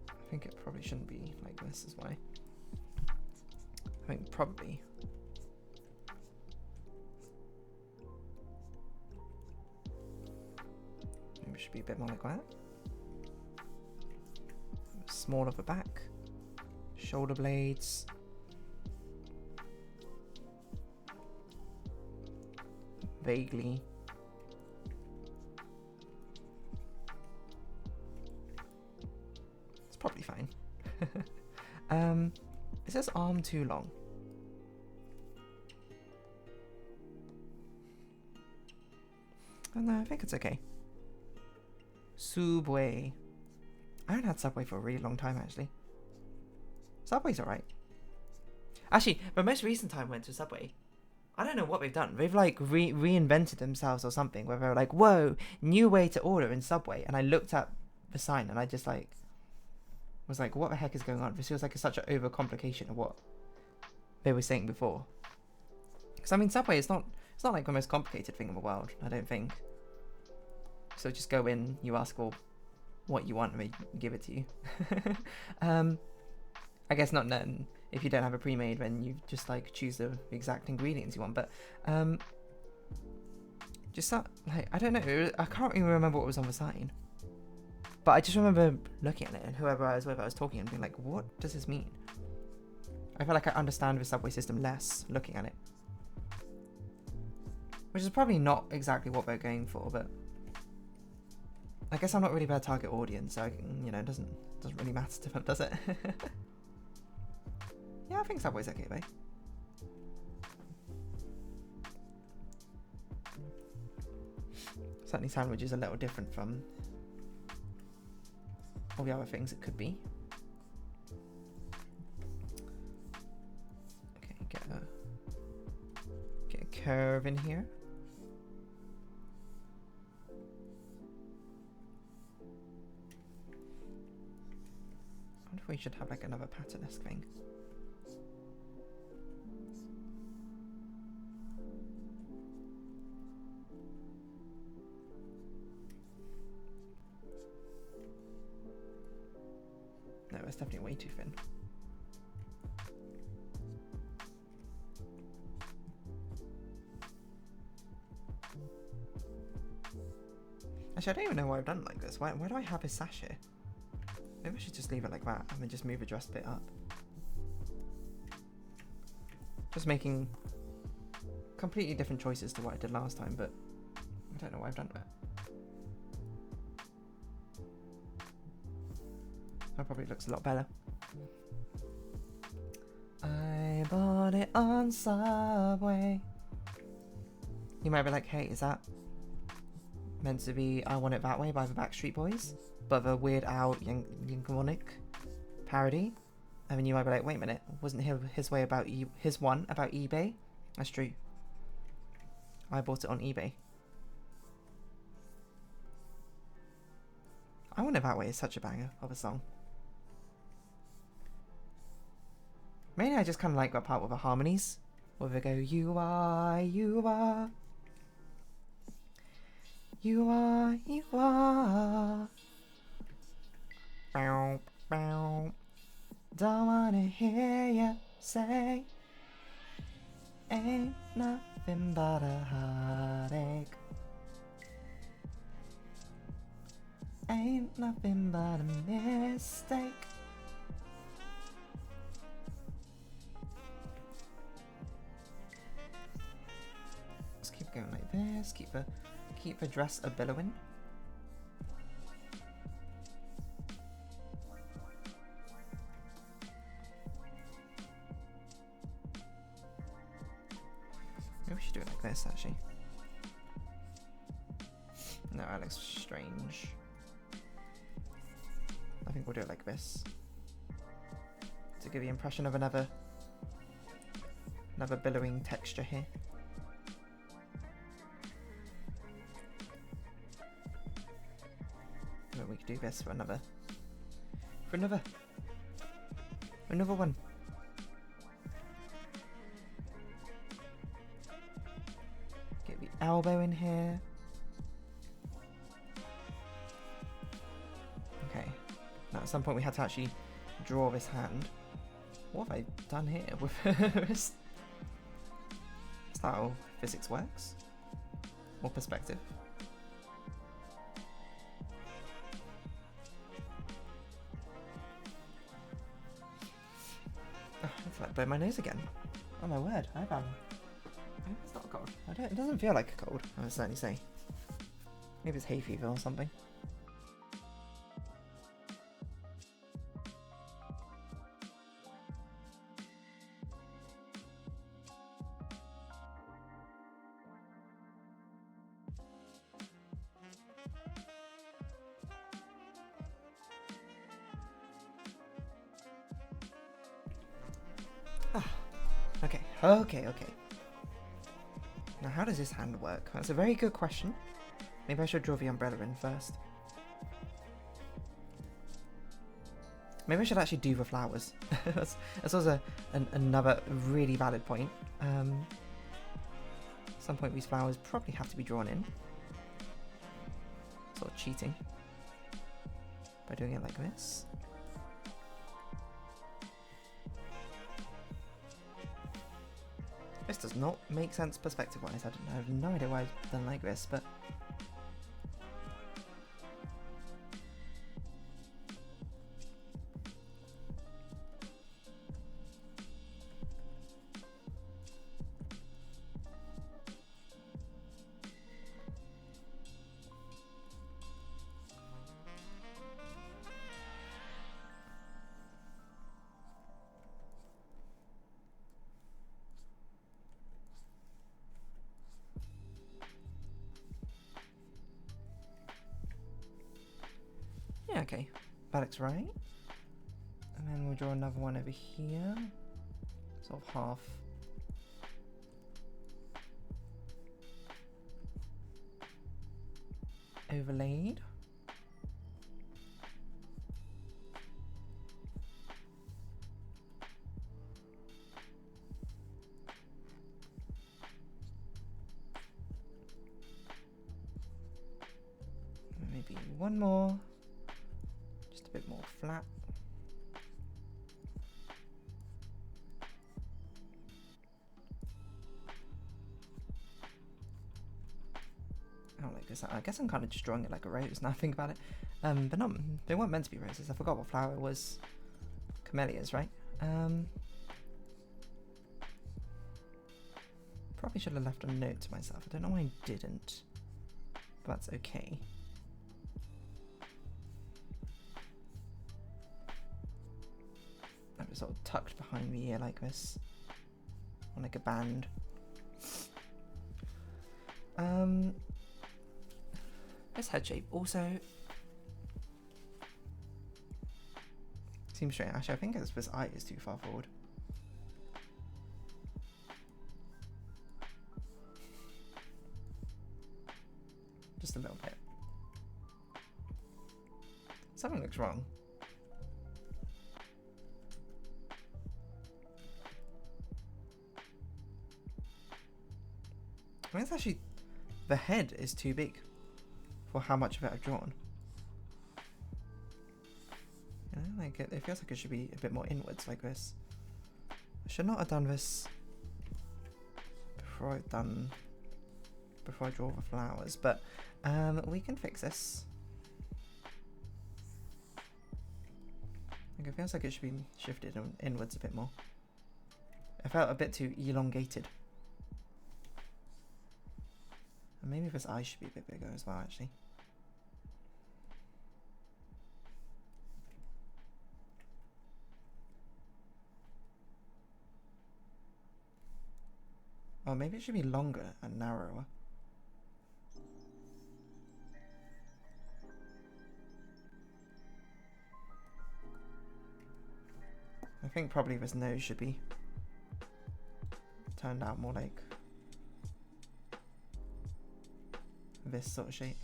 I think it probably shouldn't be like this, is why. I think probably. Maybe it should be a bit more like that. Small of the back. Shoulder blades. Vaguely. It's probably fine. It says arm too long. Oh no, I think it's okay. Subway. I haven't had Subway for a really long time, actually. Subway's alright. Actually, the most recent time I went to Subway, I don't know what they've done. They've like reinvented themselves or something, where they're like, whoa, new way to order in Subway. And I looked at the sign and I just like was like, what the heck is going on? This feels like such an overcomplication of what they were saying before. Because I mean, Subway is not like the most complicated thing in the world, I don't think. So just go in, you ask for what you want, and they give it to you. I guess not then. If you don't have a pre-made, then you just like choose the exact ingredients you want. But just that, like, I don't know. I can't even remember what was on the sign. But I just remember looking at it and whoever I was with, I was talking and being like, "What does this mean?" I feel like I understand the Subway system less looking at it, which is probably not exactly what they're going for. But I guess I'm not really their target audience, so it doesn't really matter to them, does it? Yeah, I think Subway's okay, though. Certainly sandwich is a little different from all the other things it could be. Okay, get a curve in here. I wonder if we should have like another pattern-esque thing. No, it's definitely way too thin. Actually, I don't even know why I've done it like this. Why do I have a sash here? Maybe I should just leave it like that and then just move the dress bit up. Just making completely different choices to what I did last time, but I don't know why I've done that. That probably looks a lot better. I bought it on Subway. You might be like, hey, is that meant to be I Want It That Way by the Backstreet Boys? But the Weird Al Yankovic parody? I mean, you might be like, wait a minute, wasn't his way about his one about eBay? That's true. I bought it on eBay. I wonder if That Way is such a banger of a song. Mainly I just kind of like that part with the harmonies. Where they go, you are, you are. You are, you are. Bow, bow. Don't wanna hear you say ain't nothing but a heartache. Ain't nothing but a mistake. Let's keep going like this. Keep the dress a billowing. Maybe we should do it like this, actually. No, that looks strange. I think we'll do it like this. To give the impression of another billowing texture here. Then we could do this for another one. Get the elbow in here. Okay. Now at some point we had to actually draw this hand. What have I done here with this? Is that how physics works? Or perspective? Oh, I feel like blowing my nose again. Oh my word, I hope it's not a cold. It doesn't feel like a cold, I would certainly say. Maybe it's hay fever or something. Okay. Now how does this hand work? That's a very good question. Maybe I should draw the umbrella in first. Maybe I should actually do the flowers. that's also another really valid point. At some point these flowers probably have to be drawn in. Sort of cheating. By doing it like this. This does not make sense perspective-wise. I have no idea why I've done like this, but... yeah, okay. That looks right. And then we'll draw another one over here. Sort of half. Overlaid. Maybe one more. Just a bit more flat. I don't like this. I guess I'm kind of just drawing it like a rose now I think about it. But not, they weren't meant to be roses. I forgot what flower it was. Camellias, right? Probably should have left a note to myself. I don't know why I didn't. But that's okay. That was sort of tucked behind the ear like this. On like a band. This head shape also Seems straight. Actually, I think it's this eye is too far forward. Just a little bit. Something looks wrong. I mean, it's actually, the head is too big for how much of it I've drawn. You know, like it feels like it should be a bit more inwards like this. I should not have done this before I draw the flowers, but we can fix this. Like it feels like it should be shifted inwards a bit more. I felt a bit too elongated. And maybe this eye should be a bit bigger as well, actually. Oh, maybe it should be longer and narrower. I think probably this nose should be turned out more like this sort of shape.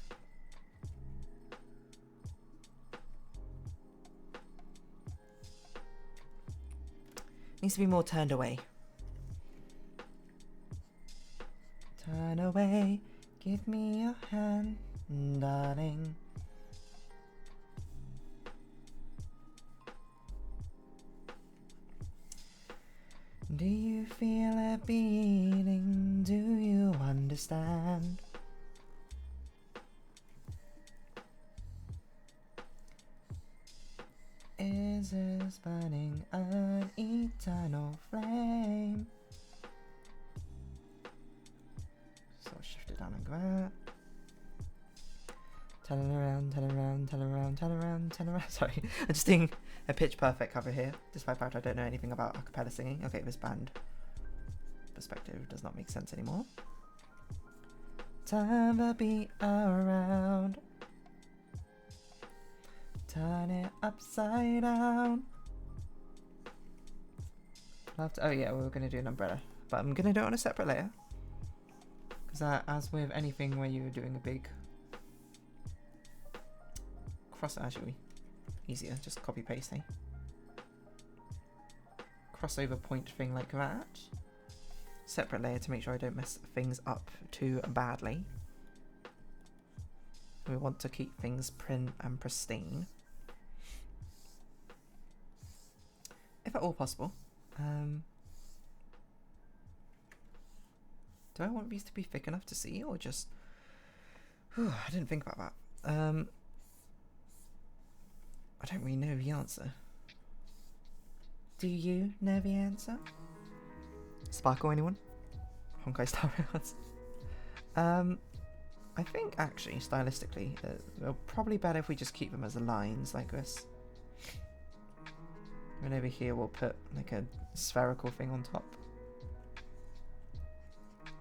Needs to be more turned away. Turn away, give me your hand, darling. Do you feel a beating? Do you understand? Is this burning an eternal flame? So shift it down like that. Turn around, turn around, turn around, turn around, turn around. Sorry, I'm just doing a pitch perfect cover here, despite the fact I don't know anything about a cappella singing. Okay, this band perspective does not make sense anymore. Turn the beat around. Turn it upside down. Oh yeah, we were going to do an umbrella, but I'm going to do it on a separate layer. Because as with anything where you're doing a big cross, actually easier, just copy paste, crossover point thing like that. Separate layer to make sure I don't mess things up too badly. We want to keep things prim and pristine, if at all possible. Do I want these to be thick enough to see, or just... I didn't think about that. I don't really know the answer. Do you know the answer? Sparkle, anyone? Honkai Star Rails. I think actually, stylistically, they're probably better if we just keep them as lines like this. And over here we'll put like a spherical thing on top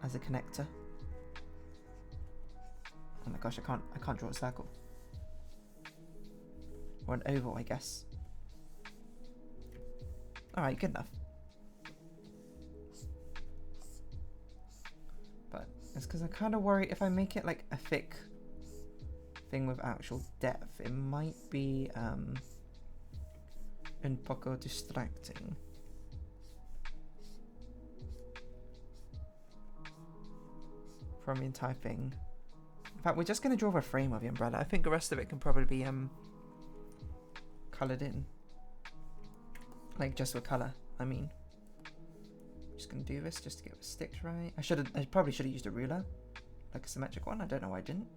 as a connector. Oh my gosh, I can't draw a circle. Or an oval, I guess. Alright, good enough. But it's because I kind of worry if I make it like a thick thing with actual depth, it might be un poco distracting. From the entire thing. In fact, we're just going to draw a frame of the umbrella. I think the rest of it can probably be coloured in. Like just with colour, I mean. Just going to do this just to get the sticks right. I probably should have used a ruler. Like a symmetric one. I don't know why I didn't.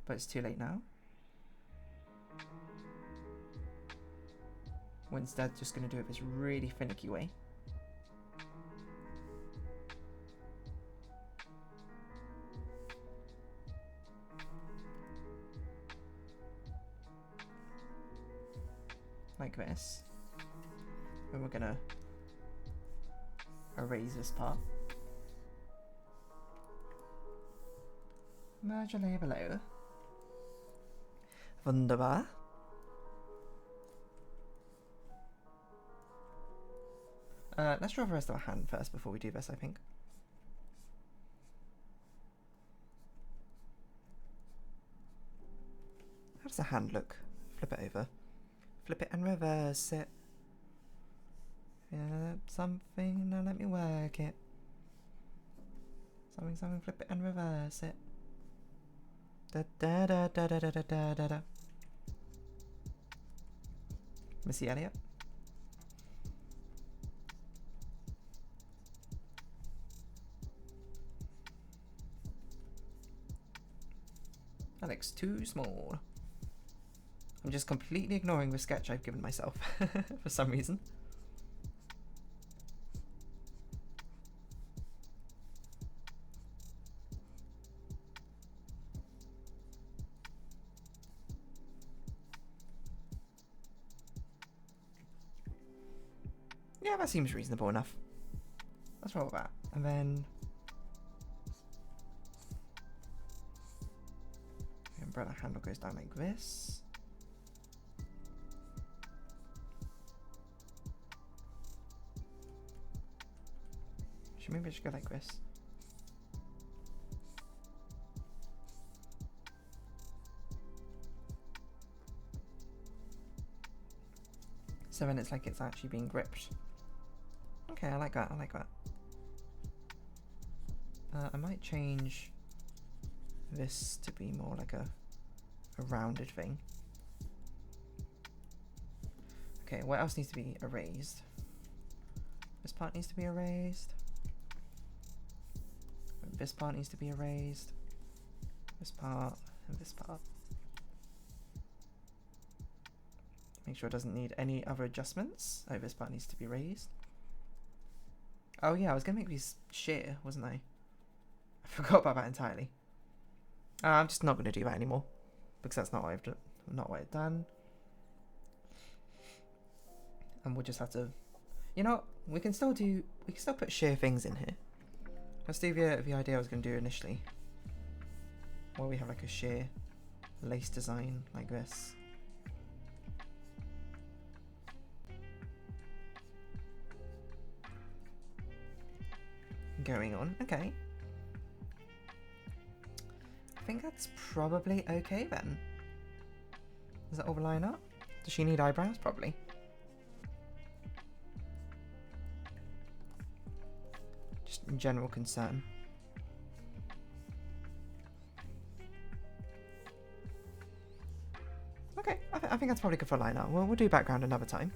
But it's too late now. We're instead just going to do it this really finicky way. Like this. And we're gonna erase this part. Merge a layer below. Wunderbar. Let's draw the rest of our hand first before we do this, I think. How does the hand look? Flip it over. Flip it and reverse it. Yeah, something, now let me work it. Something, something, flip it and reverse it. Da da da da da da da da da. Missy Elliott. That looks too small. I'm just completely ignoring the sketch I've given myself for some reason. Yeah, that seems reasonable enough. Let's roll with that. And then the umbrella handle goes down like this. Maybe I should go like this. So then it's like it's actually being gripped. Okay, I like that, I like that. I might change this to be more like a rounded thing. Okay, what else needs to be erased? This part needs to be erased. This part needs to be erased. This part and this part. Make sure it doesn't need any other adjustments. Oh, this part needs to be erased. Oh yeah, I was gonna make these sheer, wasn't I? I forgot about that entirely. I'm just not gonna do that anymore because that's not what I've done. Not what I've done. And we'll just have to. You know, we can still put sheer things in here. Let's do the idea I was going to do initially. Where we have like a sheer lace design like this. Going on, okay. I think that's probably okay then. Does that all line up? Does she need eyebrows? Probably. General concern. Okay, I think that's probably good for a line art. We'll do background another time.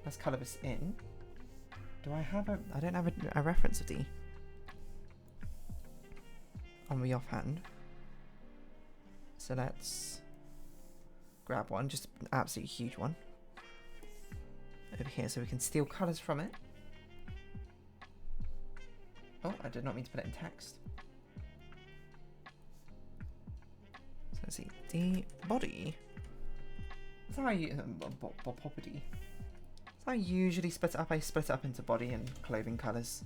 Let's colour this in. Do I have a... I don't have a reference of the... on the offhand. So let's grab one, just an absolutely huge one. Over here so we can steal colours from it. Oh, I did not mean to put it in text. So let's see. The body. That's how I property. That's how I usually split it up. I split it up into body and clothing colours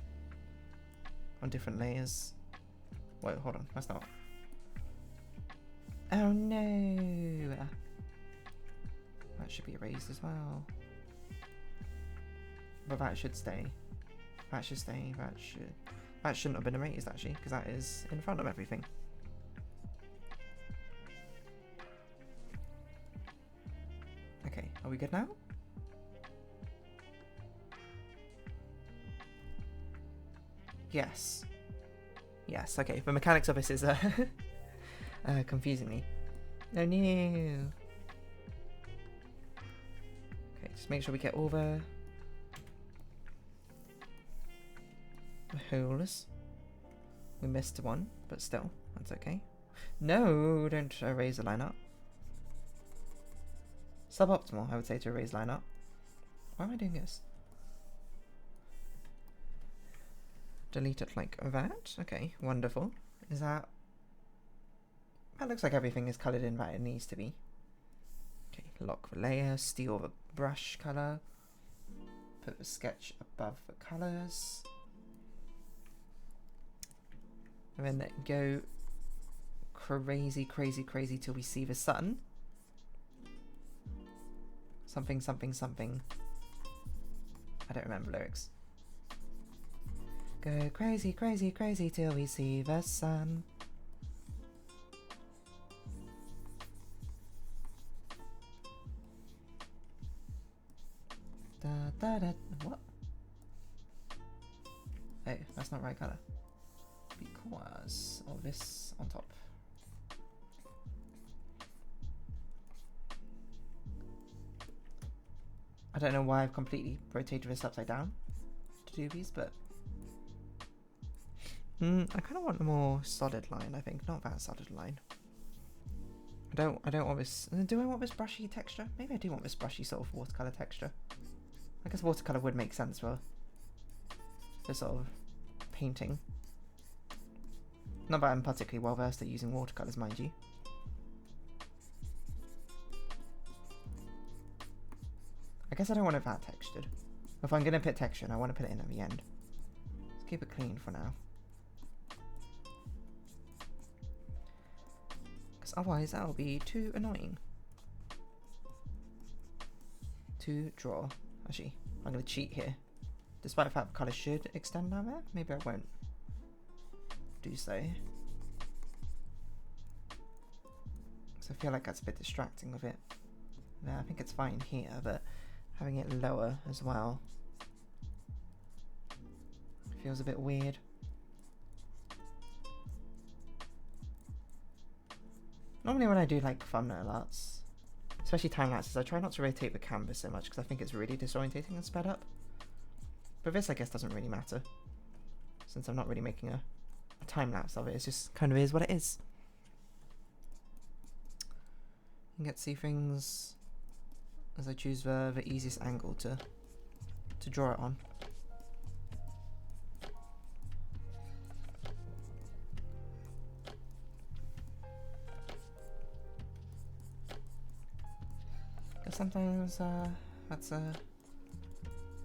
on different layers. Wait, hold on. That's not. Oh no! That should be erased as well. But that should stay. That should stay. That shouldn't have been erased actually, because that is in front of everything. Okay, are we good now? Yes. Yes, okay. The mechanics of this is confusing me. Oh no! Okay, just make sure we get all the holes. We missed one, but still, that's okay. No, don't erase the line up. Suboptimal, I would say, to erase line up. Why am I doing this? Delete it like that. Okay, wonderful. Is that... That looks like everything is coloured in that it needs to be. Okay, lock the layer, steal the brush colour. Put the sketch above the colours. And then let go crazy, crazy, crazy till we see the sun. Something, something, something. I don't remember lyrics. Go crazy, crazy, crazy till we see the sun. Da da da. What? Hey, that's not right colour. Because of this on top. I don't know why I've completely rotated this upside down to do these, but I kind of want a more solid line. I think not that solid line. I don't want this. Do I want this brushy texture? Maybe I do want this brushy sort of watercolor texture. I guess watercolor would make sense for this sort of painting. Not that I'm particularly well versed at using watercolors, mind you. I guess I don't want it that textured. If I'm gonna put texture, I want to put it in at the end. Let's keep it clean for now. Because otherwise that'll be too annoying to draw. Actually, I'm gonna cheat here. Despite the fact the colour should extend down there, maybe I won't do so. Because I feel like that's a bit distracting with it. Yeah, I think it's fine here, but having it lower as well feels a bit weird. Normally when I do like thumbnail arts, especially time lapses, I try not to rotate the canvas so much because I think it's really disorientating and sped up. But this I guess doesn't really matter, since I'm not really making a time lapse of it. It's just kind of is what it is. You get to see things as I choose the easiest angle to draw it on. Because sometimes that's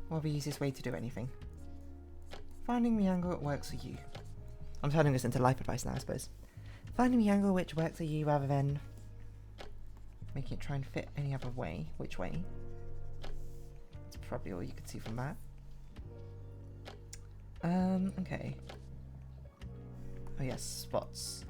well, the easiest way to do anything. Finding the angle that works for you. I'm turning this into life advice now, I suppose. Finding the angle which works for you rather than making it try and fit any other way. Which way? That's probably all you can see from that. Okay. Oh yes, spots.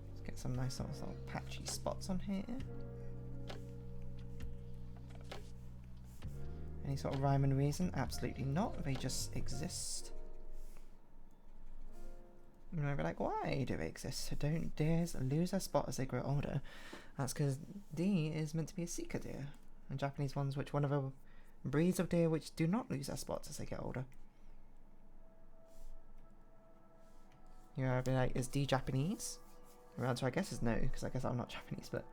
Let's get some nice little sort of patchy spots on here. Any sort of rhyme and reason? Absolutely not. They just exist. And I'd be like, why do they exist? Don't deers lose their spot as they grow older? That's because D is meant to be a seeker deer. And Japanese ones, which one of the breeds of deer which do not lose their spots as they get older. You know, I'd be like, is D Japanese? The answer I guess is no, because I guess I'm not Japanese, but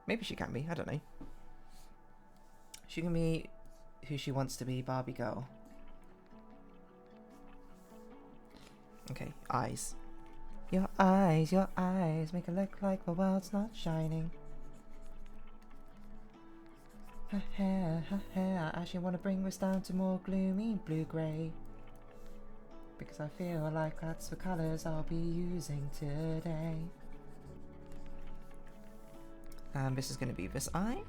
maybe she can be, I don't know. She can be who she wants to be, Barbie girl. Okay, eyes. Your eyes make it look like the world's not shining. Her hair, I actually want to bring this down to more gloomy blue-grey. Because I feel like that's the colours I'll be using today. And this is going to be this eye.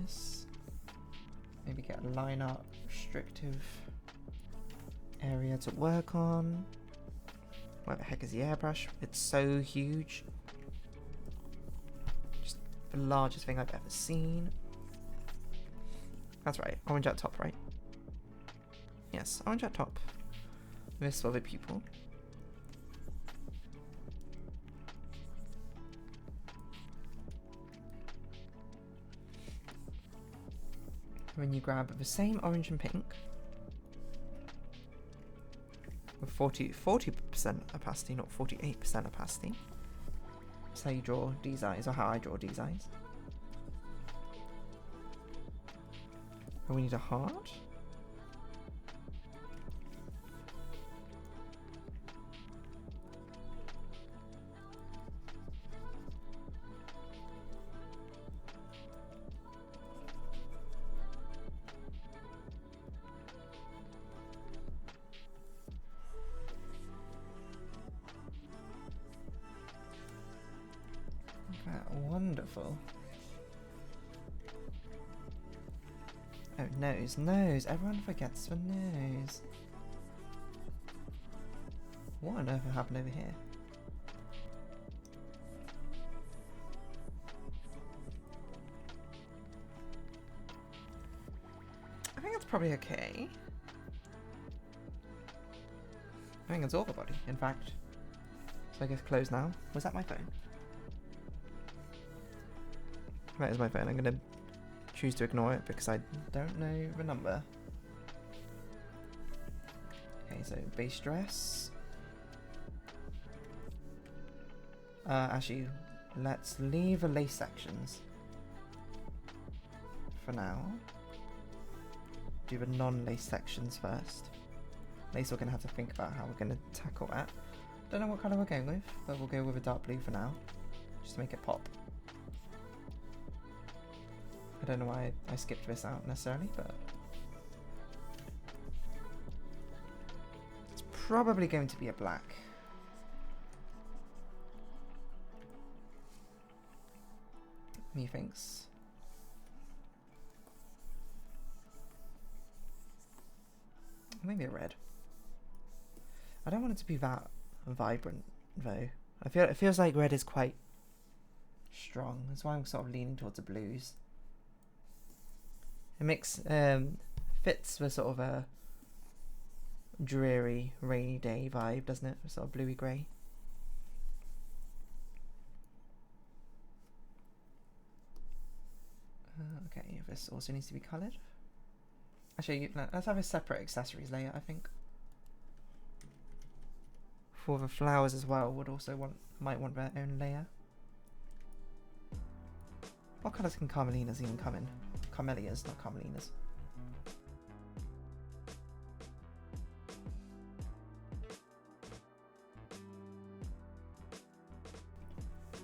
This. Maybe get a line art restrictive area to work on. Where the heck is the airbrush? It's so huge. Just the largest thing I've ever seen. That's right, orange at top, right? Yes, orange at top. This for the pupil. When you grab the same orange and pink with 40% opacity, not 48% opacity. That's how you draw these eyes, or how I draw these eyes. And we need a heart. Wonderful. Oh, nose, nose. Everyone forgets the nose. What on earth happened over here? I think that's probably okay. I think it's all the body, in fact. So I guess close now. Was that my phone? That is my phone. I'm gonna choose to ignore it because I don't know the number. Okay, so base dress. Actually, let's leave the lace sections for now. Do the non-lace sections first. Lace, we're gonna have to think about how we're gonna tackle that. Don't know what colour we're going with, but we'll go with a dark blue for now, just to make it pop. I don't know why I skipped this out necessarily, but it's probably going to be a black. Methinks. Maybe a red. I don't want it to be that vibrant though. It feels like red is quite strong. That's why I'm sort of leaning towards the blues. It makes fits the sort of a dreary rainy day vibe, doesn't it? Sort of bluey grey. Okay, this also needs to be coloured. Actually, let's have a separate accessories layer, I think. For the flowers as well, might want their own layer. What colours can Carmelinas even come in? Carmelias, not Carmelinas.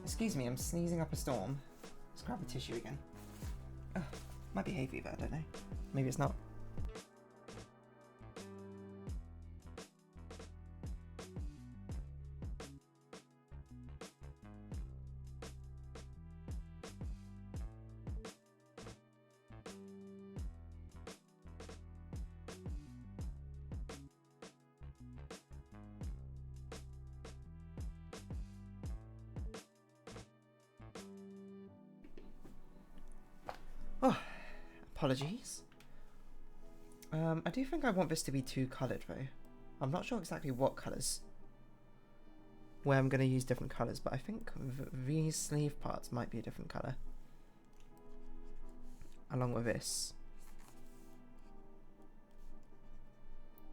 Excuse me, I'm sneezing up a storm. Let's grab a tissue again. Ugh, might be hay fever, I don't know. Maybe it's not. Oh, apologies. I do think I want this to be two coloured though. I'm not sure exactly what colours, where I'm going to use different colours, but I think these sleeve parts might be a different colour. Along with this.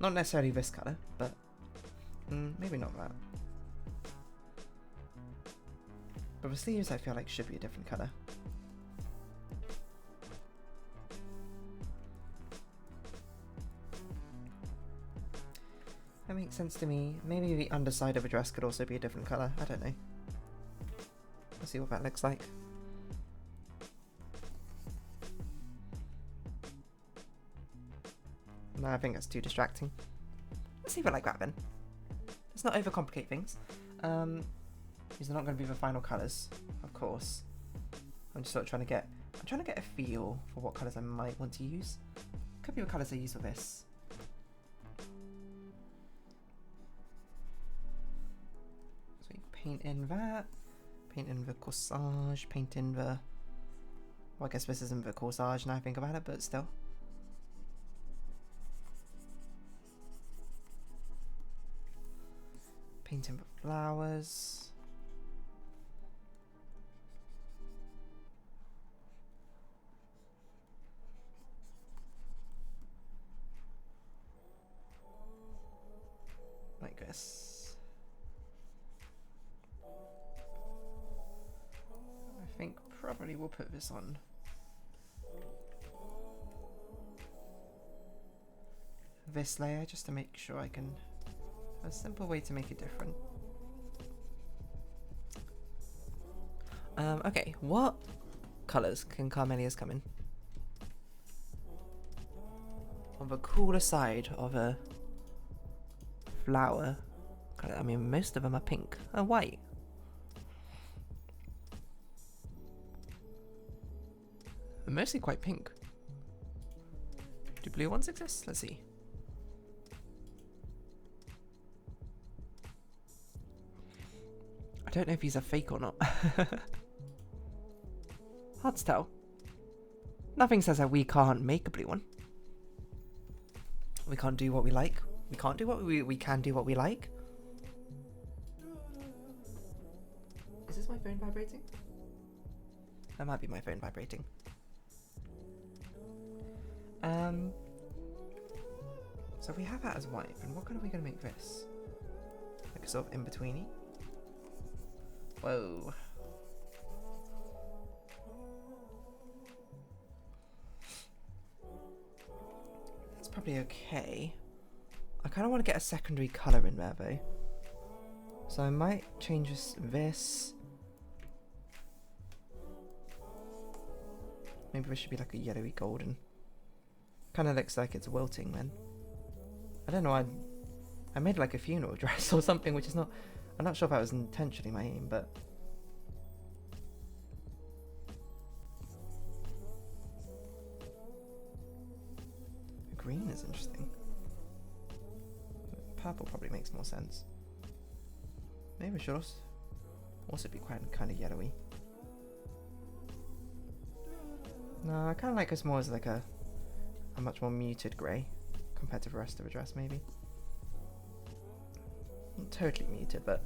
Not necessarily this colour, but maybe not that. But the sleeves I feel like should be a different colour. That makes sense to me. Maybe the underside of a dress could also be a different colour. I don't know. We'll see what that looks like. No, I think that's too distracting. Let's leave it like that then. Let's not overcomplicate things. These are not going to be the final colours, of course. I'm just sort of trying to get a feel for what colours I might want to use. Could be the colours I use for this. Paint in that, paint in the corsage, paint in the... Well, I guess this isn't the corsage now I think about it, but still. Paint in the flowers. Like this. I think probably we'll put this on this layer just to make sure I can... A simple way to make it different. Okay, what colours can Carmelias come in? On the cooler side of a flower colour. I mean, most of them are pink. Oh, white. mostly quite pink. Do blue ones exist? Let's see. I don't know if these are fake or not. Hard to tell. Nothing says that we can't make a blue one. We can't do what we like. We can't do what we can do what we like. Is this my phone vibrating? That might be my phone vibrating. So we have that as white, and what kind are we going to make this? Like a sort of in-betweeny? Whoa. That's probably okay. I kind of want to get a secondary colour in there though. So I might change this. Maybe this should be like a yellowy golden. Kind of looks like it's wilting then. I don't know, I made like a funeral dress or something, which is not... I'm not sure if that was intentionally my aim, but... Green is interesting. Purple probably makes more sense. Maybe we should also be quite kind of yellowy. No, I kind of like this more as like a much more muted grey compared to the rest of the dress, maybe. Not totally muted, but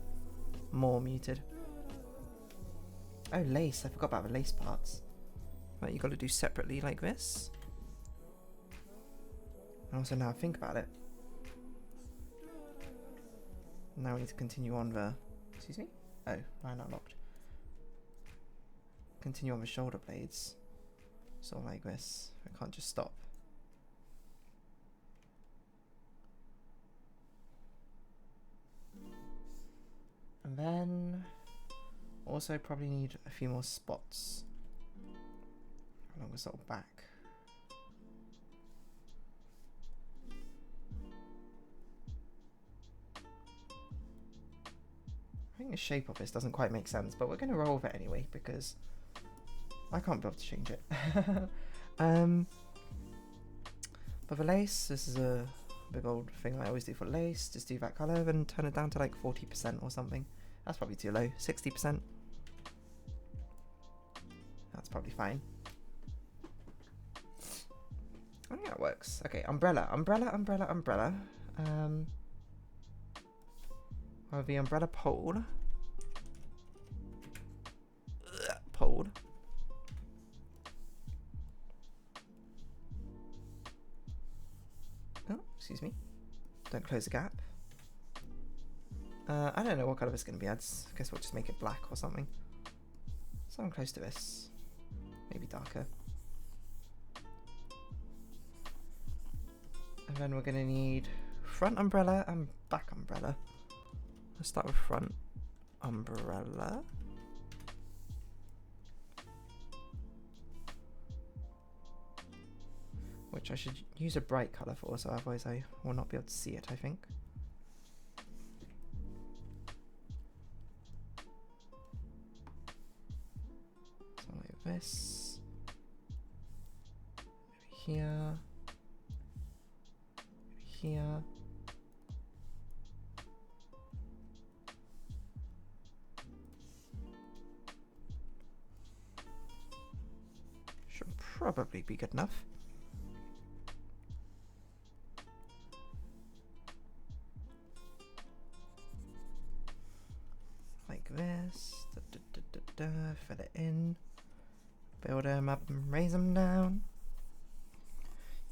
more muted. Oh, lace. I forgot about the lace parts. Right, you got to do separately like this. And also now I think about it. Now we need to continue on the... Excuse me? Oh, line not locked. Continue on the shoulder blades. Sort of like this. I can't just stop. And then also probably need a few more spots along the sort of back. I think the shape of this doesn't quite make sense, but we're going to roll with it anyway because I can't be able to change it. But for lace, this is a big old thing I always do for lace. Just do that colour and turn it down to like 40% or something. That's probably too low. 60%. That's probably fine. I think that works. Okay, umbrella. Well, the umbrella pole. Pole. Oh, excuse me. Don't close the gap. I don't know what colour this is going to be. I guess we'll just make it black or something. Something close to this. Maybe darker. And then we're going to need front umbrella and back umbrella. Let's start with front umbrella. Which I should use a bright colour for, so otherwise I will not be able to see it, I think. Something like this. Maybe here. Maybe here. Should probably be good enough. This, fill it in, build them up and raise them down.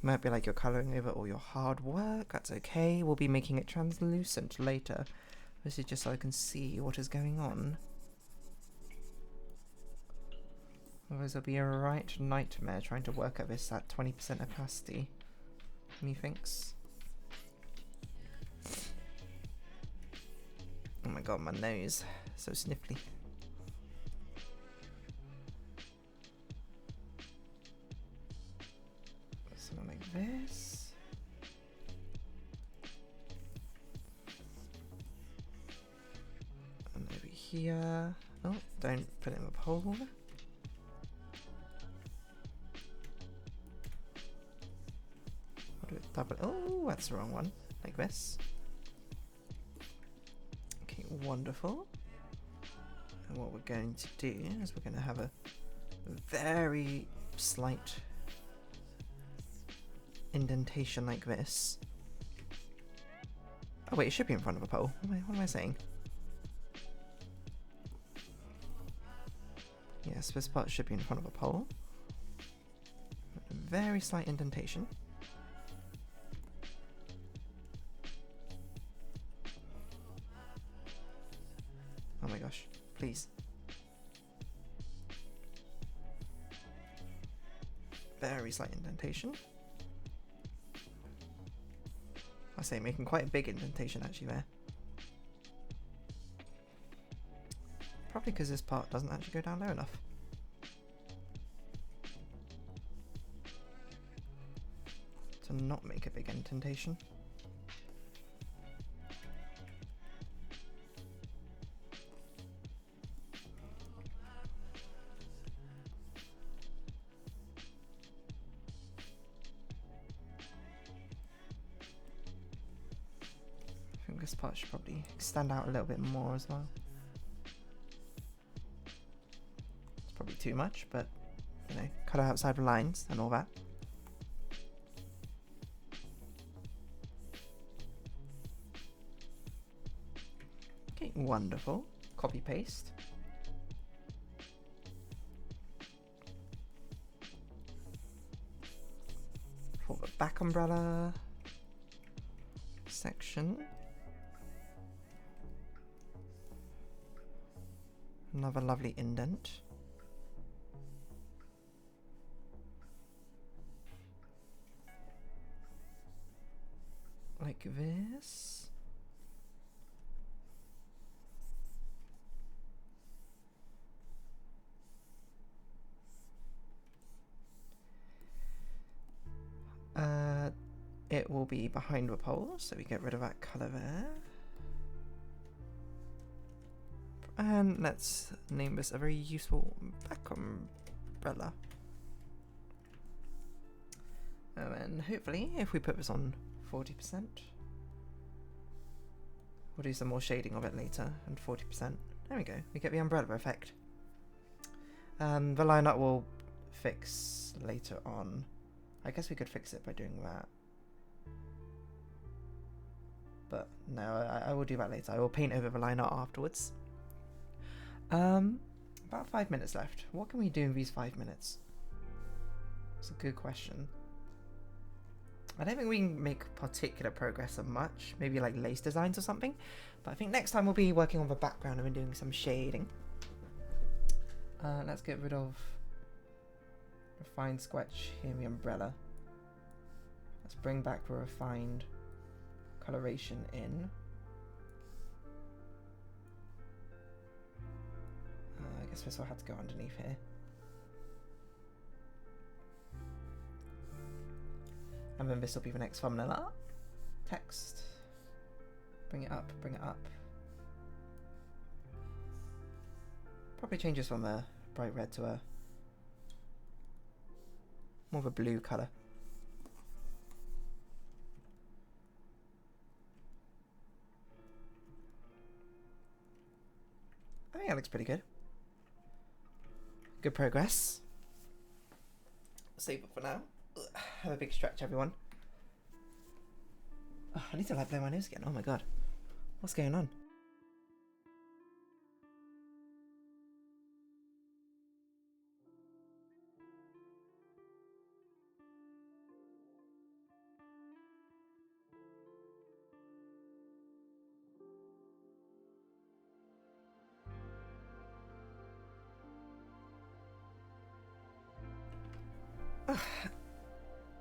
You might be like, you're colouring over all your hard work. That's okay, we'll be making it translucent later. This is just so I can see what is going on. Otherwise it'll be a right nightmare trying to work at this at 20% opacity, methinks. Oh my god, my nose. So sniffly. Something like this. And over here. Oh, don't put it in the pole. double. Oh, that's the wrong one. Like this. Okay, wonderful. And what we're going to do is we're going to have a very slight indentation like this. Oh wait, it should be in front of a pole. What am I saying? Yes, this part should be in front of a pole. A very slight indentation. Oh my gosh, please. Very slight indentation. I say making quite a big indentation actually there. Probably because this part doesn't actually go down low enough. To not make a big indentation. I think this part should probably extend out a little bit more as well. It's probably too much, but you know, cut out outside the lines and all that. Okay, wonderful. Copy paste. For the back umbrella section. Another lovely indent. Like this. It will be behind the pole, so we get rid of that colour there. And let's name this a very useful back umbrella. And then hopefully, if we put this on 40%, we'll do some more shading of it later, and 40%. There we go, we get the umbrella effect. The lineup will fix later on. I guess we could fix it by doing that. But no, I will do that later. I will paint over the line art afterwards. About 5 minutes left. What can we do in these 5 minutes? It's a good question. I don't think we can make particular progress of much. Maybe like lace designs or something. But I think next time we'll be working on the background and we're doing some shading. Let's get rid of refined sketch here in the umbrella. Let's bring back the refined coloration in. I guess this will have to go underneath here. And then this will be the next thumbnail art. Text. Bring it up, bring it up. Probably change this from a bright red to a more of a blue colour. I think that looks pretty good. Good progress. Save it for now. Have a big stretch, everyone. Oh, I need to like blow my nose again. Oh my god. What's going on?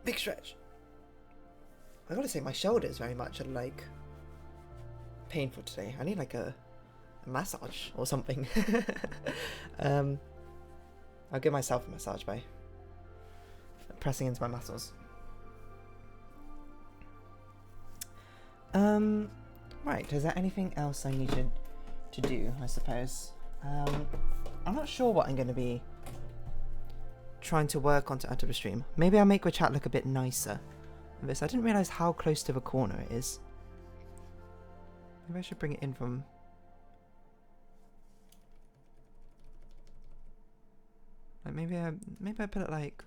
Big stretch. I gotta say my shoulders very much are like painful today. I need like a massage or something. I'll give myself a massage by pressing into my muscles. Right, is there anything else I need to do, I suppose? I'm not sure what I'm going to be trying to work on to enter the stream. Maybe I'll make the chat look a bit nicer. of this. I didn't realise how close to the corner it is. Maybe I should bring it in from... Like maybe I put it like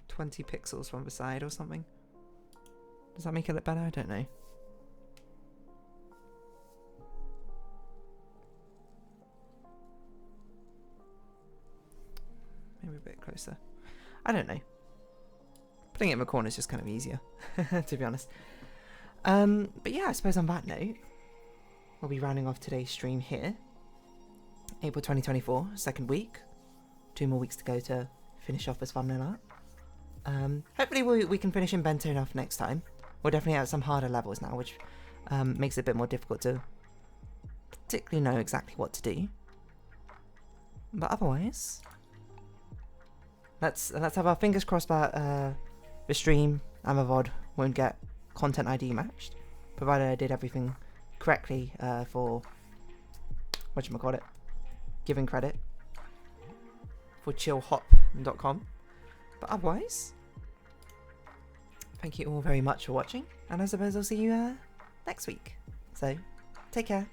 20 pixels from the side or something. Does that make it look better? I don't know. Maybe a bit closer. I don't know. Putting it in the corner is just kind of easier, to be honest. But yeah, I suppose on that note, we'll be rounding off today's stream here. April 2024, second week. 2 more weeks to go to finish off this thumbnail art. Hopefully we can finish Inbento enough next time. We're definitely at some harder levels now, which makes it a bit more difficult to particularly know exactly what to do. But otherwise, let's have our fingers crossed that the stream and the VOD won't get content ID matched, provided I did everything correctly for whatchamacallit, giving credit for chillhop.com. But otherwise, thank you all very much for watching, and I suppose I'll see you next week. So, take care.